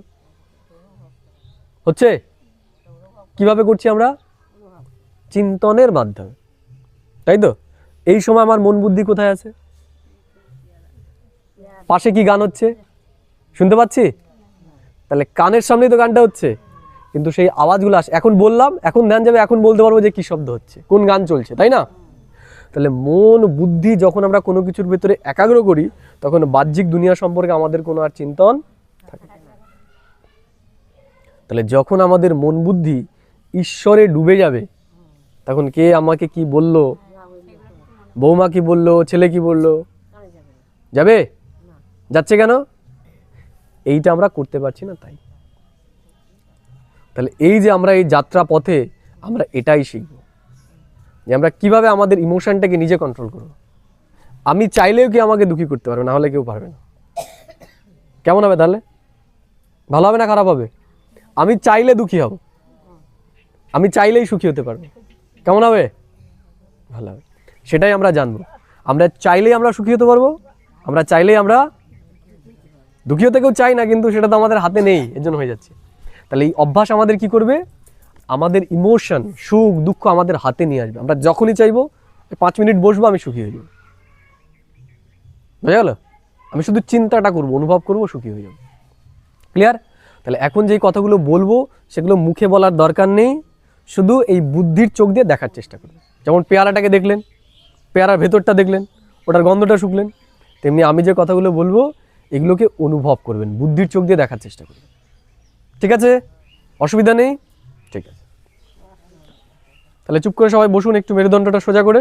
হচ্ছে। কিভাবে করছি আমরা? চিন্তনের মাধ্যমে, তাই তো? এই সময় আমার মন বুদ্ধি কোথায় আছে? পাশে কি গান হচ্ছে শুনতে পাচ্ছি? তাহলে কানের সামনেই তো গানটা হচ্ছে, কিন্তু সেই আওয়াজগুলো আসে। এখন বললাম, এখন ধ্যান যাবে, এখন বলতে পারবো যে কি শব্দ হচ্ছে, কোন গান চলছে, তাই না? তাহলে মন বুদ্ধি যখন আমরা কোনো কিছুর ভেতরে একাগ্র করি, তখন বাহ্যিক দুনিয়া সম্পর্কে আমাদের কোনো আর চিন্তন থাকে না। তাহলে যখন আমাদের মন বুদ্ধি ঈশ্বরে ডুবে যাবে, তখন কে আমাকে কি বলল, বৌমা কি বলল, ছেলে কি বলল, যাবে? যাচ্ছে কেন? এইটা আমরা করতে পারছি না, তাই। তাহলে এই যে আমরা এই যাত্রা পথে আমরা এটাই শিখব, যে আমরা কিভাবে আমাদের ইমোশনটাকে নিজে কন্ট্রোল করব। আমি চাইলেও কি আমাকে দুঃখী করতে পারবে, না হলে কেউ পারবে না। কেমন হবে তাহলে? ভালো হবে না খারাপ হবে? আমি চাইলে দুঃখী হব, আমি চাইলেই সুখী হতে পারবো। কেমন হবে? ভালো হবে। সেটাই আমরা জানবো। আমরা চাইলেই আমরা সুখী হতে পারবো, আমরা চাইলেই আমরা দুঃখী হতে কেউ চাই না, কিন্তু সেটা তো আমাদের হাতে নেই, এর জন্য হয়ে যাচ্ছে। তাহলে এই অভ্যাস আমাদের কি করবে? আমাদের ইমোশন, সুখ দুঃখ আমাদের হাতে নিয়ে আসবে। আমরা যখনই চাইবো 5 মিনিট বসবো, আমি সুখী হয়ে যাবো। বুঝা গেল? আমি শুধু চিন্তাটা করবো, অনুভব করবো, সুখী হয়ে যাবো। ক্লিয়ার? তাহলে এখন যেই কথাগুলো বলবো সেগুলো মুখে বলার দরকার নেই, শুধু এই বুদ্ধির চোখ দিয়ে দেখার চেষ্টা করবেন। যেমন পেয়ারাটাকে দেখলেন, পেয়ারার ভেতরটা দেখলেন, ওটার গন্ধটা শুকলেন, তেমনি আমি যে কথাগুলো বলবো এগুলোকে অনুভব করবেন, বুদ্ধির চোখ দিয়ে দেখার চেষ্টা করবেন। ঠিক আছে? অসুবিধা নেই? ঠিক আছে। তাহলে চুপ করে সবাই বসুন, একটু মেরুদণ্ডটা সোজা করে।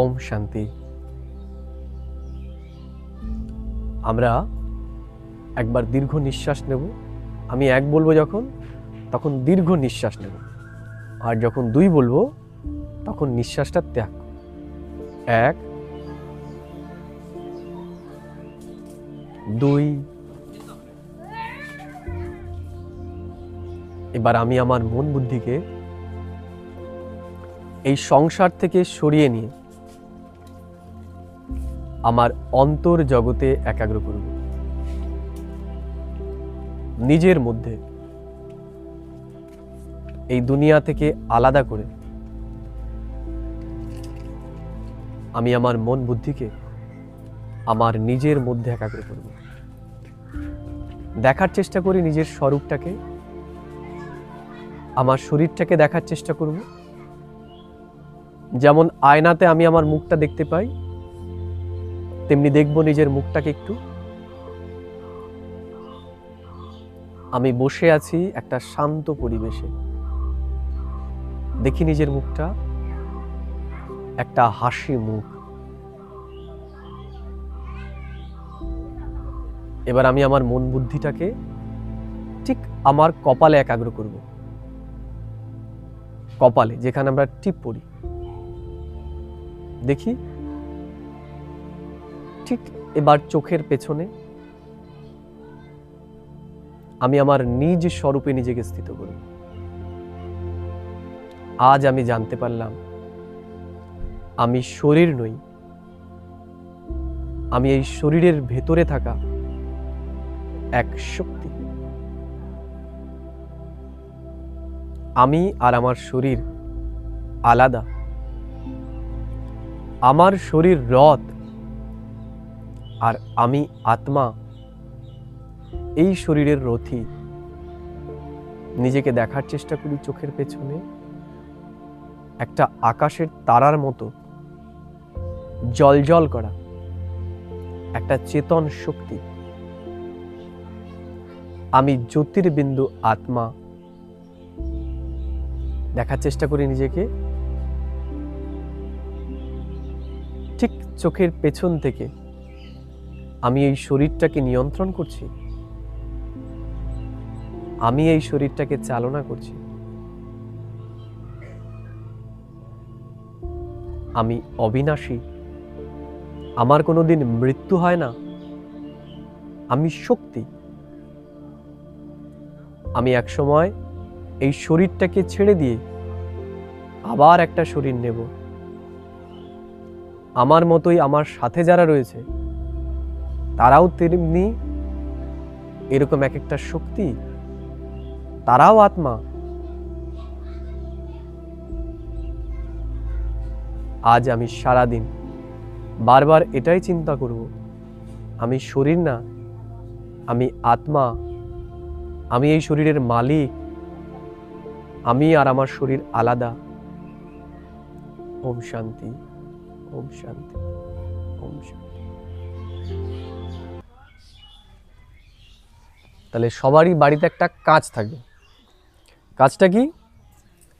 ওম শান্তি। আমরা একবার দীর্ঘ নিঃশ্বাস নেব। আমি 1 বলবো যখন, তখন দীর্ঘ নিঃশ্বাস নেব, আর যখন 2 বলবো তখন নিঃশ্বাসটা ত্যাগ করব। 1 2। এবার আমি আমার মন বুদ্ধিকে এই সংসার থেকে সরিয়ে নিয়ে আমার অন্তর জগতে একাগ্র করব। নিজের মধ্যে এই দুনিয়া থেকে আলাদা করে আমি আমার মন বুদ্ধিকে আমার নিজের মধ্যে একাগ্র করব। দেখার চেষ্টা করি নিজের স্বরূপটাকে, আমার শরীরটাকে দেখার চেষ্টা করব। যেমন আয়নাতে আমি আমার মুখটা দেখতে পাই, তেমনি দেখব নিজের মুখটাকে একটু। আমি বসে আছি একটা শান্ত পরিবেশে, দেখি নিজের মুখটা, একটা হাসি মুখ। এবার আমি আমার মন বুদ্ধিটাকে ঠিক আমার কপালে একাগ্র করব। কপালে, যেখানে আমরা টিপ পড়ি, দেখি। ঠিক এবার চোখের পেছনে আমি আমার নিজ স্বরূপে নিজেকে স্থিত করব। আজ আমি জানতে পারলাম আমি শরীর নই, আমি এই শরীরের ভেতরে থাকা এক শক্তি। আমি আর আমার শরীর আলাদা। আমার শরীর রথ, আর আমি আত্মা এই শরীরের রথী। নিজেকে দেখার চেষ্টা করি চোখের পেছনে একটা আকাশের তারার মতো জ্বলজ্বল করা একটা চেতন শক্তি। আমি জ্যোতির্বিন্দু আত্মা। দেখার চেষ্টা করি নিজেকে ঠিক চোখের পেছন থেকে। আমি এই শরীরটাকে নিয়ন্ত্রণ করছি, আমি এই শরীরটাকে চালনা করছি। আমি অবিনাশী, আমার কোনোদিন মৃত্যু হয় না। আমি শক্তি। আমি একসময় এই শরীরটাকে ছেড়ে দিয়ে আবার একটা শরীর নেব। আমার মতোই আমার সাথে যারা রয়েছে তারাও তেমনি এরকম এক একটা শক্তি, তারাও আত্মা। আজ আমি সারাদিন বারবার এটাই চিন্তা করব, আমি শরীর না, আমি আত্মা। আমি এই শরীরের মালিক, আমি আর আমার শরীর আলাদা। ওম শান্তি, ওম শান্তি, ওম শান্তি। তাহলে সবারই বাড়িতে একটা কাজ থাকে। কাজটা কি?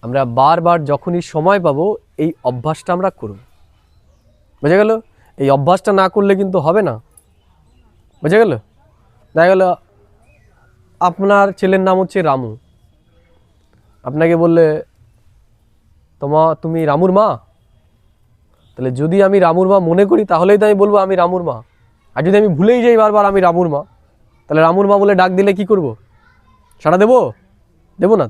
আমরা বারবার যখনই সময় পাবো এই অভ্যাসটা আমরা করব। বুঝে গেল? এই অভ্যাসটা না করলে কিন্তু হবে না। বুঝে গেল? দেখা গেল আপনার ছেলের নাম হচ্ছে রামু, আপনাকে বললে তুমি রামুর মা। তাহলে যদি আমি রামুর মা মনে করি তাহলেই তো আমি বলবো আমি রামুর মা। আর যদি আমি ভুলেই যাই বারবার আমি রামুর মা, তাহলে রামুর মা বলে ডাক দিলে কি করব? সাড়া দেবো? দেবো না।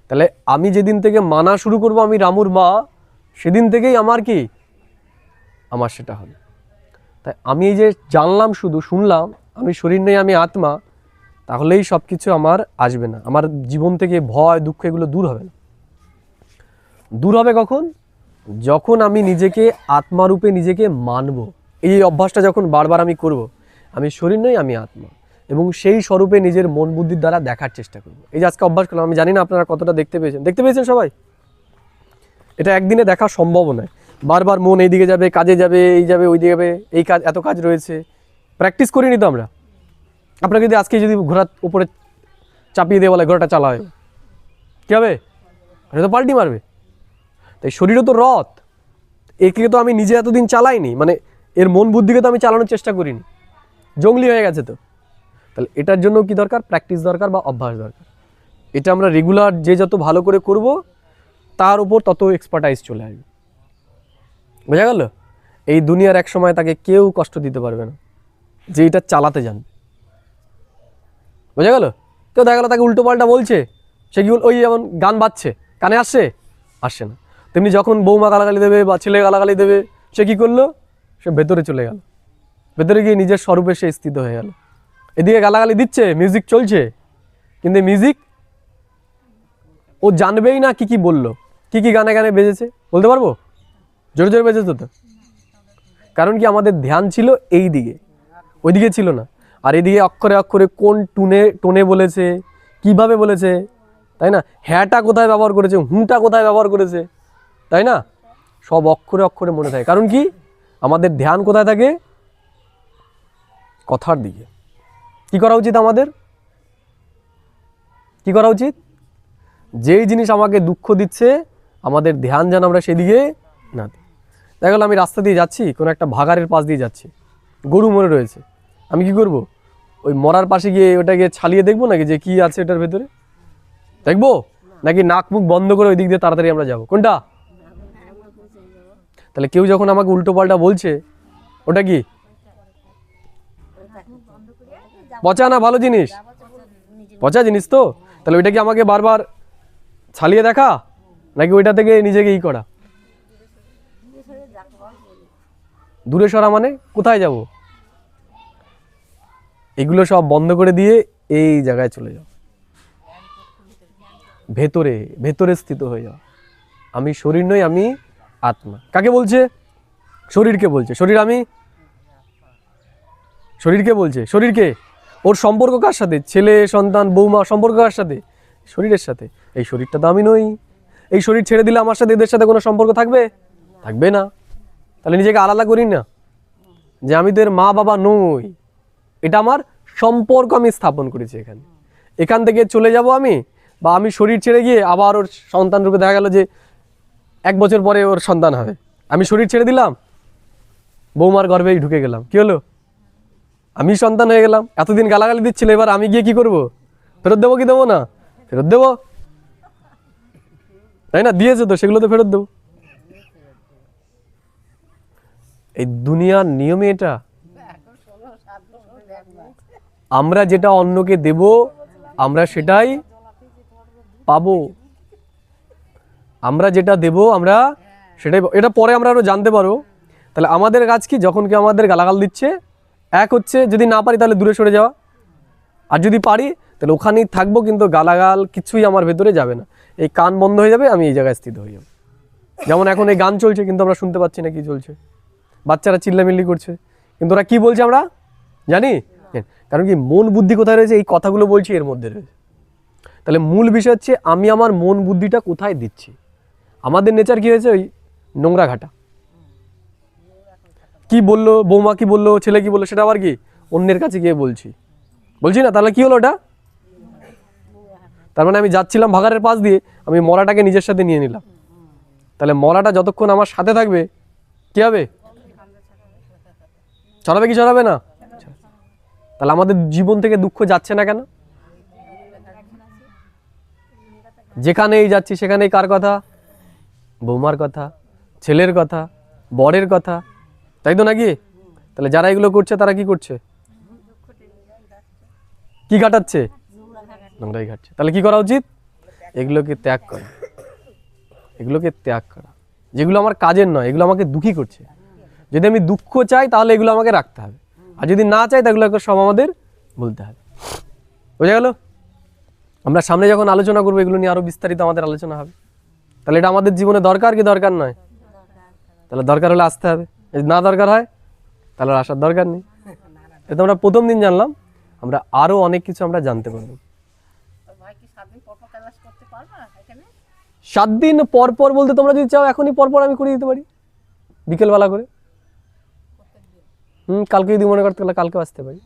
তাহলে আমি যেদিন থেকে মানা শুরু করব আমি রামুর মা, সেদিন থেকেই আমার কি, আমার সেটা হবে। তাই আমি এই যে জানলাম, শুধু শুনলাম আমি শরীর নেই, আমি আত্মা, তাহলেই সব কিছু আমার আসবে না। আমার জীবন থেকে ভয় দুঃখ এগুলো দূর হবে না। দূর হবে কখন? যখন আমি নিজেকে আত্মারূপে নিজেকে মানব। এই অভ্যাসটা যখন বারবার আমি করব, আমি শরীর নই, আমি আত্মা, এবং সেই স্বরূপে নিজের মন বুদ্ধির দ্বারা দেখার চেষ্টা করব। এই যে আজকে অভ্যাস করলাম, আমি জানি না আপনারা কতটা দেখতে পেয়েছেন। দেখতে পেয়েছেন সবাই? এটা একদিনে দেখা সম্ভব নয়। বারবার মন এইদিকে যাবে, কাজে যাবে, এই যাবে, ওই দিকে যাবে, এই কাজ, এত কাজ রয়েছে। প্র্যাকটিস করিনি তো আমরা। আপনাকে যদি আজকে যদি ঘোড়ার উপরে চাপিয়ে দিয়ে বলে ঘোড়াটা চালায়, কী হবে? এটা তো পাল্টি মারবে। তাই শরীরও তো রথ, একে তো আমি নিজে এতদিন চালাইনি, মানে এর মন বুদ্ধিকে তো আমি চালানোর চেষ্টা করিনি, জঙ্গলি হয়ে গেছে তো। তাহলে এটার জন্য কি দরকার? প্র্যাকটিস দরকার বা অভ্যাস দরকার। এটা আমরা রেগুলার যে যত ভালো করে করব তার উপর তত এক্সপার্টাইজ চলে আসবে। বোঝা গেল? এই দুনিয়ার এক সময় তাকে কেউ কষ্ট দিতে পারবে না যে এটা চালাতে জানবে। বোঝা গেল? কেউ দেখা গেলো তাকে উল্টো পাল্টা বলছে, সে কি ওই যেমন গান বাজছে কানে আসছে না, তেমনি যখন বৌমা গালাগালি দেবে বা ছেলে গালাগালি দেবে সে কি করলো? সে ভেতরে চলে গেল, ভেতরে গিয়ে নিজের স্বরূপে সে স্থিত হয়ে গেল। এদিকে গালাগালি দিচ্ছে, মিউজিক চলছে, কিন্তু মিউজিক ও জানবেই না কি কি বললো, কি কি গানে গানে বেজেছে বলতে পারবো? জোরে জোরে বেজেছে তো, কারণ কি আমাদের ধ্যান ছিল এই দিকে, ওইদিকে ছিল না। আর এদিকে অক্ষরে অক্ষরে কোন টোনে বলেছে, কিভাবে বলেছে, তাই না? হ্যাঁটা কোথায় ব্যবহার করেছে, হুঁটা কোথায় ব্যবহার করেছে, তাই না? সব অক্ষরে অক্ষরে মনে থাকে। কারণ কি আমাদের ধ্যান কোথায় থাকে? কথার দিকে। কি করা উচিত আমাদের? কি করা উচিত? যেই জিনিস আমাকে দুঃখ দিচ্ছে আমাদের ধ্যান যেন আমরা সেদিকে না দিই। দেখা গেলো আমি রাস্তা দিয়ে যাচ্ছি, কোনো একটা ভাগাড়ের পাশ দিয়ে যাচ্ছি, গরু মরে রয়েছে, আমি কি করব? ওই মরার পাশে গিয়ে ওটাকে ছালিয়ে দেখবো নাকি যে কি আছে এটার ভেতরে? দেখবো নাকি নাক মুখ বন্ধ করে ওই দিক দিয়ে তাড়াতাড়ি আমরা যাবো? কোনটা? তাহলে কেউ যখন আমাকে উল্টো পাল্টা বলছে ওটা কি পচা না ভালো জিনিস? পচা জিনিস তো। তাহলে ওইটা কি আমাকে বারবার ছালিয়ে দেখা নাকি ওইটা থেকে নিজেকে ই করা? দূরে সরা মানে কোথায় যাব? এগুলো সব বন্ধ করে দিয়ে এই জায়গায় চলে যাও, ভেতরে ভেতরে স্থিত হয়ে যাও। আমি শরীর নই, আমি আত্মা। কাকে বলছে? শরীরকে বলছে। শরীর আমি, শরীরকে বলছে। শরীরকে, ওর সম্পর্ক কার সাথে? ছেলে সন্তান বৌমা, সম্পর্ক কার সাথে? শরীরের সাথে। এই শরীরটা তো আমি নই। এই শরীর ছেড়ে দিলে আমার সাথে এদের সাথে কোনো সম্পর্ক থাকবে? থাকবে না। তাহলে নিজেকে আলাদা করি না যে আমি তো এর মা বাবা নই, এটা আমার সম্পর্ক আমি স্থাপন করেছি এখানে। এখান থেকে চলে যাব আমি, বা আমি শরীর ছেড়ে গিয়ে আবার ওর সন্তান রূপে দেখা গেল যে 1 বছর পরে ওর সন্তান হবে, আমি শরীর ছেড়ে দিলাম, বৌমার গর্ভেই ঢুকে গেলাম, কি হলো? আমি সন্তান হয়ে গেলাম। এতদিন গালাগালি দিচ্ছিল, এবার আমি গিয়ে কি করব? ফেরত দেবো কি দেবো না? ফেরত দেবো, তাই না? দিয়েছে তো, সেগুলো তো ফেরত দেবো। এই দুনিয়ার নিয়মে এটা। আমরা যেটা অন্যকে দেব আমরা সেটাই পাবো। আমরা যেটা দেব আমরা সেটাই, এটা পরে আমরা আরো জানতে পারবো। তাহলে আমাদের কাজ কি? যখন কেউ আমাদের গালাগাল দিচ্ছে, এক হচ্ছে যদি না পারি তাহলে দূরে সরে যাওয়া, আর যদি পারি তাহলে ওখানেই থাকবো, কিন্তু গালাগাল কিছুই আমার ভেতরে যাবে না। এই কান বন্ধ হয়ে যাবে, আমি এই জায়গায় স্থিত হয়ে যাবো। যেমন এখন এই গান চলছে কিন্তু আমরা শুনতে পাচ্ছি না কি চলছে, বাচ্চারা চিল্লামিল্লি করছে কিন্তু ওরা কি বলছে আমরা জানি? কারণ কি মন বুদ্ধি কোথায় রয়েছে? এই কথাগুলো বলছি এর মধ্যে রয়েছে। তাহলে মূল বিষয় হচ্ছে আমি আমার মন বুদ্ধিটা কোথায় দিচ্ছি। আমাদের নেচার কি হয়েছে? ওই নোংরা ঘাটা। কি বললো বৌমা, কি বললো ছেলে, কি বললো, সেটা আবার কি অন্যের কাছে গিয়ে বলছি না। তাহলে কি হলো ওটা? তার মানে আমি যাচ্ছিলাম ভাগাড়ের পাশ দিয়ে, আমি মরাটাকে নিজের সাথে নিয়ে নিলাম। তাহলে মরাটা যতক্ষণ আমার সাথে থাকবে কি হবে? ছড়াবে কি ছড়াবে না? তাহলে আমাদের জীবন থেকে দুঃখ যাচ্ছে না কেন? যেখানেই যাচ্ছি সেখানেই কার কথা? বৌমার কথা, ছেলের কথা, বরের কথা, তাই তো নাকি? তাহলে যারা এগুলো করছে তারা কি করছে? কি ঘাটাচ্ছে? নোংরাই ঘাটছে। তাহলে কি করা উচিত? এগুলোকে ত্যাগ করা, এগুলোকে ত্যাগ করা। যেগুলো আমার কাজের নয়, এগুলো আমাকে দুঃখী করছে। যদি আমি দুঃখ চাই তাহলে এগুলো আমাকে রাখতে হবে, আর যদি না চাই তাহলে সব আমাদের বলতে হবে। বোঝা গেল? আমরা সামনে যখন আলোচনা করবো এগুলো নিয়ে আরো বিস্তারিত আমাদের আলোচনা হবে। তাহলে এটা আমাদের জীবনে দরকার কি দরকার নয়? তাহলে দরকার হলে আসতে হবে, যদি না দরকার হয় তাহলে আসার দরকার নেই। এটা আমরা প্রথম দিন জানলাম, আমরা আরো অনেক কিছু আমরা জানতে পারবো। ভাই কি 7 দিন পর পর ক্লাস করতে পারবা এখানে? 7 দিন পর পর বলতে তোমরা যদি চাও এখনই পর পর আমি করে দিতে পারি, বিকেলবেলা করে। কালকে যদি মনে করতে গেলে কালকেও আসতে পারি।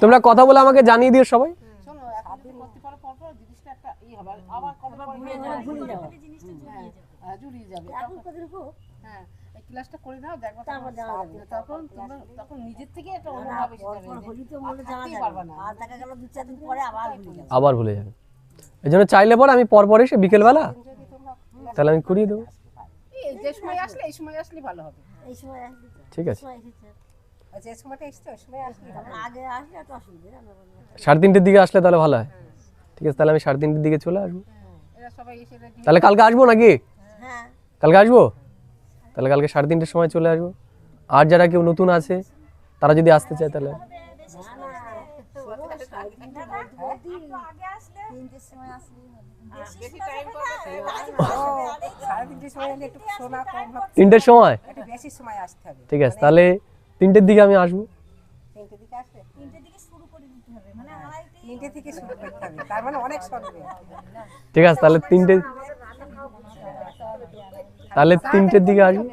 তোমরা কথা বলে আমাকে জানিয়ে দিও সবাই। শোনো, এখন যদি করতে পারো পর পর জিনিসটা একটা হবে, আবার কবে পরে ভুলে যাবে। জুড়িয়ে যাবে এখন কদিন হোক হ্যাঁ এই ক্লাসটা করে নাও দেখো তারপর জানা যাবে। তখন নিজের থেকে একটা অনুভব এসে যাবে যে হোলি তো মনে জানা থাকতেই যাবে পারবা না। আর দেখা গেল 2-4 দিন পরে আবার ভুলে যাবে। আবার ভুলে যাবে। এই জন্য চাইলে পরে আমি পর এসে বিকেলবেলা যদি তোমরা তাহলে আমি করিয়ে দেবো। এই যে সময় আসলে এই সময় আসলে ভালো হবে এই সময় আসলে তো ঠিক আছে, সময় এসেছে আর যে সময়টা এসছে ওই সময় আসলে তারপর আগে আসলে এত অসুবিধা না 3:30 দিকে আসলে তাহলে ভালো হয়। ঠিক আছে, তাহলে আমি 3:30 দিকে চলে আসবো। এরা সবাই এসে ready তাহলে কালকে আসবো নাকি? হ্যাঁ কালকে আসবো, তাহলে কালকে 3:30-র সময় চলে আসবো। আর যারা কেউ নতুন আছে তারা যদি আসতে চায় তাহলে বেশি টাইম পাবে সাড়ে 3টের সময় এলে একটু শোনা কম হবে 3টের সময়। একটু বেশি সময় আসতে হবে ঠিক আছে, তাহলে 3টের দিকে আমি আসবো। 3টে দিকে আসবে 3টে থেকে শুরু করে দিতে হবে মানে 3টে থেকে শুরু করতে হবে তার মানে অনেক শুনবে ঠিক আছে, তাহলে 3টের দিকে আসবো।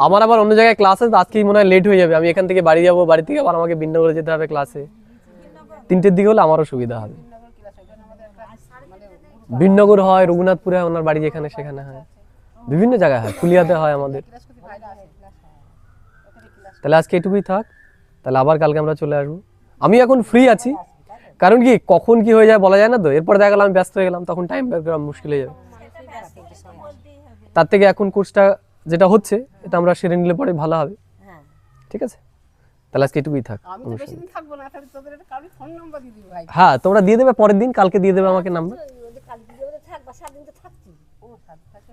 আমার আবার অন্য জায়গায় ক্লাস আছে, আজকেই মনে হয় লেট হয়ে যাবে। আমি এখান থেকে বাড়ি যাবো, বাড়ি থেকে আবার আমাকে বিন্নগরে যেতে হবে ক্লাসে। 3টের দিকে হলে আমারও সুবিধা হবে। বিন্নগর হয়, রঘুনাথপুরে হয়, ওনার বাড়ি যেখানে সেখানে হয়, বিভিন্ন জায়গায় হয়, ফুলিয়াতে হয় আমাদের। ক্লাস করতে ভাইরা আসে ক্লাস হয় ওখানে ক্লাস তাহলে আজকে এটুকুই থাক, তাহলে আবার কালকে আমরা চলে আসবো। আমি এখন ফ্রি আছি, কারণ কি কখন কি হয়ে যায় বলা যায় না তো। এরপর দেখা গেল আমি ব্যস্ত হয়ে গেলাম, তখন টাইম বের করা মুশকিল হয়ে যাবে। তার থেকে এখন কোর্সটা যেটা হচ্ছে এটা আমরা সেরে নিলে পরে ভালো হবে। হ্যাঁ ঠিক আছে, তাহলে আজকে এটুকুই থাক। আমি তো বেশি দিন থাকবো না তাহলে তোদের একটা কারোর ফোন নাম্বার দিয়ে দিবি ভাই হ্যাঁ, তোমরা দিয়ে দেবে পরের দিন, কালকে দিয়ে দেবে আমাকে নাম্বার। কালকে যদি থাকবা 7 দিন তো থাকছি ও সাত থাকে